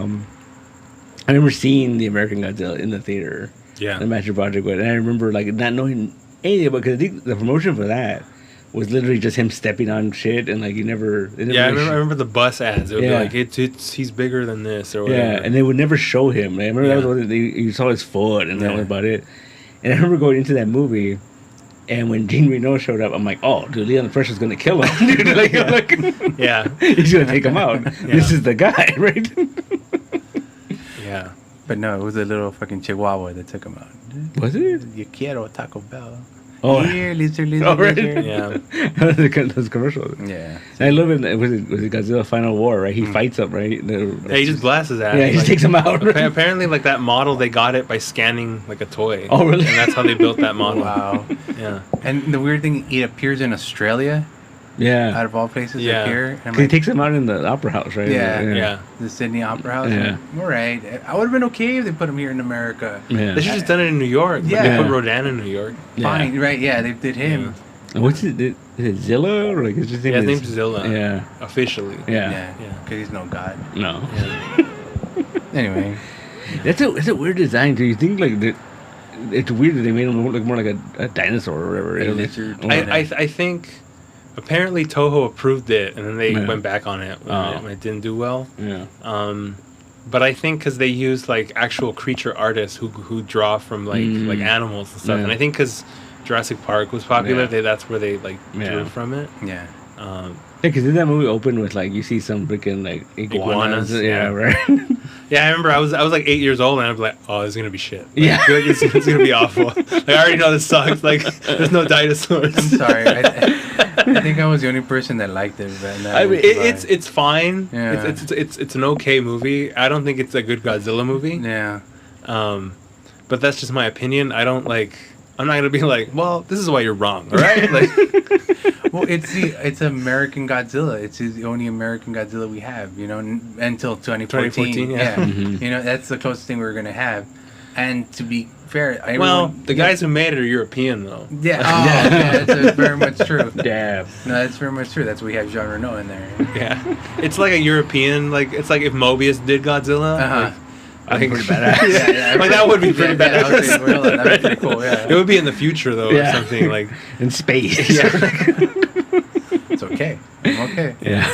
[SPEAKER 2] remember seeing the American Godzilla in the theater.
[SPEAKER 3] Yeah.
[SPEAKER 2] The Matthew Broderick one, and I remember like not knowing anything about, because I think the promotion for that was literally just him stepping on shit, and like
[SPEAKER 3] I remember the bus ads. It would be like he's bigger than this or whatever.
[SPEAKER 2] Yeah, and they would never show him. I remember that was what you saw his foot, and that was about it. And I remember going into that movie, and when Jean Reno showed up, I'm like, oh, dude, Leon the Fresher's gonna kill him, dude.
[SPEAKER 3] Yeah.
[SPEAKER 2] He's gonna take him out. This is the guy, right?
[SPEAKER 3] Yeah.
[SPEAKER 1] But no, it was a little fucking chihuahua that took him out.
[SPEAKER 2] Was it?
[SPEAKER 1] You quiero Taco Bell.
[SPEAKER 2] Oh,
[SPEAKER 1] Here, lizard,
[SPEAKER 2] Oh, right.
[SPEAKER 1] lizard.
[SPEAKER 3] Yeah.
[SPEAKER 2] those commercials.
[SPEAKER 1] Yeah.
[SPEAKER 2] I love it. Was it Godzilla Final War? Right, he fights up. Right.
[SPEAKER 3] Yeah, he just blasts his ass.
[SPEAKER 2] Yeah, he just takes him out. Right?
[SPEAKER 3] Apparently, like that model, they got it by scanning like a toy.
[SPEAKER 2] Oh, really?
[SPEAKER 3] And that's how they built that model.
[SPEAKER 1] Wow.
[SPEAKER 3] Yeah.
[SPEAKER 1] And the weird thing, it appears in Australia,
[SPEAKER 2] Yeah.
[SPEAKER 1] out of all places.
[SPEAKER 3] Yeah.
[SPEAKER 1] Appear. And I'm
[SPEAKER 2] 'Cause he
[SPEAKER 1] like,
[SPEAKER 2] takes him out in the opera house, right?
[SPEAKER 3] Yeah.
[SPEAKER 1] the Sydney Opera House.
[SPEAKER 2] Yeah.
[SPEAKER 1] All right. I would have been okay if they put him here in America.
[SPEAKER 2] Yeah.
[SPEAKER 3] They should have just done it in New York. But
[SPEAKER 1] Yeah.
[SPEAKER 3] They put Rodan in New York.
[SPEAKER 1] Fine. Right. Yeah. They did him.
[SPEAKER 2] And what's it? Is it Zilla or like his name?
[SPEAKER 3] Yeah, his
[SPEAKER 2] is-
[SPEAKER 3] name's Zilla.
[SPEAKER 2] Yeah.
[SPEAKER 3] Officially.
[SPEAKER 2] Yeah.
[SPEAKER 1] Yeah.
[SPEAKER 3] Yeah.
[SPEAKER 1] Because he's no god.
[SPEAKER 2] No.
[SPEAKER 3] Yeah.
[SPEAKER 1] Anyway.
[SPEAKER 2] It's a weird design. Do you think like that? It's weird that they made him look more like a dinosaur or whatever.
[SPEAKER 1] A lizard.
[SPEAKER 3] I think apparently Toho approved it and then they
[SPEAKER 2] Yeah.
[SPEAKER 3] went back on it when it didn't do well.
[SPEAKER 2] Yeah.
[SPEAKER 3] But I think because they used like actual creature artists who draw from like animals and stuff,
[SPEAKER 2] Yeah.
[SPEAKER 3] and I think because Jurassic Park was popular,
[SPEAKER 2] Yeah.
[SPEAKER 3] that's where they like drew
[SPEAKER 2] Yeah.
[SPEAKER 3] from it.
[SPEAKER 1] Yeah.
[SPEAKER 2] Yeah, because in that movie open with like you see some freaking like iguanas.
[SPEAKER 3] Iguanas,
[SPEAKER 2] Yeah,
[SPEAKER 3] yeah.
[SPEAKER 2] right.
[SPEAKER 3] Yeah, I remember I was like 8 years old and I'd be like, oh, it's gonna be shit. Like,
[SPEAKER 2] Yeah.
[SPEAKER 3] I feel like it's gonna be awful. Like I already know this sucks. Like there's no dinosaurs.
[SPEAKER 1] I'm sorry. I think I was the only person that liked it. But no,
[SPEAKER 2] I mean,
[SPEAKER 3] It's fine.
[SPEAKER 1] Yeah.
[SPEAKER 3] It's an okay movie. I don't think it's a good Godzilla movie.
[SPEAKER 1] yeah.
[SPEAKER 3] But that's just my opinion. I'm not gonna be like, well, this is why you're wrong, all right? Like,
[SPEAKER 1] Well, it's American Godzilla. It's the only American Godzilla we have. You know, until 2014.
[SPEAKER 3] 2014, yeah.
[SPEAKER 2] Mhm.
[SPEAKER 1] You know, that's the closest thing we're gonna have. And to be fair,
[SPEAKER 3] well, the guys who made it are European though.
[SPEAKER 1] Yeah. Oh, yeah. That's very much true.
[SPEAKER 2] Yeah.
[SPEAKER 1] No, that's very much true. That's why we have Jean Reno in there.
[SPEAKER 3] Yeah, it's like a European. Like it's like if Mobius did Godzilla.
[SPEAKER 1] Uh-huh.
[SPEAKER 3] I think
[SPEAKER 2] pretty badass.
[SPEAKER 1] Yeah,
[SPEAKER 3] Like that would be pretty
[SPEAKER 1] that would be,
[SPEAKER 3] badass.
[SPEAKER 1] well, that'd be pretty cool. Yeah.
[SPEAKER 3] It would be in the future though,
[SPEAKER 2] Yeah.
[SPEAKER 3] or something like.
[SPEAKER 2] In space.
[SPEAKER 1] So okay. I'm okay.
[SPEAKER 2] Yeah.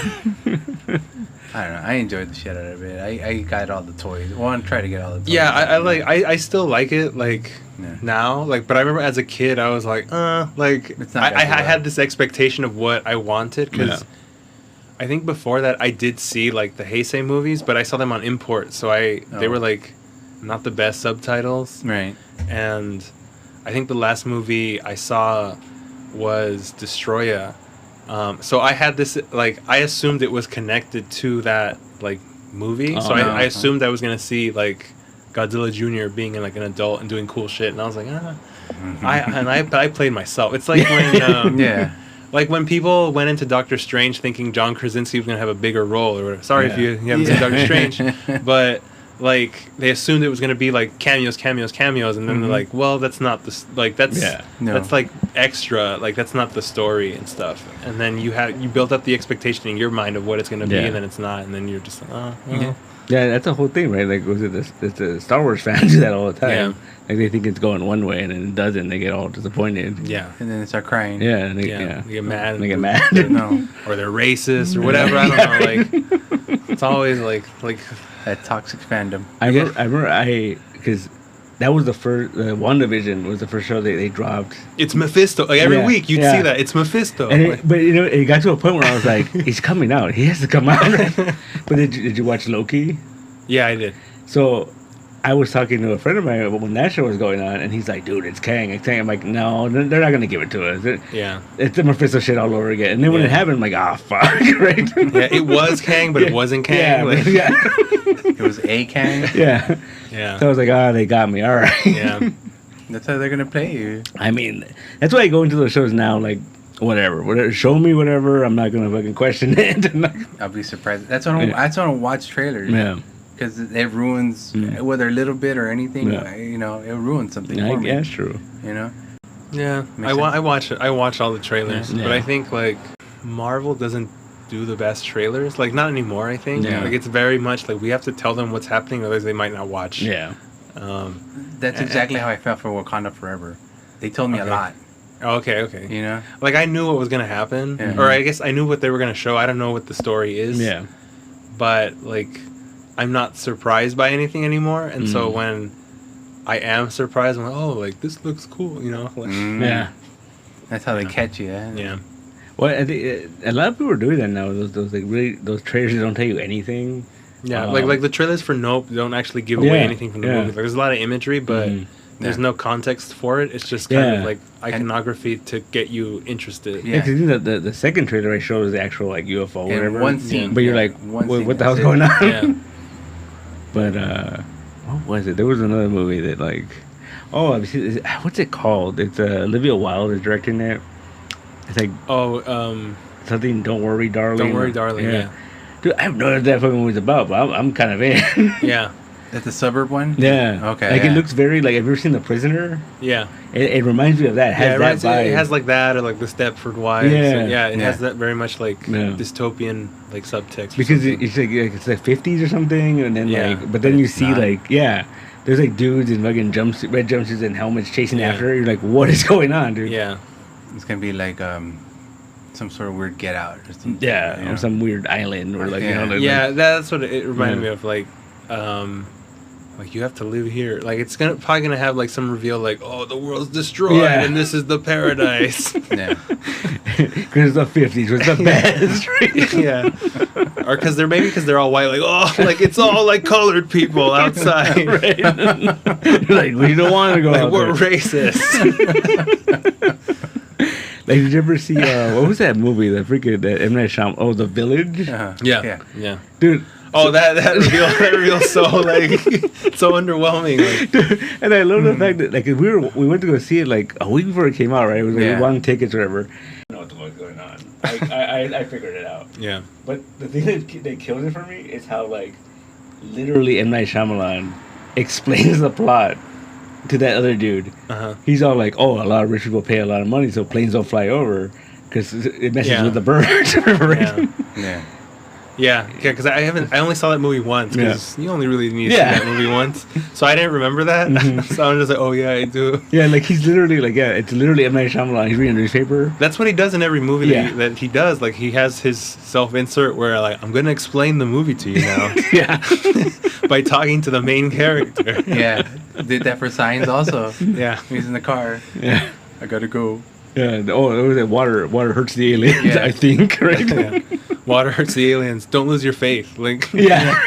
[SPEAKER 1] I don't know. I enjoyed the shit out of it. I got all the toys. Well, I try to get all the toys.
[SPEAKER 3] Yeah, I still like it, like,
[SPEAKER 1] Yeah.
[SPEAKER 3] now. Like, but I remember as a kid, I was like, like,
[SPEAKER 1] It's not
[SPEAKER 3] I
[SPEAKER 1] that good.
[SPEAKER 3] had this expectation of what I wanted, because I think before that, I did see, like, the Heisei movies, but I saw them on import, so they were, like, not the best subtitles.
[SPEAKER 1] Right.
[SPEAKER 3] And I think the last movie I saw was Destroya. So I had this, like, I assumed it was connected to that, like, movie. So I assumed I was going to see, like, Godzilla Jr. being like an adult and doing cool shit. And I was like, I played myself. It's like when,
[SPEAKER 1] Yeah.
[SPEAKER 3] like when people went into Doctor Strange thinking John Krasinski was going to have a bigger role. Or whatever. Sorry if you haven't seen Doctor Strange. But, like, they assumed it was going to be, like, cameos. And then they're like, well, that's not the, like, that's, that's, like, extra. Like, that's not the story and stuff. And then you build up the expectation in your mind of what it's going to be, and then it's not. And then you're just like, oh, well.
[SPEAKER 2] Yeah, that's the whole thing, right? Like, was it the Star Wars fans do that all the time?
[SPEAKER 3] Yeah.
[SPEAKER 2] Like, they think it's going one way, and then it doesn't. They get all disappointed.
[SPEAKER 3] Yeah.
[SPEAKER 1] And then they start crying.
[SPEAKER 2] Yeah, and they
[SPEAKER 3] get mad.
[SPEAKER 2] They get mad.
[SPEAKER 1] No.
[SPEAKER 3] Or they're racist or whatever. I don't know. Like, it's always like
[SPEAKER 1] That toxic fandom.
[SPEAKER 2] I remember because that was the first, WandaVision was the first show they dropped.
[SPEAKER 3] it's Mephisto. Like every week you'd see that. It's Mephisto.
[SPEAKER 2] And but you know, it got to a point where I was like, he's coming out. He has to come out. But did you watch Loki?
[SPEAKER 3] Yeah, I did.
[SPEAKER 2] So I was talking to a friend of mine when that show was going on, and he's like, dude, it's Kang. I'm like, no, they're not going to give it to us. It's the Mephisto shit all over again. And then when it happened, I'm like, ah, fuck, right?
[SPEAKER 3] Yeah, it was Kang, but it wasn't Kang.
[SPEAKER 2] Yeah,
[SPEAKER 1] It was a Kang.
[SPEAKER 2] yeah.
[SPEAKER 3] Yeah.
[SPEAKER 2] So I was like, they got me. All right.
[SPEAKER 3] Yeah.
[SPEAKER 1] That's how they're gonna play you.
[SPEAKER 2] I mean, that's why I go into those shows now, like, whatever. Show me whatever. I'm not going to fucking question it.
[SPEAKER 1] I'll be surprised. That's why I don't watch trailers.
[SPEAKER 2] Yeah.
[SPEAKER 1] Because it ruins, whether a little bit or anything, you know, it ruins something for me.
[SPEAKER 2] Yeah, that's true.
[SPEAKER 1] You know?
[SPEAKER 3] Yeah. I watch all the trailers, but I think, like, Marvel doesn't do the best trailers. Like, not anymore, I think.
[SPEAKER 2] Yeah.
[SPEAKER 3] Like, it's very much like we have to tell them what's happening, otherwise they might not watch.
[SPEAKER 2] Yeah.
[SPEAKER 1] That's exactly how I felt for Wakanda Forever. They told me a lot.
[SPEAKER 3] Okay.
[SPEAKER 1] You know?
[SPEAKER 3] Like, I knew what was going to happen. Yeah. Or I guess I knew what they were going to show. I don't know what the story is.
[SPEAKER 2] Yeah.
[SPEAKER 3] But, like, I'm not surprised by anything anymore. And so when I am surprised, I'm like, oh, like, this looks cool, you know? Like,
[SPEAKER 2] Yeah.
[SPEAKER 1] That's how they catch you,
[SPEAKER 3] Yeah.
[SPEAKER 2] Well, I think, a lot of people are doing that now. Those like really those trailers that don't tell you anything.
[SPEAKER 3] Yeah, like the trailers for Nope don't actually give away anything from the movie. Like, there's a lot of imagery, but there's no context for it. It's just kind of like iconography to get you interested.
[SPEAKER 2] Yeah, because the second trailer I showed was the actual like UFO or whatever.
[SPEAKER 1] One scene,
[SPEAKER 2] but you're like, what the hell's going on?
[SPEAKER 3] Yeah.
[SPEAKER 2] But what was it? There was another movie that like, what's it called? It's Olivia Wilde is directing it. It's like something. Don't worry, darling.
[SPEAKER 3] Don't worry, darling. Yeah.
[SPEAKER 2] Dude, I have no idea what that fucking movie's about, but I'm kind of in.
[SPEAKER 3] Yeah.
[SPEAKER 1] That's the suburb one?
[SPEAKER 2] Yeah.
[SPEAKER 1] Okay.
[SPEAKER 2] Like, it looks very, like, have you ever seen The Prisoner?
[SPEAKER 3] Yeah.
[SPEAKER 2] It reminds me of that. It has that vibe.
[SPEAKER 3] It has, like, that, or, like, The Stepford Wives.
[SPEAKER 2] Yeah.
[SPEAKER 3] It has that very much, like, dystopian, like, subtext.
[SPEAKER 2] Because it's like 50s or something, and then, like, but then you see, like, there's, like, dudes in fucking red jumpsuits and helmets chasing after her. You're like, what is going on, dude?
[SPEAKER 3] Yeah.
[SPEAKER 1] It's going to be, like, some sort of weird Get Out or something.
[SPEAKER 2] Yeah, you know? Or some weird island, or, like, you know.
[SPEAKER 3] Like, that's what it reminded me of, like, you have to live here. Like, it's probably gonna have like some reveal, like, oh, the world's destroyed and this is the paradise.
[SPEAKER 1] Yeah,
[SPEAKER 2] because the 50s was the best.
[SPEAKER 3] Yeah, or because they're all white. Like, oh, like it's all like colored people outside.
[SPEAKER 2] Right? Like, we don't want to go.
[SPEAKER 3] Like,
[SPEAKER 2] out
[SPEAKER 3] we're
[SPEAKER 2] there.
[SPEAKER 3] racist.
[SPEAKER 2] Like, did you ever see what was that movie? That M. Night Shyamalan. Oh, The Village.
[SPEAKER 3] Yeah,
[SPEAKER 2] dude.
[SPEAKER 3] Oh, that reveal so like so underwhelming. Like.
[SPEAKER 2] Dude, and I love the fact that like we went to go see it like a week before it came out, right? It was like we won tickets or whatever. I don't know what the fuck's going on. I figured it out.
[SPEAKER 3] Yeah.
[SPEAKER 2] But the thing that kills it for me is how like literally M. Night Shyamalan explains the plot to that other dude. He's all like, "Oh, a lot of rich people pay a lot of money, so planes don't fly over because it messes with the birds."
[SPEAKER 1] Yeah.
[SPEAKER 3] Yeah, because I only saw that movie once, because you only really need to see that movie once. So I didn't remember that. So I'm just like, oh yeah, I do.
[SPEAKER 2] Yeah, like he's literally like, it's literally M. Night Shyamalan. He's reading a newspaper.
[SPEAKER 3] That's what he does in every movie that he does. Like, he has his self-insert where, like, I'm going to explain the movie to you now. By talking to the main character.
[SPEAKER 1] Yeah, did that for Signs also.
[SPEAKER 3] Yeah.
[SPEAKER 1] He's in the car.
[SPEAKER 2] Yeah.
[SPEAKER 1] I gotta go.
[SPEAKER 2] Yeah, it was that water hurts the aliens, I think, right?
[SPEAKER 3] Yeah. Water hurts the aliens. Don't lose your faith. Like,
[SPEAKER 2] yeah.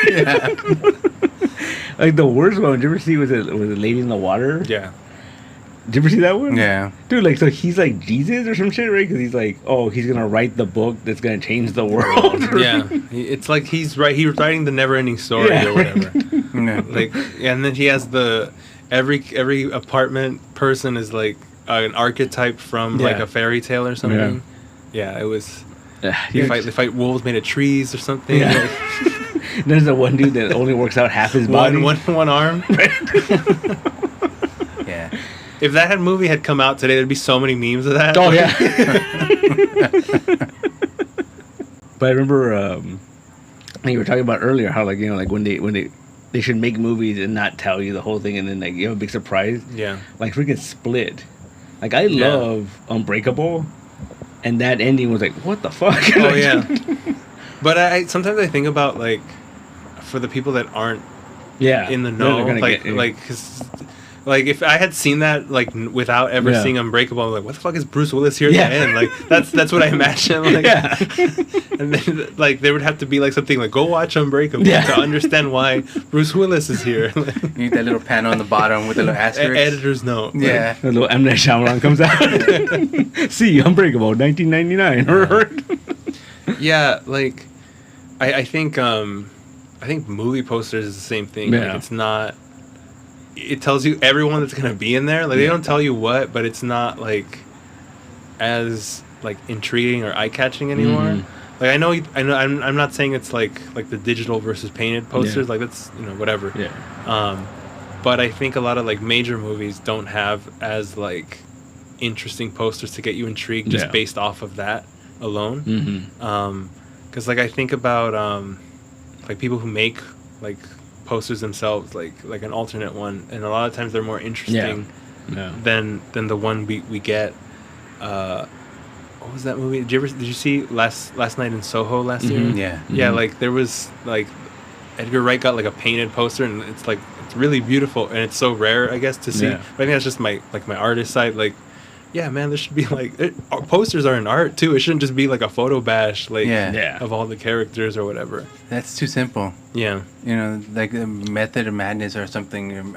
[SPEAKER 2] Like the worst one, did you ever see was it Lady in the Water?
[SPEAKER 3] Yeah.
[SPEAKER 2] Did you ever see that one?
[SPEAKER 1] Yeah.
[SPEAKER 2] Dude, like, so he's like Jesus or some shit, right? Because he's like, oh, he's gonna write the book that's gonna change the world.
[SPEAKER 3] Yeah. It's like he's writing the never-ending story or whatever. Like, and then he has every apartment person is like an archetype from like a fairy tale or something. Yeah, it was. They fight wolves made of trees or something.
[SPEAKER 2] Yeah. There's the one dude that only works out half his body.
[SPEAKER 3] One arm.
[SPEAKER 1] Yeah.
[SPEAKER 3] If that movie had come out today, there'd be so many memes of that.
[SPEAKER 2] Oh yeah. But I remember, I think you were talking about earlier how, like, you know, like when they should make movies and not tell you the whole thing, and then like you have a big surprise.
[SPEAKER 3] Yeah.
[SPEAKER 2] Like freaking Split. Like I love Unbreakable. And that ending was like, what the fuck?
[SPEAKER 3] Oh yeah. But I sometimes I think about, like, for the people that aren't in the know, like if I had seen that, like, without ever seeing Unbreakable, I'm like, what the fuck is Bruce Willis here at the end? Like, that's what I imagine. Like, and then, like, there would have to be like something like, go watch Unbreakable to understand why Bruce Willis is here.
[SPEAKER 1] You need that little panel on the bottom with the little asterisk.
[SPEAKER 3] Editor's note.
[SPEAKER 1] Yeah.
[SPEAKER 2] The little M. Night Shyamalan comes out. See, Unbreakable, 1999.
[SPEAKER 3] Yeah, like, I think movie posters is the same thing.
[SPEAKER 2] Yeah.
[SPEAKER 3] Like, it's not. It tells you everyone that's gonna be in there. Like, they don't tell you what, but it's not like as like intriguing or eye catching anymore.
[SPEAKER 2] Mm-hmm.
[SPEAKER 3] Like, I know. I'm not saying it's like the digital versus painted posters. Like, that's, you know, whatever.
[SPEAKER 2] Yeah.
[SPEAKER 3] But I think a lot of like major movies don't have as like interesting posters to get you intrigued just based off of that alone.
[SPEAKER 2] Mm-hmm.
[SPEAKER 3] Because like I think about like people who make like posters themselves, like an alternate one, and a lot of times they're more interesting than the one we get. What was that movie? Did you see Last Night in Soho last year?
[SPEAKER 1] Yeah.
[SPEAKER 3] Yeah, like there was like Edgar Wright got like a painted poster, and it's like it's really beautiful, and it's so rare, I guess, to see. But I think that's just my artist side. Like, yeah, man, there should be like posters are an art too. It shouldn't just be like a photo bash, like of all the characters or whatever.
[SPEAKER 1] That's too simple.
[SPEAKER 3] Yeah,
[SPEAKER 1] you know, like the Method of Madness or something.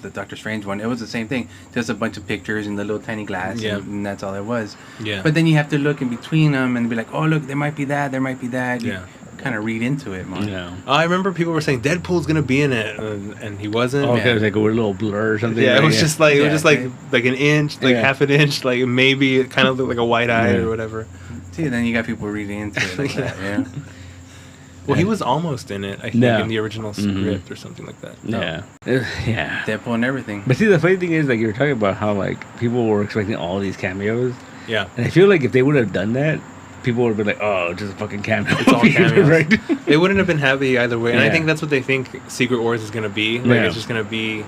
[SPEAKER 1] The Doctor Strange one, it was the same thing. Just a bunch of pictures in the little tiny glass, and that's all it was.
[SPEAKER 3] Yeah.
[SPEAKER 1] But then you have to look in between them and be like, oh, look, there might be that, there might be that.
[SPEAKER 3] Yeah.
[SPEAKER 1] You kind of read into it more.
[SPEAKER 2] Yeah.
[SPEAKER 3] I remember people were saying Deadpool's gonna be in it, and he wasn't.
[SPEAKER 2] Oh, okay, it was like a weird little blur or something.
[SPEAKER 3] Yeah, it was just like an inch, like half an inch, like maybe it kind of looked like a white eye or whatever.
[SPEAKER 1] See, then you got people reading into it like that. Yeah.
[SPEAKER 3] Well, he was almost in it, I think, in the original script or something like that.
[SPEAKER 2] Yeah. Yeah.
[SPEAKER 1] Deadpool and everything.
[SPEAKER 2] But see, the funny thing is, like, you were talking about how, like, people were expecting all these cameos.
[SPEAKER 3] Yeah.
[SPEAKER 2] And I feel like if they would have done that, people would have been like, oh, just a fucking cameo.
[SPEAKER 3] It's all cameos.
[SPEAKER 2] Right?
[SPEAKER 3] They wouldn't have been happy either way. And I think that's what they think Secret Wars is going to be. Like, it's just going to be,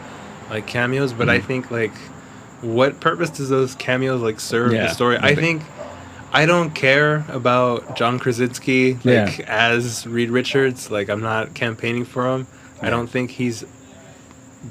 [SPEAKER 3] like, cameos. But I think, like, what purpose does those cameos, like, serve the story? I think... I don't care about John Krasinski as Reed Richards. Like, I'm not campaigning for him. I don't think he's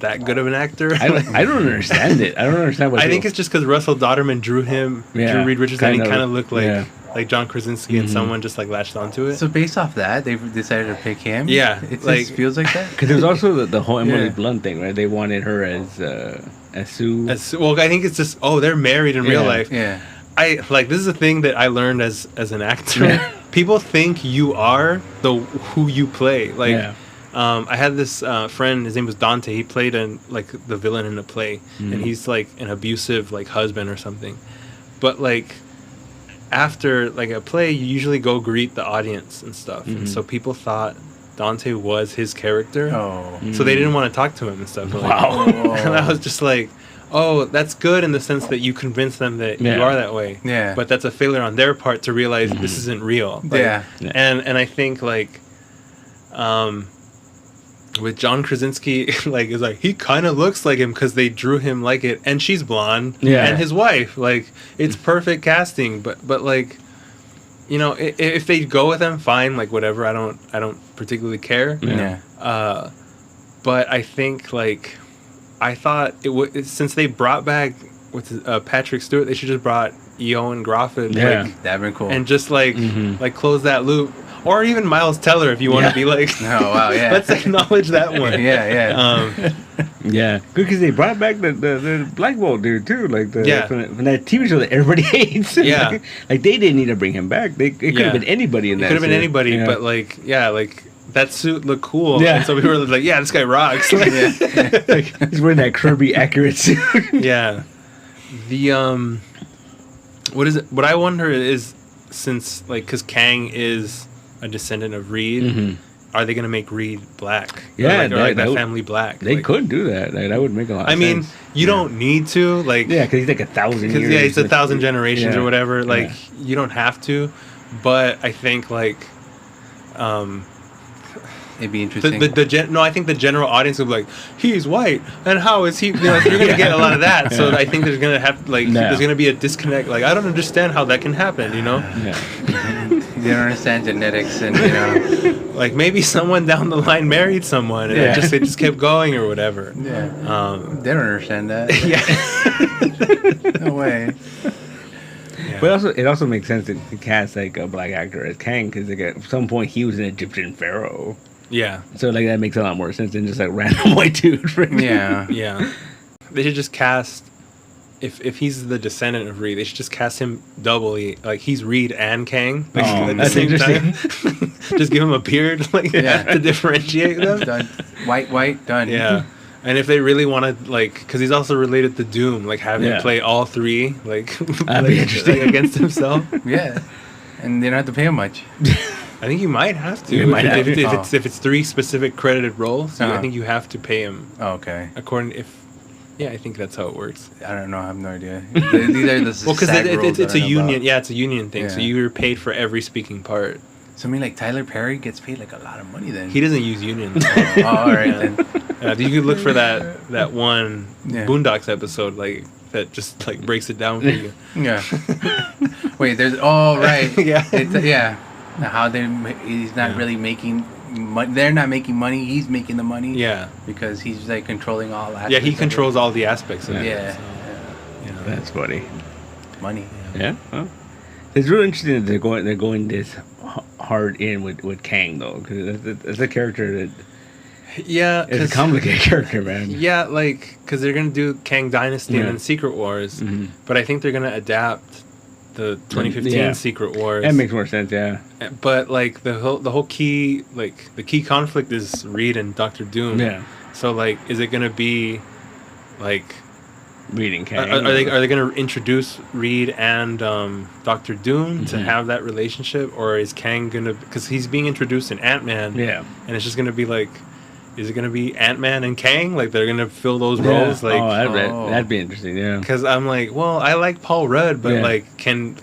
[SPEAKER 3] that good of an actor.
[SPEAKER 2] I don't understand it. I don't understand what.
[SPEAKER 3] I think it's just because Russell Dodderman drew Reed Richards, and he kind of looked like John Krasinski, and someone just like latched onto it.
[SPEAKER 1] So based off that, they've decided to pick him.
[SPEAKER 3] Yeah,
[SPEAKER 1] it like, feels like that.
[SPEAKER 2] Because there was also the whole Emily Blunt thing, right? They wanted her as Sue.
[SPEAKER 3] Well, I think it's just they're married in real life.
[SPEAKER 1] Yeah.
[SPEAKER 3] This is a thing that I learned as an actor. Yeah. People think you are who you play. Like, I had this friend. His name was Dante. He played the villain in a play, and he's like an abusive like husband or something. But like after like a play, you usually go greet the audience and stuff, and so people thought Dante was his character.
[SPEAKER 1] Oh,
[SPEAKER 3] so they didn't want to talk to him and stuff.
[SPEAKER 2] Wow.
[SPEAKER 3] And I was just like, oh, that's good in the sense that you convince them that you are that way.
[SPEAKER 1] Yeah.
[SPEAKER 3] But that's a failure on their part to realize this isn't real. Like,
[SPEAKER 1] yeah.
[SPEAKER 3] And I think like, with John Krasinski, like, it's like he kind of looks like him because they drew him like it, and she's blonde, and his wife, like, it's perfect casting. But like, you know, if they go with him, fine, like whatever. I don't particularly care.
[SPEAKER 1] Yeah.
[SPEAKER 3] But I think like, I thought it would, since they brought back with Patrick Stewart, they should just brought Eoin Groffitt, like,
[SPEAKER 1] that'd been cool.
[SPEAKER 3] and just like close that loop. Or even Miles Teller, if you want to be like,
[SPEAKER 1] oh wow, yeah.
[SPEAKER 3] Let's acknowledge that one.
[SPEAKER 1] yeah.
[SPEAKER 2] Yeah, good, because they brought back the Black Bolt dude too, like from that TV show that everybody hates.
[SPEAKER 3] Yeah,
[SPEAKER 2] like they didn't need to bring him back. It could have been anybody in that.
[SPEAKER 3] It could have been anybody, but like that suit looked cool. Yeah, and so we were like, yeah, this guy rocks. Like,
[SPEAKER 2] like, he's wearing that Kirby accurate suit.
[SPEAKER 3] Yeah, the what is it? What I wonder is, since like, because Kang is a descendant of Reed, are they going to make Reed black?
[SPEAKER 2] Yeah,
[SPEAKER 3] or like that family black.
[SPEAKER 2] They
[SPEAKER 3] like,
[SPEAKER 2] could do that. Like, that would make a lot of sense.
[SPEAKER 3] I mean, you don't need to, like,
[SPEAKER 2] because he's like 1,000 years.
[SPEAKER 3] Yeah, it's 1,000 generations or whatever. Like, you don't have to, but I think like,
[SPEAKER 1] it'd be interesting.
[SPEAKER 3] I think the general audience will be like, he's white, and how is he? You know, you're gonna get a lot of that. So I think there's gonna have there's gonna be a disconnect. Like, I don't understand how that can happen. You know?
[SPEAKER 1] You don't understand genetics, and you know,
[SPEAKER 3] like maybe someone down the line married someone, and it just kept going or whatever.
[SPEAKER 1] Yeah. They don't understand that. No way.
[SPEAKER 2] Yeah. But it also makes sense to cast like a black actor as Kang, because like at some point he was an Egyptian pharaoh.
[SPEAKER 3] Yeah.
[SPEAKER 2] So like that makes a lot more sense than just like random white dude.
[SPEAKER 3] Yeah. They should just cast, if he's the descendant of Reed, they should just cast him doubly. Like, he's Reed and Kang. Like, at the same time. Just give him a beard, like, to differentiate them.
[SPEAKER 1] Done. White, done.
[SPEAKER 3] Yeah. And if they really want to, like, because he's also related to Doom, like, have him play all three, like,
[SPEAKER 2] that'd be interesting.
[SPEAKER 3] Like, against himself.
[SPEAKER 1] Yeah. And they don't have to pay him much.
[SPEAKER 3] I think you might have to. If it's three specific credited roles, I think you have to pay him.
[SPEAKER 1] Oh, okay.
[SPEAKER 3] I think that's how it works.
[SPEAKER 1] I don't know. I have no idea. These are the
[SPEAKER 3] well, because it's a union.
[SPEAKER 1] About.
[SPEAKER 3] Yeah, it's a union thing. Yeah. So you're paid for every speaking part.
[SPEAKER 1] So I mean, like Tyler Perry gets paid like a lot of money then.
[SPEAKER 3] He doesn't use unions.
[SPEAKER 1] All right then.
[SPEAKER 3] You could look for that one Boondocks episode, like, that just like breaks it down for you.
[SPEAKER 1] Yeah. Wait, there's right.
[SPEAKER 3] Yeah.
[SPEAKER 1] How he's not really making money. They're not making money. He's making the money.
[SPEAKER 3] Yeah.
[SPEAKER 1] Because he's like controlling all aspects.
[SPEAKER 3] Yeah, he controls all the aspects of it.
[SPEAKER 1] Yeah.
[SPEAKER 3] So,
[SPEAKER 2] that's funny.
[SPEAKER 1] Money.
[SPEAKER 2] Yeah. Well, it's really interesting that they're going this hard in with Kang though, because it's a character that.
[SPEAKER 3] Yeah,
[SPEAKER 2] it's a complicated character, man.
[SPEAKER 3] Yeah, like, because they're gonna do Kang Dynasty and then Secret Wars, but I think they're gonna adapt the 2015 Secret Wars.
[SPEAKER 2] That makes more sense, yeah.
[SPEAKER 3] But like the whole key, like the key conflict is Reed and Doctor Doom.
[SPEAKER 2] Yeah.
[SPEAKER 3] So like, is it gonna be like
[SPEAKER 2] Reed and Kang?
[SPEAKER 3] Are they gonna introduce Reed and Doctor Doom to have that relationship, or is Kang gonna, because he's being introduced in Ant-Man?
[SPEAKER 2] Yeah.
[SPEAKER 3] And it's just gonna be like, is it going to be Ant-Man and Kang? Like, they're going to fill those roles? Like,
[SPEAKER 2] that'd be interesting, yeah.
[SPEAKER 3] Because I'm like, well, I like Paul Rudd, but, like, can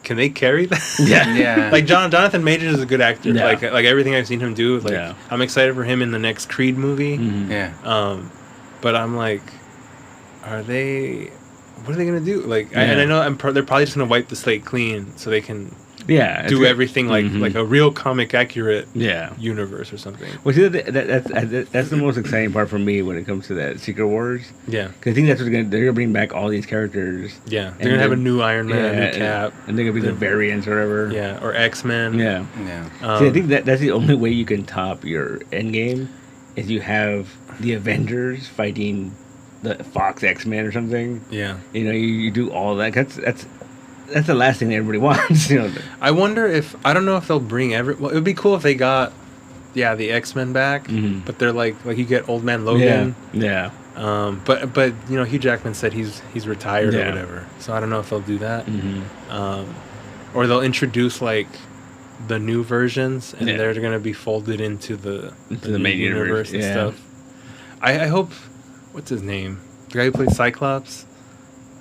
[SPEAKER 3] they carry that?
[SPEAKER 1] Yeah.
[SPEAKER 3] Like, Jonathan Majors is a good actor. Yeah. Like everything I've seen him do, like, I'm excited for him in the next Creed movie.
[SPEAKER 1] Yeah.
[SPEAKER 3] But I'm like, what are they going to do? Like, and I know they're probably just going to wipe the slate clean so they can... do everything like a real comic accurate universe or something.
[SPEAKER 2] Well, see, that's the most exciting part for me when it comes to that Secret Wars.
[SPEAKER 3] Yeah,
[SPEAKER 2] because I think that's what they're gonna bring back all these characters.
[SPEAKER 3] Yeah, they're gonna have a new Iron Man, a new Cap,
[SPEAKER 2] and they're gonna be the variants or whatever.
[SPEAKER 3] Yeah, or X-Men.
[SPEAKER 2] Yeah. See, I think that's the only way you can top your Endgame is you have the Avengers fighting the Fox X-Men or something.
[SPEAKER 3] Yeah,
[SPEAKER 2] you do all that. That's the last thing that everybody wants,
[SPEAKER 3] I wonder I don't know if they'll bring well, it would be cool if they got, the X-Men back, but they're like you get Old Man Logan.
[SPEAKER 2] Yeah.
[SPEAKER 3] But Hugh Jackman said he's retired or whatever, so I don't know if they'll do that. Or they'll introduce like the new versions, and they're gonna be folded into the
[SPEAKER 2] main universe
[SPEAKER 3] and stuff. I hope, what's his name? the guy who played Cyclops.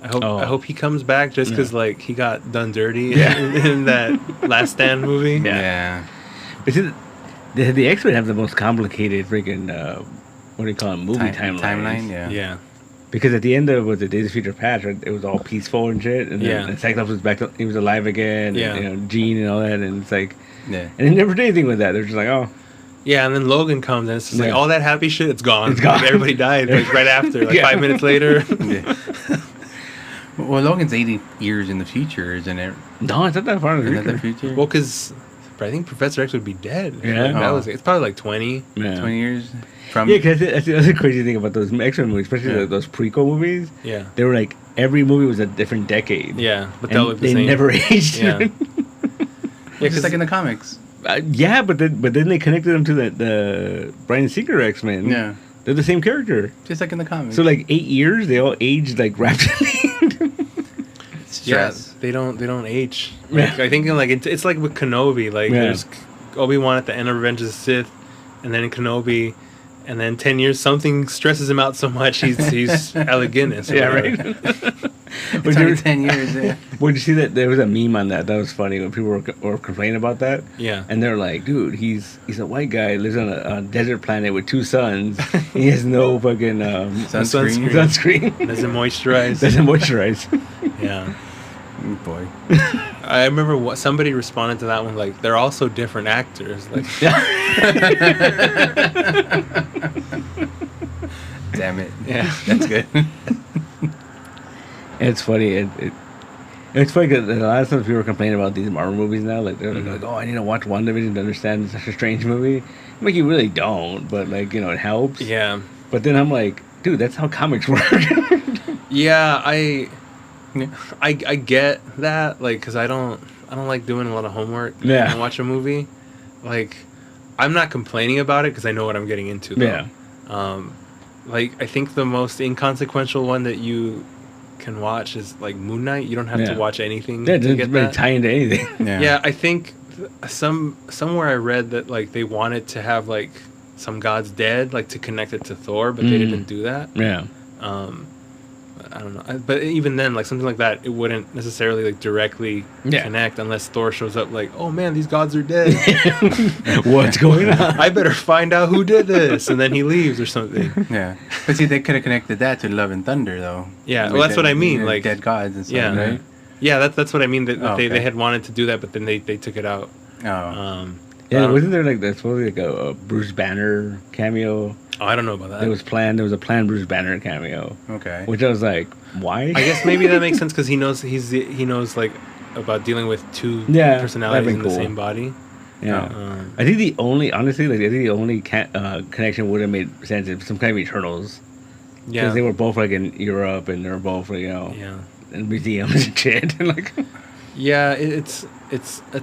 [SPEAKER 3] I hope he comes back just because like he got done dirty in that Last Stand movie.
[SPEAKER 1] Yeah.
[SPEAKER 2] But see, the X-Men have the most complicated freaking what do you call it, movie timeline.
[SPEAKER 3] Yeah.
[SPEAKER 2] Because at the end of the Days of Future Past, right, it was all peaceful and shit, and then Cyclops was back, he was alive again, and Jean and all that, and it's like, and they never did anything with that. They're just like, oh.
[SPEAKER 3] Yeah, and then Logan comes, and it's just like, all that happy shit, it's gone. It's gone. Like, everybody died like, right after, like 5 minutes later.
[SPEAKER 1] Well, Logan's 80 years in the future, isn't it?
[SPEAKER 2] No, it's not that far in
[SPEAKER 1] the future.
[SPEAKER 3] Well, because I think Professor X would be dead.
[SPEAKER 2] Yeah.
[SPEAKER 3] Like, it's probably like 20.
[SPEAKER 1] Yeah. 20 years from...
[SPEAKER 2] Yeah, because that's the other crazy thing about those X-Men movies, especially those prequel movies.
[SPEAKER 3] Yeah.
[SPEAKER 2] They were like, every movie was a different decade.
[SPEAKER 3] Yeah, but they look the same.
[SPEAKER 2] They never aged.
[SPEAKER 3] Yeah.
[SPEAKER 1] Just like in the comics.
[SPEAKER 2] Yeah, but then they connected them to the Bryan Singer X-Men.
[SPEAKER 1] Yeah.
[SPEAKER 2] They're the same character.
[SPEAKER 1] Just like in the comics.
[SPEAKER 2] So like 8 years, they all aged like rapidly.
[SPEAKER 3] Yeah, they don't age. Like, I think like it's like with Kenobi. Like there's Obi-Wan at the end of Revenge of the Sith, and then in Kenobi, and then 10 years something stresses him out so much he's Alec Guinness.
[SPEAKER 2] Yeah, right.
[SPEAKER 1] It's only 10 years. Yeah.
[SPEAKER 2] Would you see that there was a meme on that? That was funny when people were complaining about that.
[SPEAKER 3] Yeah.
[SPEAKER 2] And they're like, dude, he's a white guy, lives on a desert planet with 2 suns. He has no fucking sunscreen.
[SPEAKER 3] Doesn't
[SPEAKER 2] moisturize.
[SPEAKER 3] Yeah.
[SPEAKER 1] Boy.
[SPEAKER 3] I remember somebody responded to that one like, they're all so different actors. Like,
[SPEAKER 1] damn it.
[SPEAKER 3] Yeah.
[SPEAKER 1] That's good.
[SPEAKER 2] It's funny. It's funny because a lot of times people are complaining about these Marvel movies now. Like they're like, oh, I need to watch WandaVision to understand such a strange movie. Like you really don't, but like it helps.
[SPEAKER 3] Yeah.
[SPEAKER 2] But then I'm like, dude, that's how comics work.
[SPEAKER 3] Yeah, I get that, like, because I don't like doing a lot of homework when I watch a movie. Like, I'm not complaining about it because I know what I'm getting into, though. Yeah. Like, I think the most inconsequential one that you can watch is, like, Moon Knight. You don't have to watch anything to get
[SPEAKER 2] really
[SPEAKER 3] that.
[SPEAKER 2] tie into anything.
[SPEAKER 3] Yeah, I think somewhere I read that, like, they wanted to have, like, some gods dead, like, to connect it to Thor, but they didn't do that.
[SPEAKER 2] Yeah.
[SPEAKER 3] I don't know, but even then, like something like that, it wouldn't necessarily like directly connect unless Thor shows up. Like, oh man, these gods are dead.
[SPEAKER 2] What's going on?
[SPEAKER 3] I better find out who did this, and then he leaves or something.
[SPEAKER 1] Yeah, but see, they could have connected that to Love and Thunder, though.
[SPEAKER 3] Yeah, well, that's what I mean. Like
[SPEAKER 1] dead gods and stuff, right?
[SPEAKER 3] Yeah, that's what I mean. That they had wanted to do that, but then they took it out.
[SPEAKER 2] Oh. Yeah, wasn't there like that's supposed like a Bruce Banner cameo?
[SPEAKER 3] Oh, I don't know about that.
[SPEAKER 2] It was planned. There was a planned Bruce Banner cameo.
[SPEAKER 1] Okay.
[SPEAKER 2] Which I was like, why?
[SPEAKER 3] I guess maybe that makes sense because he knows like about dealing with two personalities in the same body.
[SPEAKER 2] Yeah. I think the only connection would have made sense if some kind of Eternals. Yeah. Because they were both like in Europe and they're both like, in museums and shit. Like.
[SPEAKER 3] Yeah, it's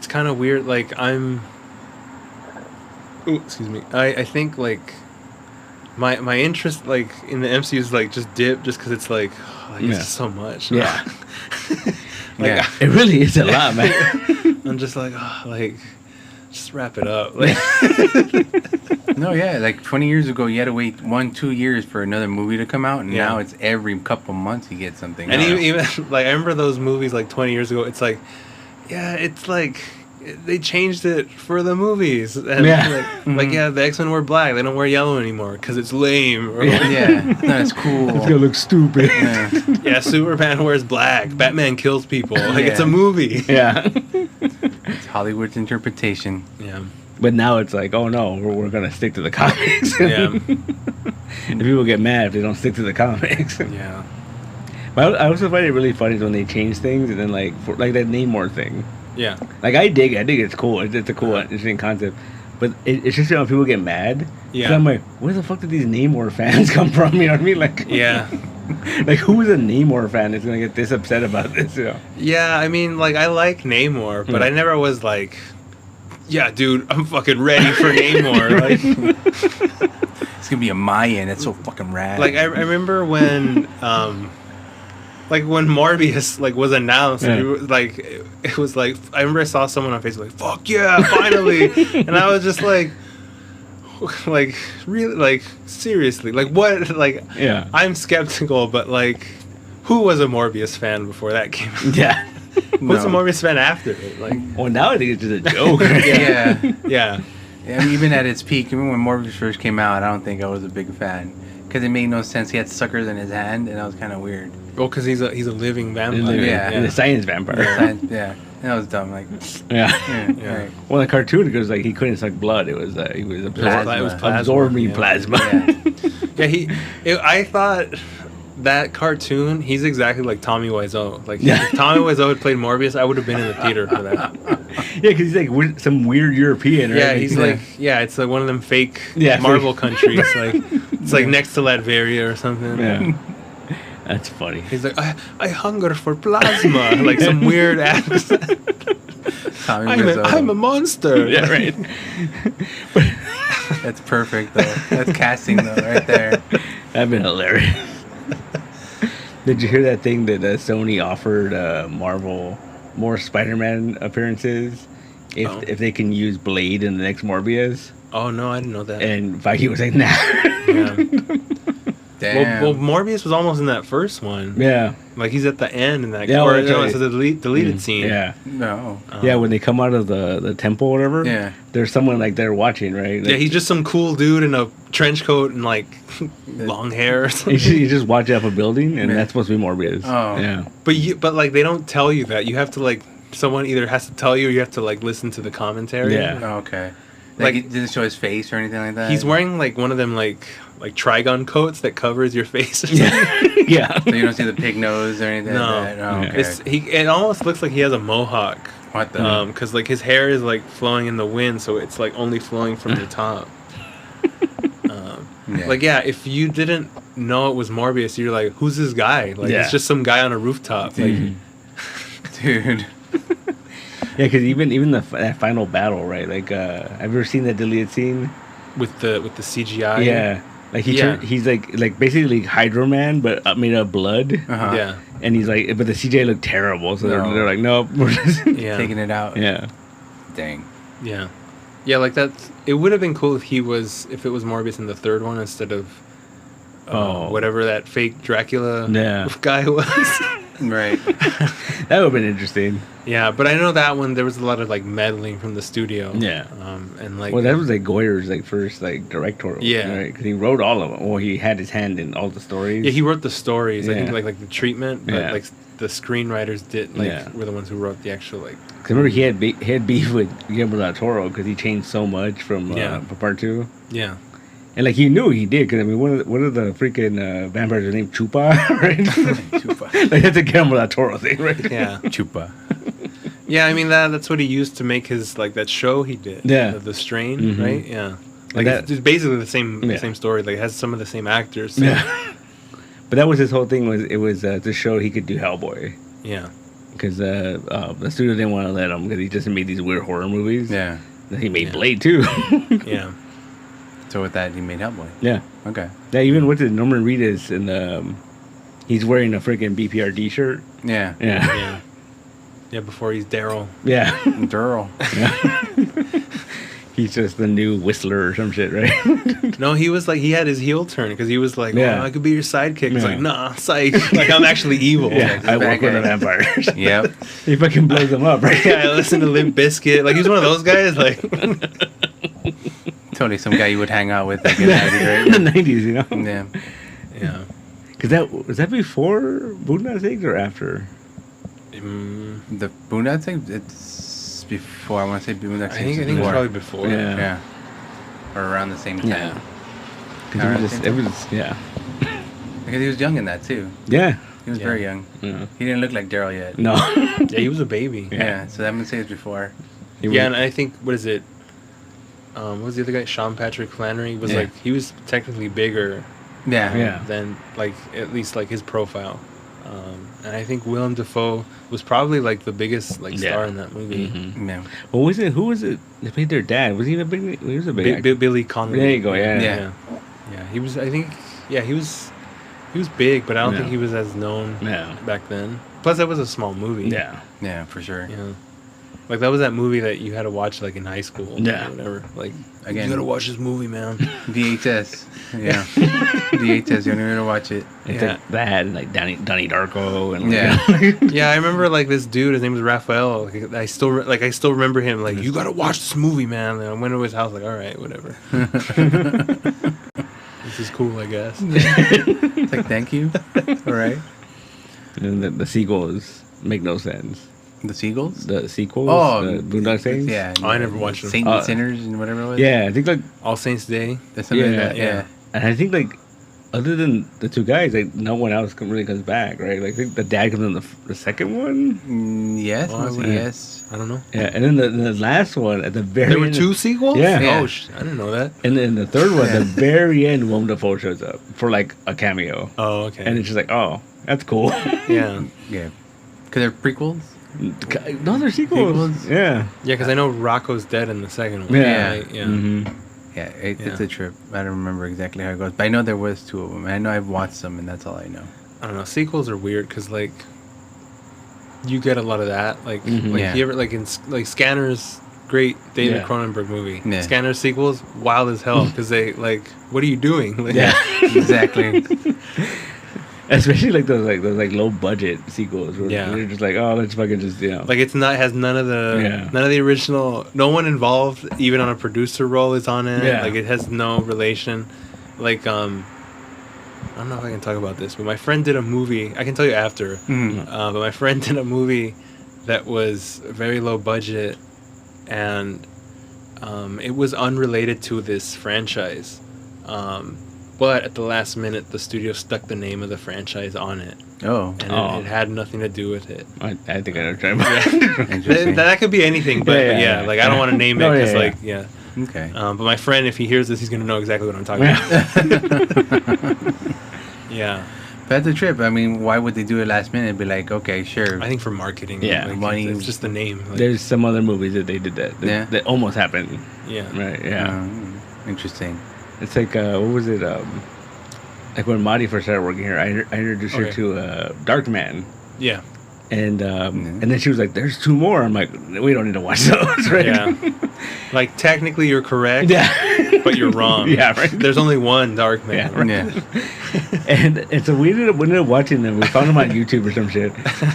[SPEAKER 3] kind of weird. Like excuse me. I think like. My interest like in the MCU is like just dip just because it's like it's so much.
[SPEAKER 2] Yeah. It really is a lot, man.
[SPEAKER 3] I'm just like just wrap it up. Like,
[SPEAKER 1] no, like 20 years ago you had to wait 1-2 years for another movie to come out, and now it's every couple months you get something.
[SPEAKER 3] And even like I remember those movies like 20 years ago. It's like it's like. They changed it for the movies, and the X-Men wear black. They don't wear yellow anymore because it's lame. Or
[SPEAKER 1] that's cool.
[SPEAKER 2] It's gonna look stupid.
[SPEAKER 3] Yeah, Superman wears black. Batman kills people. Like it's a movie.
[SPEAKER 2] Yeah,
[SPEAKER 1] it's Hollywood's interpretation.
[SPEAKER 3] Yeah,
[SPEAKER 2] but now it's like, oh no, we're gonna stick to the comics.
[SPEAKER 3] Yeah,
[SPEAKER 2] and people get mad if they don't stick to the comics.
[SPEAKER 3] Yeah,
[SPEAKER 2] but I also find it really funny when they change things, and then like that Namor thing.
[SPEAKER 3] Yeah.
[SPEAKER 2] Like, I dig it's cool. It's a cool, interesting concept. But it's just, when people get mad.
[SPEAKER 3] Yeah.
[SPEAKER 2] I'm like, where the fuck did these Namor fans come from? You know what I mean? Like,
[SPEAKER 3] yeah.
[SPEAKER 2] Like, who is a Namor fan that's going to get this upset about this, you know?
[SPEAKER 3] Yeah, I mean, like, I like Namor, but I never was like, yeah, dude, I'm fucking ready for Namor. Like,
[SPEAKER 1] it's going to be a Mayan. That's so fucking rad.
[SPEAKER 3] Like, I remember when... like when Morbius like was announced, it was like I remember I saw someone on Facebook like, "Fuck yeah, finally!" And I was just like, like really, like seriously, like what, like
[SPEAKER 2] Yeah.
[SPEAKER 3] I'm skeptical, but like, who was a Morbius fan before that came out?
[SPEAKER 2] Yeah.
[SPEAKER 3] Who's a
[SPEAKER 1] No.
[SPEAKER 3] Morbius fan after it? Like,
[SPEAKER 2] Well, now I think it's just a joke.
[SPEAKER 1] Yeah.
[SPEAKER 3] yeah,
[SPEAKER 1] I mean, even at its peak, even when Morbius first came out, I don't think I was a big fan because it made no sense. He had suckers in his hand, and that was kind of weird.
[SPEAKER 3] well, because he's a living vampire.
[SPEAKER 1] Yeah.
[SPEAKER 2] And the science vampire.
[SPEAKER 1] Yeah, and that was dumb. Like,
[SPEAKER 2] Yeah.
[SPEAKER 3] Yeah.
[SPEAKER 1] right.
[SPEAKER 2] Well, the cartoon, because like he couldn't suck blood. It was he was
[SPEAKER 1] Plasma.
[SPEAKER 3] It was plasma,
[SPEAKER 2] absorbing
[SPEAKER 3] yeah.
[SPEAKER 2] plasma.
[SPEAKER 1] Yeah.
[SPEAKER 3] I thought that cartoon, he's exactly like Tommy Wiseau. Like,
[SPEAKER 2] Yeah.
[SPEAKER 3] if Tommy Wiseau had played Morbius, I would have been in the theater for that.
[SPEAKER 2] Yeah, because he's like some weird European. Right?
[SPEAKER 3] Yeah, he's
[SPEAKER 2] yeah.
[SPEAKER 3] like, it's like one of them fake
[SPEAKER 2] Yeah,
[SPEAKER 3] Marvel countries. Like, it's like next to Latveria or something.
[SPEAKER 2] Yeah. That's funny.
[SPEAKER 3] He's like, I hunger for plasma. Like some weird accent.
[SPEAKER 1] Tommy
[SPEAKER 3] I'm
[SPEAKER 1] Wiseau.
[SPEAKER 3] a monster.
[SPEAKER 2] Yeah, right.
[SPEAKER 1] That's perfect, though. That's casting, though, right there.
[SPEAKER 2] That'd been hilarious. Did you hear that thing that Sony offered Marvel more Spider-Man appearances if they can use Blade in the next Morbius?
[SPEAKER 3] Oh, no, I didn't know that.
[SPEAKER 2] And Feige was like, nah.
[SPEAKER 3] Yeah.
[SPEAKER 1] Damn.
[SPEAKER 3] Well, Morbius was almost in that first one.
[SPEAKER 2] Yeah.
[SPEAKER 3] Like, he's at the end in that.
[SPEAKER 2] Yeah,
[SPEAKER 3] or
[SPEAKER 2] that's
[SPEAKER 3] no,
[SPEAKER 2] right.
[SPEAKER 3] it's a deleted scene.
[SPEAKER 2] Yeah.
[SPEAKER 1] No.
[SPEAKER 2] Yeah, when they come out of the temple or whatever,
[SPEAKER 1] Yeah.
[SPEAKER 2] there's someone like they're watching, right? Like,
[SPEAKER 3] Yeah, he's just some cool dude in a trench coat and like long hair or something.
[SPEAKER 2] you just watch up a building, and
[SPEAKER 1] Yeah.
[SPEAKER 2] that's supposed to be Morbius.
[SPEAKER 1] Oh.
[SPEAKER 2] Yeah.
[SPEAKER 3] But like they don't tell you that. You have to like someone either has to tell you or you have to like listen to the commentary.
[SPEAKER 2] Yeah.
[SPEAKER 1] Oh, okay.
[SPEAKER 3] Like-
[SPEAKER 1] Like, it didn't show his face or anything like that?
[SPEAKER 3] He's wearing like one of them like Trigon coats that covers your face or something.
[SPEAKER 2] Yeah.
[SPEAKER 1] So you don't see the pig nose or anything
[SPEAKER 3] No.
[SPEAKER 1] like that? Oh,
[SPEAKER 2] Yeah.
[SPEAKER 1] okay.
[SPEAKER 3] It almost looks like he has a mohawk.
[SPEAKER 1] What the?
[SPEAKER 3] Because like his hair is like flowing in the wind, so it's like only flowing from the top.
[SPEAKER 1] Yeah.
[SPEAKER 3] Like if you didn't know it was Morbius, you're like, who's this guy? Like
[SPEAKER 2] Yeah.
[SPEAKER 3] it's just some guy on a rooftop. Like,
[SPEAKER 1] Dude.
[SPEAKER 2] Yeah, because even that final battle, right? Like, have you ever seen that deleted scene?
[SPEAKER 3] with the CGI.
[SPEAKER 2] Yeah, like
[SPEAKER 3] Yeah.
[SPEAKER 2] he's like basically Hydro Man, but made of blood.
[SPEAKER 1] Uh-huh.
[SPEAKER 3] Yeah.
[SPEAKER 2] And he's like, but the CGI looked terrible, so
[SPEAKER 1] No.
[SPEAKER 2] they're like, nope, we're just
[SPEAKER 3] Yeah.
[SPEAKER 1] Taking it out.
[SPEAKER 2] yeah.
[SPEAKER 1] Dang.
[SPEAKER 3] Yeah. Yeah, like that. It would have been cool if it was Morbius in the third one instead of whatever that fake Dracula
[SPEAKER 2] Yeah.
[SPEAKER 3] guy was.
[SPEAKER 1] Right.
[SPEAKER 2] That would have been interesting.
[SPEAKER 3] Yeah, but I know that one there was a lot of like meddling from the studio.
[SPEAKER 2] Yeah.
[SPEAKER 3] And like
[SPEAKER 2] Well, that was like Goyer's like first like directorial.
[SPEAKER 3] Yeah.
[SPEAKER 2] right? Because he wrote all of them. Well, he had his hand in all the stories.
[SPEAKER 3] yeah, he wrote the stories. I think
[SPEAKER 2] Yeah.
[SPEAKER 3] like the treatment, but
[SPEAKER 2] Yeah.
[SPEAKER 3] like the screenwriters did
[SPEAKER 2] Yeah.
[SPEAKER 3] were the ones who wrote the actual like.
[SPEAKER 2] Cause remember he had beef with Guillermo del Toro because he changed so much from for part 2.
[SPEAKER 3] Yeah.
[SPEAKER 2] And like he knew he did, because I mean, one of the freaking vampires is named Chupa, right?
[SPEAKER 1] Chupa.
[SPEAKER 2] Like that's a Guillermo del Toro thing, right?
[SPEAKER 3] Yeah.
[SPEAKER 1] Chupa.
[SPEAKER 3] Yeah, I mean that's what he used to make his like that show he did.
[SPEAKER 2] Yeah.
[SPEAKER 3] The Strain,
[SPEAKER 2] Mhm.
[SPEAKER 3] right? Yeah. Like
[SPEAKER 2] that-
[SPEAKER 3] it's basically the
[SPEAKER 2] Yeah.
[SPEAKER 3] same story. Like it has some of the same actors. So,
[SPEAKER 2] Yeah. But that was his whole thing. Was to show he could do Hellboy,
[SPEAKER 3] yeah.
[SPEAKER 2] because the studio didn't want to let him because he just made these weird horror movies.
[SPEAKER 1] Yeah.
[SPEAKER 2] Then he made
[SPEAKER 3] Yeah.
[SPEAKER 2] Blade too.
[SPEAKER 3] Yeah.
[SPEAKER 1] So with that, he made Hellboy.
[SPEAKER 2] Yeah.
[SPEAKER 1] Okay.
[SPEAKER 2] Yeah. Even with Norman Reedus and he's wearing a freaking BPRD shirt.
[SPEAKER 1] Yeah.
[SPEAKER 2] Yeah.
[SPEAKER 3] Yeah. Yeah, before he's Daryl.
[SPEAKER 2] Yeah.
[SPEAKER 1] Durl.
[SPEAKER 2] He's just the new Whistler or some shit, right?
[SPEAKER 3] No, he was like, he had his heel turn because he was like,
[SPEAKER 2] Yeah.
[SPEAKER 3] I could be your sidekick. He's
[SPEAKER 2] Yeah.
[SPEAKER 3] like, nah, psych. Like, I'm actually evil.
[SPEAKER 2] Yeah.
[SPEAKER 1] just
[SPEAKER 2] I
[SPEAKER 1] bad
[SPEAKER 2] work with the
[SPEAKER 1] guy.
[SPEAKER 2] vampires.
[SPEAKER 1] Yep.
[SPEAKER 2] He fucking blows them up, right?
[SPEAKER 3] Yeah, I listen to Limp Bizkit. Like, he's one of those guys. Like,
[SPEAKER 1] Totally some guy you would hang out with. Like, in
[SPEAKER 2] In the
[SPEAKER 1] the
[SPEAKER 2] 90s, you know?
[SPEAKER 1] 90s, right? Yeah.
[SPEAKER 3] yeah.
[SPEAKER 2] Because was that before Boondock Saints or after?
[SPEAKER 1] The Boondock thing, it's before. I want to say Boondock
[SPEAKER 3] I
[SPEAKER 1] Saints
[SPEAKER 3] think
[SPEAKER 1] is
[SPEAKER 3] it was
[SPEAKER 1] before.
[SPEAKER 3] probably before.
[SPEAKER 2] Yeah.
[SPEAKER 1] Yeah. Or around the same time.
[SPEAKER 2] Yeah. Because
[SPEAKER 1] Alright,
[SPEAKER 2] it was, yeah.
[SPEAKER 1] Because he was young in that too.
[SPEAKER 2] Yeah.
[SPEAKER 1] He was
[SPEAKER 3] Yeah.
[SPEAKER 1] very young.
[SPEAKER 2] Yeah.
[SPEAKER 1] He didn't look like Daryl yet.
[SPEAKER 2] No.
[SPEAKER 3] Yeah, he was a baby.
[SPEAKER 1] Yeah. So I'm gonna say it's before.
[SPEAKER 3] Yeah, and I think, what is it? What was the other guy? Sean Patrick Flannery was
[SPEAKER 1] Yeah.
[SPEAKER 3] like, he was technically bigger
[SPEAKER 1] Yeah.
[SPEAKER 2] Yeah.
[SPEAKER 3] than, like, at least, like, his profile. And I think Willem Dafoe was probably, like, the biggest, like,
[SPEAKER 2] Yeah.
[SPEAKER 3] star in that movie.
[SPEAKER 2] Mhm.
[SPEAKER 1] Yeah.
[SPEAKER 2] Well, who was it that played their dad? Was he a big? He was a big. actor.
[SPEAKER 3] Billy Connolly.
[SPEAKER 2] There you go, yeah.
[SPEAKER 1] Yeah.
[SPEAKER 3] Yeah, he was, I think, yeah, he was big, but I don't
[SPEAKER 2] Yeah.
[SPEAKER 3] think he was as known
[SPEAKER 2] Yeah.
[SPEAKER 3] back then. Plus, that was a small movie.
[SPEAKER 2] Yeah.
[SPEAKER 1] Yeah, for sure.
[SPEAKER 3] Yeah. Like that was that movie that you had to watch like in high school.
[SPEAKER 2] Yeah.
[SPEAKER 3] Or whatever. Like
[SPEAKER 1] Again.
[SPEAKER 3] you gotta watch this movie, man.
[SPEAKER 1] VHS. Yeah. VHS. You only need to watch it.
[SPEAKER 2] It's
[SPEAKER 3] Yeah.
[SPEAKER 2] like that, and like Donnie Darko, and
[SPEAKER 1] Yeah.
[SPEAKER 3] Yeah, I remember like this dude. His name was Raphael. Like, I still remember him. Like, you gotta watch this movie, man. And I went to his house. Like, all right, whatever. This is cool, I guess.
[SPEAKER 1] It's like, thank you. All right.
[SPEAKER 2] and the sequels make no sense.
[SPEAKER 1] The Seagulls?
[SPEAKER 2] The sequels,
[SPEAKER 1] Oh,
[SPEAKER 2] the Boondock Saints.
[SPEAKER 1] Yeah.
[SPEAKER 3] Oh, I never watched them.
[SPEAKER 1] Saint and Sinners and whatever it was.
[SPEAKER 2] Yeah, I think like
[SPEAKER 3] All Saints Day.
[SPEAKER 1] That's something like
[SPEAKER 2] Yeah,
[SPEAKER 1] that. Yeah.
[SPEAKER 2] and I think like other than the two guys, like no one else really comes back, right? Like I think the dad comes in the second one.
[SPEAKER 1] Yes.
[SPEAKER 3] Oh,
[SPEAKER 1] mostly
[SPEAKER 3] yeah.
[SPEAKER 1] yes.
[SPEAKER 3] I don't know.
[SPEAKER 2] Yeah, and then the last one at the very
[SPEAKER 3] There were
[SPEAKER 2] end,
[SPEAKER 3] 2 sequels?
[SPEAKER 2] Yeah.
[SPEAKER 1] Yeah.
[SPEAKER 3] Oh, I didn't know that.
[SPEAKER 2] and then the third one,
[SPEAKER 1] Yeah.
[SPEAKER 2] the very end, Willem Dafoe shows up for like a cameo,
[SPEAKER 3] Oh, okay.
[SPEAKER 2] and it's just like, oh, that's cool.
[SPEAKER 3] yeah.
[SPEAKER 1] Yeah. Because they're prequels.
[SPEAKER 2] No, they're sequels.
[SPEAKER 1] Sequels?
[SPEAKER 2] Yeah.
[SPEAKER 3] Yeah, because I know Rocco's dead in the second one.
[SPEAKER 2] Yeah.
[SPEAKER 3] Right? Yeah.
[SPEAKER 2] Mm-hmm.
[SPEAKER 1] Yeah, it's
[SPEAKER 3] Yeah.
[SPEAKER 1] a trip. I don't remember exactly how it goes, but I know there was 2 of them. I know I've watched them, and that's all I know.
[SPEAKER 3] I don't know. Sequels are weird because, like, you get a lot of that. Like,
[SPEAKER 2] Mhm.
[SPEAKER 1] Yeah.
[SPEAKER 3] you ever, like, in like Scanners, great David
[SPEAKER 2] Yeah.
[SPEAKER 3] Cronenberg movie.
[SPEAKER 1] Yeah.
[SPEAKER 3] Scanners sequels, wild as hell because they, like, what are you doing? Like,
[SPEAKER 2] Yeah.
[SPEAKER 1] Exactly.
[SPEAKER 2] Especially like those low budget sequels where
[SPEAKER 3] Yeah.
[SPEAKER 2] they're just like, oh, let's fucking just
[SPEAKER 3] Like it's not has none of the original. No one involved, even on a producer role, is on it.
[SPEAKER 2] Yeah.
[SPEAKER 3] Like it has no relation. Like I don't know if I can talk about this, but my friend did a movie. I can tell you after.
[SPEAKER 1] Mhm.
[SPEAKER 3] But my friend did a movie that was very low budget, and it was unrelated to this franchise. But at the last minute, the studio stuck the name of the franchise on it,
[SPEAKER 1] Oh,
[SPEAKER 3] and
[SPEAKER 2] Oh.
[SPEAKER 3] it had nothing to do with it.
[SPEAKER 2] I think I know what you're talking about.
[SPEAKER 1] interesting.
[SPEAKER 3] That could be anything, but
[SPEAKER 2] Yeah,
[SPEAKER 3] yeah,
[SPEAKER 2] yeah, yeah.
[SPEAKER 3] like I don't want to name it
[SPEAKER 2] No,
[SPEAKER 3] because,
[SPEAKER 2] yeah,
[SPEAKER 3] like, yeah.
[SPEAKER 1] Okay.
[SPEAKER 3] But my friend, if he hears this, he's gonna know exactly what I'm talking about. Yeah,
[SPEAKER 1] That's a trip. I mean, why would they do it last minute? Be like, okay, sure.
[SPEAKER 3] I think for marketing,
[SPEAKER 2] Yeah.
[SPEAKER 3] like,
[SPEAKER 1] Money.
[SPEAKER 3] it's just the name. Like,
[SPEAKER 2] There's some other movies that they did that.
[SPEAKER 1] Yeah.
[SPEAKER 2] That almost happened.
[SPEAKER 3] yeah,
[SPEAKER 2] Right. Yeah.
[SPEAKER 1] Interesting.
[SPEAKER 2] It's like what was it? Like when Marty first started working here, I introduced her
[SPEAKER 3] Okay.
[SPEAKER 2] to Dark Man,
[SPEAKER 3] yeah,
[SPEAKER 2] and then she was like, "There's 2 more." I'm like, "We don't need to watch those, right?"
[SPEAKER 3] yeah. Like technically, you're correct,
[SPEAKER 2] Yeah.
[SPEAKER 3] but you're wrong.
[SPEAKER 2] Yeah, right.
[SPEAKER 3] There's only one Dark Man.
[SPEAKER 2] Yeah, right.
[SPEAKER 1] Yeah.
[SPEAKER 2] And so we ended up watching them. We found them on YouTube or some shit,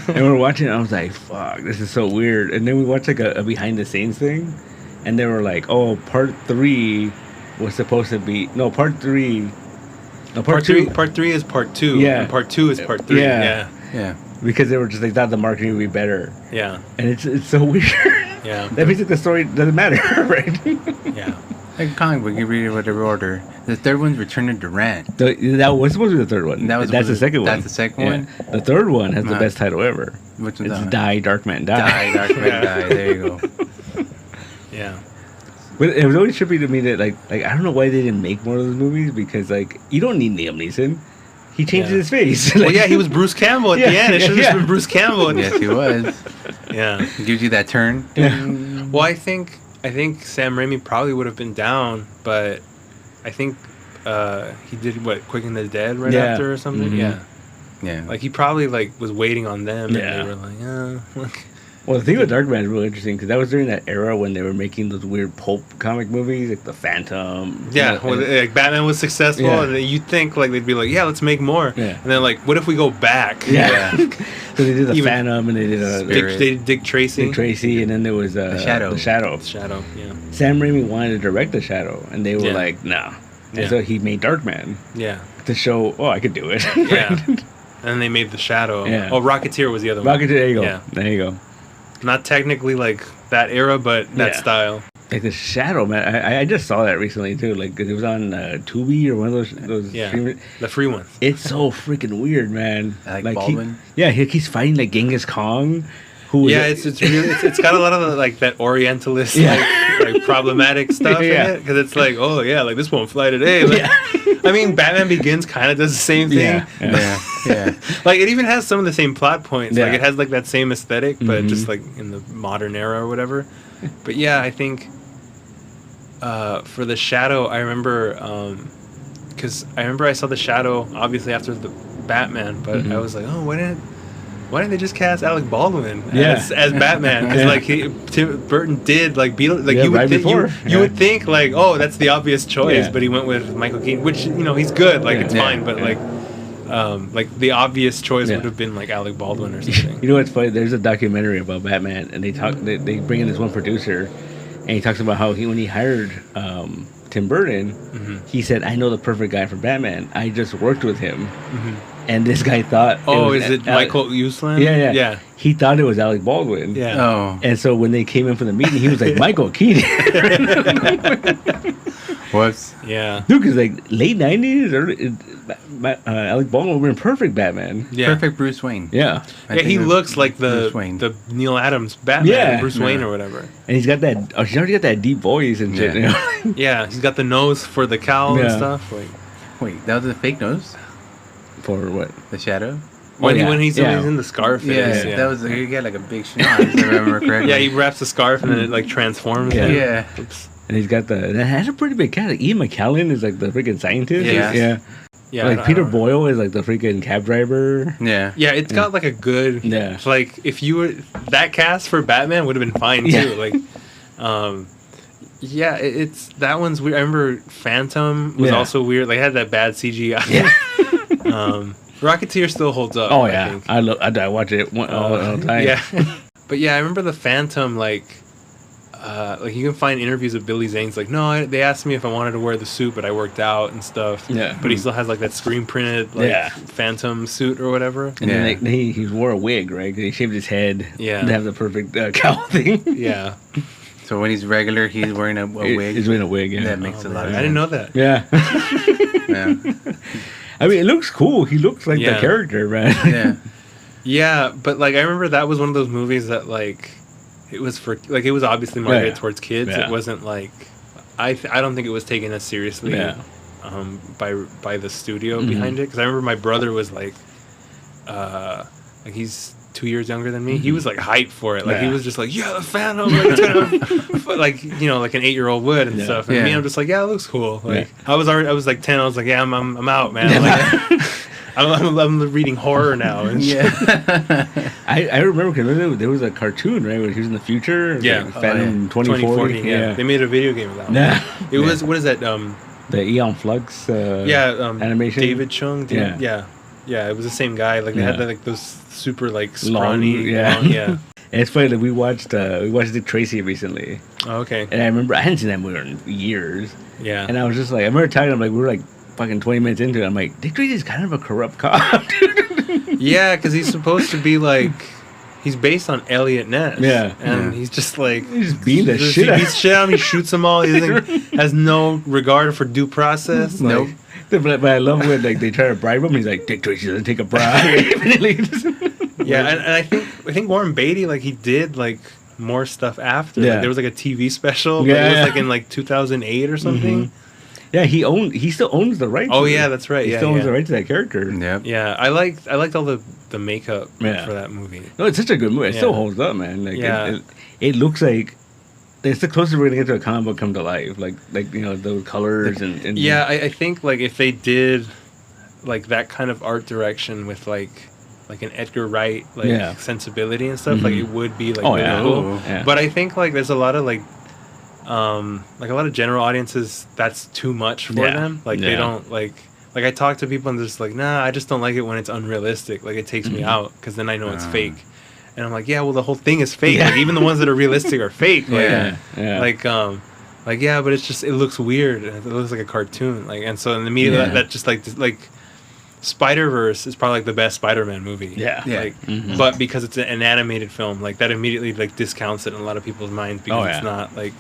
[SPEAKER 2] and we were watching it. I was like, "Fuck, this is so weird." And then we watched like a behind the scenes thing, and they were like, "Oh, part 3 was supposed to be part 3." No,
[SPEAKER 3] Part three is part 2.
[SPEAKER 2] Yeah.
[SPEAKER 3] and part 2 is part 3.
[SPEAKER 2] Yeah.
[SPEAKER 3] Yeah,
[SPEAKER 1] Yeah.
[SPEAKER 2] because they were just like, thought the marketing would be better,
[SPEAKER 3] yeah,
[SPEAKER 2] and it's so weird.
[SPEAKER 3] yeah,
[SPEAKER 2] That means like the story doesn't matter, right?
[SPEAKER 3] yeah.
[SPEAKER 1] Like a comic book, you read it whatever order. The third one's Return of Durant.
[SPEAKER 2] That was supposed to be the third one. That's the second one.
[SPEAKER 1] That's the second one?
[SPEAKER 2] The third one has the
[SPEAKER 1] Uh-huh.
[SPEAKER 2] best title ever.
[SPEAKER 1] Which one's
[SPEAKER 2] It's
[SPEAKER 1] that?
[SPEAKER 2] Die, Darkman, Die.
[SPEAKER 1] Die, Dark Man,
[SPEAKER 3] Yeah.
[SPEAKER 1] Die. There you go.
[SPEAKER 3] Yeah.
[SPEAKER 2] But it was always trippy to me that like I don't know why they didn't make more of those movies, because like you don't need Liam Neeson. He changes
[SPEAKER 3] Yeah.
[SPEAKER 2] his face.
[SPEAKER 3] Well, yeah, he was Bruce Campbell at
[SPEAKER 2] Yeah,
[SPEAKER 3] the end. It should have
[SPEAKER 2] yeah.
[SPEAKER 3] just been Bruce Campbell.
[SPEAKER 1] Yes, he was.
[SPEAKER 3] Yeah.
[SPEAKER 1] Gives you that turn.
[SPEAKER 3] Well, I think Sam Raimi probably would have been down, but I think he did Quick and the Dead right
[SPEAKER 2] Yeah.
[SPEAKER 3] after or something.
[SPEAKER 2] Mhm.
[SPEAKER 3] Yeah.
[SPEAKER 1] Yeah.
[SPEAKER 3] Like he probably like was waiting on them,
[SPEAKER 2] Yeah.
[SPEAKER 3] and they were like, like,
[SPEAKER 2] Well, the thing with Darkman is really interesting because that was during that era when they were making those weird pulp comic movies, like the Phantom.
[SPEAKER 3] yeah,
[SPEAKER 2] you know,
[SPEAKER 3] when
[SPEAKER 2] and-
[SPEAKER 3] like Batman was successful,
[SPEAKER 2] Yeah.
[SPEAKER 3] and then you'd think like they'd be like, yeah, let's make more.
[SPEAKER 2] Yeah.
[SPEAKER 3] And then like, what if we go back?
[SPEAKER 2] yeah. So they did the
[SPEAKER 3] Even-
[SPEAKER 2] Phantom, and they did
[SPEAKER 1] Spirit.
[SPEAKER 3] They did Dick Tracy.
[SPEAKER 2] Dick Tracy, and then there was
[SPEAKER 1] The Shadow.
[SPEAKER 2] The Shadow.
[SPEAKER 3] Shadow. Yeah.
[SPEAKER 2] Sam Raimi wanted to direct The Shadow, and they were
[SPEAKER 3] Yeah.
[SPEAKER 2] like, "Nah."
[SPEAKER 3] Yeah.
[SPEAKER 2] And so he made Darkman
[SPEAKER 3] Yeah.
[SPEAKER 2] to show, "Oh, I could do it."
[SPEAKER 3] Yeah. And then they made the Shadow.
[SPEAKER 2] Yeah.
[SPEAKER 3] Oh, Rocketeer was the other one.
[SPEAKER 2] Rocketeer, there you go.
[SPEAKER 3] Yeah.
[SPEAKER 2] There you go.
[SPEAKER 3] Not technically like that era, but that
[SPEAKER 2] Yeah.
[SPEAKER 3] style.
[SPEAKER 2] Like the Shadow, man. I just saw that recently too. Like 'cause it was on Tubi or one of those.
[SPEAKER 3] Yeah.
[SPEAKER 2] streaming-
[SPEAKER 3] The free ones.
[SPEAKER 2] It's so freaking weird, man.
[SPEAKER 1] Like Baldwin?
[SPEAKER 2] He's fighting like Genghis Kong. Who was
[SPEAKER 3] Yeah, it's really it's got a lot of like that Orientalist
[SPEAKER 2] Yeah.
[SPEAKER 3] like problematic stuff
[SPEAKER 2] Yeah.
[SPEAKER 3] in it, because it's like, oh yeah, like this won't fly today. Like, I mean, Batman Begins kind of does the same thing.
[SPEAKER 2] Yeah.
[SPEAKER 1] Yeah. Yeah.
[SPEAKER 3] Like it even has some of the same plot points. Like
[SPEAKER 2] Yeah.
[SPEAKER 3] it has like that same aesthetic, but
[SPEAKER 2] Mhm.
[SPEAKER 3] just like in the modern era or whatever. But yeah, I think for the Shadow, I remember because I saw the Shadow obviously after the Batman, but
[SPEAKER 2] Mhm.
[SPEAKER 3] I was like, oh, why didn't why didn't they just cast Alec Baldwin
[SPEAKER 2] Yeah.
[SPEAKER 3] as Batman? Because like Tim Burton did like like
[SPEAKER 2] Yeah,
[SPEAKER 3] you would
[SPEAKER 2] right before.
[SPEAKER 3] you would think like, oh, that's the obvious choice,
[SPEAKER 2] Yeah.
[SPEAKER 3] but he went with Michael Keaton, which he's good, like
[SPEAKER 2] Yeah.
[SPEAKER 3] it's
[SPEAKER 1] Yeah.
[SPEAKER 3] fine, but like the obvious choice
[SPEAKER 2] Yeah.
[SPEAKER 3] would have been like Alec Baldwin or something.
[SPEAKER 2] You know what's funny? There's a documentary about Batman, and they bring in this one producer, and he talks about how when he hired Tim Burton, he said, "I know the perfect guy for Batman. I just worked with him." And this guy thought,
[SPEAKER 3] Oh,
[SPEAKER 2] was
[SPEAKER 3] is it Michael Uslan?
[SPEAKER 2] Yeah. He thought it was Alec Baldwin.
[SPEAKER 3] Yeah.
[SPEAKER 1] Oh,
[SPEAKER 2] And so when they came in for the meeting, he was like, Michael Keaton.
[SPEAKER 1] whoops.
[SPEAKER 3] Yeah.
[SPEAKER 2] Dude, because like late 90s, Alec Baldwin would have been perfect Batman.
[SPEAKER 3] Yeah.
[SPEAKER 1] Perfect Bruce Wayne.
[SPEAKER 2] Yeah.
[SPEAKER 1] I
[SPEAKER 3] Yeah,
[SPEAKER 1] think
[SPEAKER 3] he
[SPEAKER 1] it was
[SPEAKER 3] looks like
[SPEAKER 1] Bruce Wayne.
[SPEAKER 3] the Neil Adams Batman,
[SPEAKER 2] Yeah.
[SPEAKER 3] Bruce Wayne
[SPEAKER 1] Yeah.
[SPEAKER 3] or whatever.
[SPEAKER 2] And he's got that, he's already got that deep voice and shit.
[SPEAKER 1] Yeah.
[SPEAKER 2] You know?
[SPEAKER 3] Yeah, he's got the nose for the cowl and
[SPEAKER 2] Yeah.
[SPEAKER 3] stuff. Like
[SPEAKER 1] Wait, that was a fake nose?
[SPEAKER 2] For what?
[SPEAKER 1] The shadow?
[SPEAKER 3] when
[SPEAKER 2] yeah.
[SPEAKER 3] he's
[SPEAKER 2] Yeah.
[SPEAKER 3] in the scarf.
[SPEAKER 1] Yeah, that was he got like a big schnoz, if I remember correctly.
[SPEAKER 3] Yeah, he wraps the scarf and then it like transforms.
[SPEAKER 2] Yeah.
[SPEAKER 1] Yeah.
[SPEAKER 3] Oops.
[SPEAKER 2] And he's got that has a pretty big cat. Like Ian McKellen is like the freaking scientist.
[SPEAKER 1] Yeah.
[SPEAKER 2] Yeah.
[SPEAKER 3] Yeah.
[SPEAKER 2] Like
[SPEAKER 3] I
[SPEAKER 2] Peter
[SPEAKER 3] don't-
[SPEAKER 2] Boyle is like the freaking cab driver.
[SPEAKER 1] Yeah.
[SPEAKER 3] Yeah, it's got like a good.
[SPEAKER 2] Yeah.
[SPEAKER 3] Like if you were that cast for Batman would have been fine too.
[SPEAKER 2] Yeah.
[SPEAKER 3] Like, yeah, it's that one's weird. I remember Phantom was
[SPEAKER 2] Yeah.
[SPEAKER 3] also weird. Like had that bad CGI. Rocketeer still holds up.
[SPEAKER 2] Oh
[SPEAKER 3] I
[SPEAKER 2] yeah,
[SPEAKER 3] think.
[SPEAKER 2] I watch it all the time.
[SPEAKER 3] Yeah, but yeah, I remember the Phantom. Like you can find interviews of Billy Zane's like, no, they asked me if I wanted to wear the suit, but I worked out and stuff.
[SPEAKER 2] Yeah.
[SPEAKER 3] But he still has like that screen printed like
[SPEAKER 2] Yeah.
[SPEAKER 3] Phantom suit or whatever.
[SPEAKER 2] And
[SPEAKER 1] Yeah.
[SPEAKER 2] then he wore a wig, right? He shaved his head.
[SPEAKER 3] Yeah.
[SPEAKER 2] To have the perfect cowl thing.
[SPEAKER 3] Yeah,
[SPEAKER 1] So when he's regular, he's wearing a wig.
[SPEAKER 2] He's wearing a wig. Yeah.
[SPEAKER 1] That makes a lot of
[SPEAKER 3] I didn't know that.
[SPEAKER 2] Yeah.
[SPEAKER 1] Yeah.
[SPEAKER 2] I mean, it looks cool. He looks like the
[SPEAKER 3] Yeah.
[SPEAKER 2] character, man.
[SPEAKER 1] Yeah.
[SPEAKER 3] Yeah, but like I remember that was one of those movies that like it was for like it was obviously marketed
[SPEAKER 2] Yeah.
[SPEAKER 3] towards kids.
[SPEAKER 2] Yeah.
[SPEAKER 3] It wasn't like I don't think it was taken as seriously
[SPEAKER 2] Yeah.
[SPEAKER 3] by the studio
[SPEAKER 2] Mhm.
[SPEAKER 3] behind it because I remember my brother was like he's 2 years younger than me. He was like hyped for it. Like he
[SPEAKER 2] Yeah.
[SPEAKER 3] was just like, yeah, the Phantom, like, it's gonna, like like an 8-year-old would and
[SPEAKER 2] Yeah.
[SPEAKER 3] stuff. And me,
[SPEAKER 1] Yeah.
[SPEAKER 3] I'm just like, yeah, it looks cool. Like
[SPEAKER 2] Yeah.
[SPEAKER 3] I was like 10. I was like, yeah, I'm out, man. Like, I'm reading horror now. And shit.
[SPEAKER 1] Yeah.
[SPEAKER 2] I remember because there was a cartoon, right, where he was in the future.
[SPEAKER 3] Yeah.
[SPEAKER 2] Like Phantom 2040.
[SPEAKER 3] Yeah. They made a video game of that one.
[SPEAKER 2] Yeah.
[SPEAKER 3] It was, what is that?
[SPEAKER 2] The Eon Flux. Animation.
[SPEAKER 3] David Chung.
[SPEAKER 2] Yeah.
[SPEAKER 3] Yeah, it was the same guy. Like they had
[SPEAKER 2] Yeah.
[SPEAKER 3] like those super like
[SPEAKER 2] Long,
[SPEAKER 3] scrawny.
[SPEAKER 2] yeah.
[SPEAKER 3] Yeah.
[SPEAKER 2] And it's funny that we watched Dick Tracy recently,
[SPEAKER 3] Oh, okay.
[SPEAKER 2] and I remember I hadn't seen that movie in years,
[SPEAKER 3] Yeah.
[SPEAKER 2] and I was just like, I remember telling him like we were like fucking 20 minutes into it, I'm like, Dick Tracy's kind of a corrupt cop, dude.
[SPEAKER 3] Yeah, because he's supposed to be like. He's based on Elliot Ness.
[SPEAKER 2] Yeah.
[SPEAKER 3] And
[SPEAKER 1] Yeah.
[SPEAKER 3] he's just like.
[SPEAKER 2] He's just beating the
[SPEAKER 3] he
[SPEAKER 2] shit out.
[SPEAKER 3] beats shit out of him, he shoots them all. He doesn't, has no regard for due process. Like,
[SPEAKER 1] Nope.
[SPEAKER 2] But I love when like they try to bribe him. He's like, Dick Tracy doesn't take a bribe.
[SPEAKER 3] Yeah, and I think Warren Beatty like he did like more stuff after.
[SPEAKER 2] Yeah.
[SPEAKER 3] Like, there was like a TV special.
[SPEAKER 2] Yeah,
[SPEAKER 3] But it was
[SPEAKER 2] yeah.
[SPEAKER 3] like in like 2008 or something.
[SPEAKER 2] Yeah, he still owns the rights.
[SPEAKER 3] Oh
[SPEAKER 2] to
[SPEAKER 3] yeah,
[SPEAKER 2] it.
[SPEAKER 3] that's right.
[SPEAKER 2] He
[SPEAKER 3] Yeah,
[SPEAKER 2] still owns
[SPEAKER 3] yeah.
[SPEAKER 2] the rights to that character.
[SPEAKER 1] Yep.
[SPEAKER 3] Yeah, I liked all the makeup
[SPEAKER 2] Yeah.
[SPEAKER 3] for that movie.
[SPEAKER 2] No, it's such a good movie. It
[SPEAKER 3] Yeah.
[SPEAKER 2] still holds up, man. Like,
[SPEAKER 3] Yeah.
[SPEAKER 2] it looks like it's the closest we're gonna get to a comic book come to life. Like those colors and
[SPEAKER 3] Yeah, I think like if they did like that kind of art direction with like an Edgar Wright like
[SPEAKER 2] Yeah.
[SPEAKER 3] sensibility and stuff, like
[SPEAKER 2] Mhm.
[SPEAKER 3] it would be like
[SPEAKER 2] Oh,
[SPEAKER 3] really
[SPEAKER 2] yeah.
[SPEAKER 3] cool.
[SPEAKER 2] Yeah.
[SPEAKER 3] But I think like there's a lot of like a lot of general audiences that's too much for
[SPEAKER 2] Yeah.
[SPEAKER 3] them. Like they
[SPEAKER 2] Yeah.
[SPEAKER 3] don't like I talk to people and they're just like, nah, I just don't like it when it's unrealistic. Like it takes me out because then I know it's fake. And I'm like, yeah, well the whole thing is fake.
[SPEAKER 2] Yeah.
[SPEAKER 3] Like even the ones that are realistic are fake. Like,
[SPEAKER 2] yeah.
[SPEAKER 3] like yeah, but it's just it looks weird. It looks like a cartoon. Like and so immediately
[SPEAKER 2] Yeah.
[SPEAKER 3] that just like Spider-Verse is probably like the best Spider-Man movie.
[SPEAKER 2] Yeah.
[SPEAKER 1] Yeah.
[SPEAKER 3] Like,
[SPEAKER 2] Mhm.
[SPEAKER 3] but because it's an animated film, like that immediately like discounts it in a lot of people's minds because
[SPEAKER 2] Oh, yeah.
[SPEAKER 3] it's not like.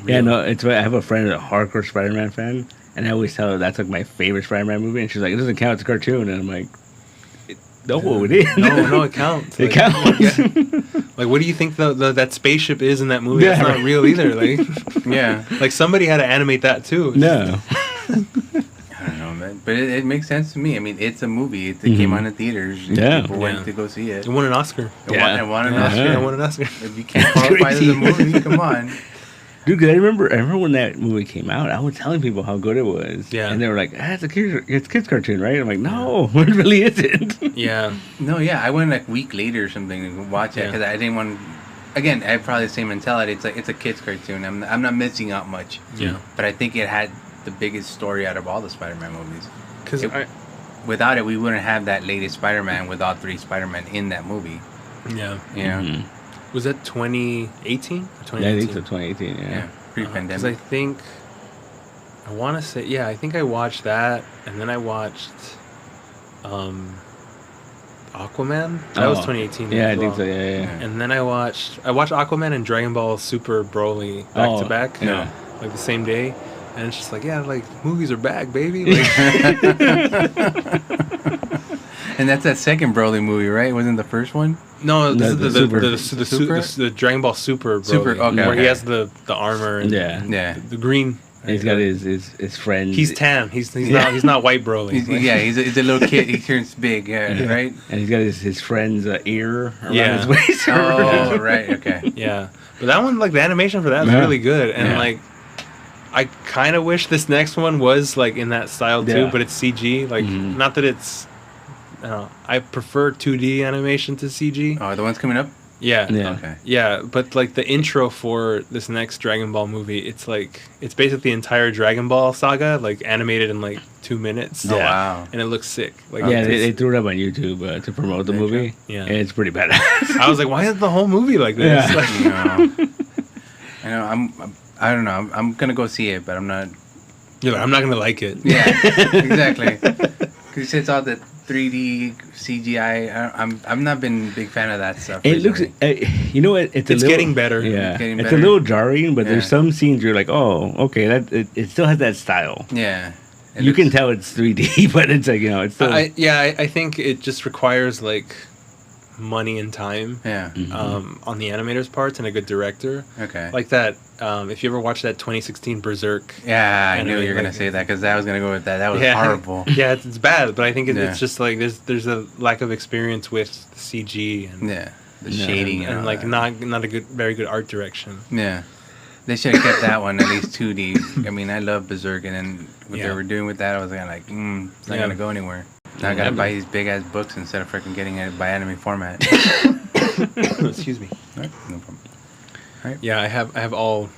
[SPEAKER 2] Yeah,
[SPEAKER 3] real.
[SPEAKER 2] no, it's I have a friend, a hardcore Spider-Man fan, and I always tell her that's like my favorite Spider-Man movie, and she's like, it doesn't count, it's a cartoon, and I'm like, no, it is.
[SPEAKER 3] No, it counts.
[SPEAKER 2] It
[SPEAKER 3] Like,
[SPEAKER 2] counts.
[SPEAKER 3] yeah. Like, what do you think that spaceship is in that movie?
[SPEAKER 2] Yeah,
[SPEAKER 3] It's not
[SPEAKER 2] right.
[SPEAKER 3] real either. Like,
[SPEAKER 1] Yeah.
[SPEAKER 3] like somebody had to animate that too.
[SPEAKER 2] No.
[SPEAKER 1] I don't know, man. But it makes sense to me. I mean, it's a movie. It
[SPEAKER 2] Mhm.
[SPEAKER 1] came on in theaters.
[SPEAKER 2] Yeah.
[SPEAKER 1] People
[SPEAKER 3] Yeah.
[SPEAKER 1] went to go see it.
[SPEAKER 3] It won an Oscar.
[SPEAKER 1] It won an
[SPEAKER 3] Yeah,
[SPEAKER 1] Oscar.
[SPEAKER 3] it won an Oscar.
[SPEAKER 1] If you can't qualify as a movie, come on.
[SPEAKER 2] Dude, 'cause I remember when that movie came out, I was telling people how good it was.
[SPEAKER 3] Yeah.
[SPEAKER 2] And they were like, it's a kids cartoon, right? I'm like, no, it really isn't.
[SPEAKER 3] Yeah.
[SPEAKER 1] No, yeah, I went like a week later or something to watch it because I didn't want. Again, I have probably the same mentality. It's a kids cartoon. I'm not missing out much.
[SPEAKER 3] Yeah.
[SPEAKER 1] But I think it had the biggest story out of all the Spider-Man movies.
[SPEAKER 3] Because
[SPEAKER 1] without it, we wouldn't have that latest Spider-Man with all 3 Spider-Man in that movie.
[SPEAKER 3] Yeah.
[SPEAKER 1] You know?
[SPEAKER 2] Mhm.
[SPEAKER 3] Was that 2018 or 2019?
[SPEAKER 2] Yeah, I think so, 2018,
[SPEAKER 1] Yeah. Pre-pandemic.
[SPEAKER 3] Because I think, I want to say, I think I watched that, and then I watched Aquaman. That was 2018.
[SPEAKER 2] Yeah,
[SPEAKER 3] as
[SPEAKER 2] I think
[SPEAKER 3] well.
[SPEAKER 2] so, yeah.
[SPEAKER 3] And then I watched Aquaman and Dragon Ball Super Broly back to back,
[SPEAKER 2] Yeah.
[SPEAKER 3] like the same day. And it's just like, like movies are back, baby. Like,
[SPEAKER 1] and that's that second Broly movie, right? Wasn't the first one?
[SPEAKER 3] no, this
[SPEAKER 2] The
[SPEAKER 3] is the Dragon Ball Super Broly,
[SPEAKER 1] Super, okay,
[SPEAKER 3] where
[SPEAKER 1] okay.
[SPEAKER 3] he has the armor and
[SPEAKER 2] Yeah.
[SPEAKER 3] the green.
[SPEAKER 2] And he's got his friends.
[SPEAKER 3] He's tan. He's not white Broly.
[SPEAKER 1] He's a little kid. He turns big, right?
[SPEAKER 2] And he's got his friend's ear around
[SPEAKER 3] Yeah.
[SPEAKER 2] his waist.
[SPEAKER 1] Oh, right, okay.
[SPEAKER 3] Yeah, but that one, like the animation for that is really good, and like I kind of wish this next one was like in that style too,
[SPEAKER 2] Yeah.
[SPEAKER 3] but it's CG. Like, not that it's. I prefer 2D animation to CG.
[SPEAKER 1] Oh, the one's coming up?
[SPEAKER 3] Yeah.
[SPEAKER 1] Okay.
[SPEAKER 3] Yeah, but like the intro for this next Dragon Ball movie, it's basically the entire Dragon Ball saga, like animated in like 2 minutes.
[SPEAKER 1] Oh, wow.
[SPEAKER 3] And it looks sick. Like,
[SPEAKER 2] Yeah, they threw it up on YouTube to promote the movie.
[SPEAKER 3] Yeah.
[SPEAKER 2] And it's pretty badass.
[SPEAKER 3] I was like, why is the whole movie like this?
[SPEAKER 2] Yeah.
[SPEAKER 3] Like,
[SPEAKER 1] I know. I don't know. I'm gonna go see it, but I'm not.
[SPEAKER 3] you're like, I'm not gonna like it.
[SPEAKER 1] Yeah, exactly. Because it's all the 3D CGI. I'm not been a big fan of that stuff.
[SPEAKER 2] It looks, you know what? It's
[SPEAKER 3] getting better.
[SPEAKER 2] Yeah,
[SPEAKER 1] Getting
[SPEAKER 2] it's
[SPEAKER 1] better.
[SPEAKER 2] a little jarring, but there's
[SPEAKER 1] Yeah.
[SPEAKER 2] some scenes you're like, oh, okay, it still has that style.
[SPEAKER 1] Yeah. It
[SPEAKER 2] You
[SPEAKER 1] looks-
[SPEAKER 2] can tell it's 3D, but it's like, it's still.
[SPEAKER 3] I think it just requires like money and time.
[SPEAKER 1] Yeah.
[SPEAKER 3] On the animator's parts and a good director.
[SPEAKER 1] Okay.
[SPEAKER 3] Like that. If you ever watched that 2016 Berserk.
[SPEAKER 1] Yeah, I
[SPEAKER 3] And
[SPEAKER 1] knew you were gonna
[SPEAKER 3] like-
[SPEAKER 1] say that because I was gonna go with that. That was horrible.
[SPEAKER 3] Yeah, it's bad, but I think
[SPEAKER 1] Yeah.
[SPEAKER 3] it's just like there's a lack of experience with CG and
[SPEAKER 1] Yeah. The shading
[SPEAKER 3] and
[SPEAKER 1] all
[SPEAKER 3] like
[SPEAKER 1] that.
[SPEAKER 3] not a very good art direction.
[SPEAKER 1] Yeah. They should have kept that one at least 2D. I mean, I love Berserk, and then what they were doing with that, I was kind of like, it's not gonna go anywhere. Now I gotta buy these big ass books instead of freaking getting it by anime format.
[SPEAKER 3] Excuse me.
[SPEAKER 1] All right, no problem.
[SPEAKER 3] Yeah, I have all.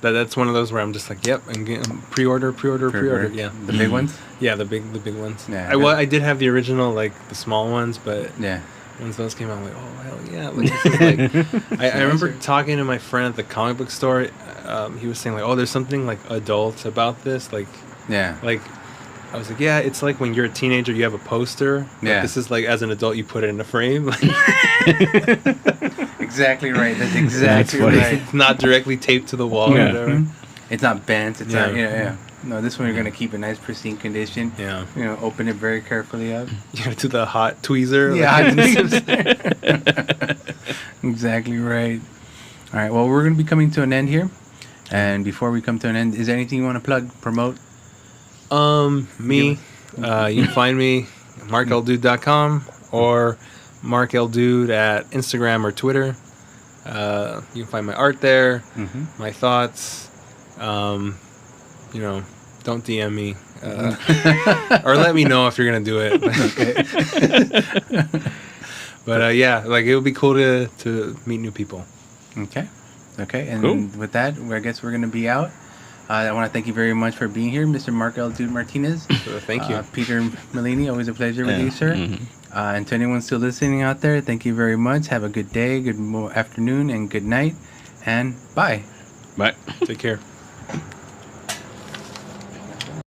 [SPEAKER 3] That's one of those where I'm just like, yep, I'm getting pre-order. Yeah,
[SPEAKER 1] The big ones.
[SPEAKER 3] yeah, the big ones.
[SPEAKER 1] Yeah,
[SPEAKER 3] I did have the original, like the small ones, but
[SPEAKER 1] Yeah.
[SPEAKER 3] once those came out, I'm like, oh hell yeah! Like, this is like, I remember talking to my friend at the comic book store. He was saying like, oh, there's something like adult about this, like
[SPEAKER 1] Yeah.
[SPEAKER 3] I was like, yeah, it's like when you're a teenager, you have a poster. Like,
[SPEAKER 1] Yeah.
[SPEAKER 3] This is like as an adult, you put it in a frame.
[SPEAKER 1] Exactly right. That's exactly
[SPEAKER 2] funny.
[SPEAKER 1] right.
[SPEAKER 3] It's not directly taped to the wall or
[SPEAKER 2] Yeah.
[SPEAKER 3] whatever.
[SPEAKER 1] It's not bent. It's
[SPEAKER 3] Yeah.
[SPEAKER 1] not. Yeah. No, this one you're gonna keep in nice pristine condition.
[SPEAKER 3] Yeah.
[SPEAKER 1] You know, open it very carefully up.
[SPEAKER 3] Yeah, to the hot tweezer.
[SPEAKER 1] Yeah.
[SPEAKER 3] like-
[SPEAKER 1] Exactly right. All right. Well, we're gonna be coming to an end here, and before we come to an end, is there anything you want to plug, promote?
[SPEAKER 3] Me, you can find me at markldude.com or markldude at Instagram or Twitter. You can find my art there, my thoughts. Don't DM me. Or let me know if you're going to do it. But yeah, like it would be cool to meet new people.
[SPEAKER 1] Okay. Okay. And
[SPEAKER 2] Cool.
[SPEAKER 1] with that, I guess we're gonna be out. I want to thank you very much for being here, Mr. Mark L. Dude Martinez.
[SPEAKER 3] So thank you.
[SPEAKER 1] Peter Malini, always a pleasure with
[SPEAKER 2] Yeah.
[SPEAKER 1] you, sir. And to anyone still listening out there, thank you very much. Have a good day, good afternoon, and good night. And bye.
[SPEAKER 2] Bye.
[SPEAKER 3] Take care.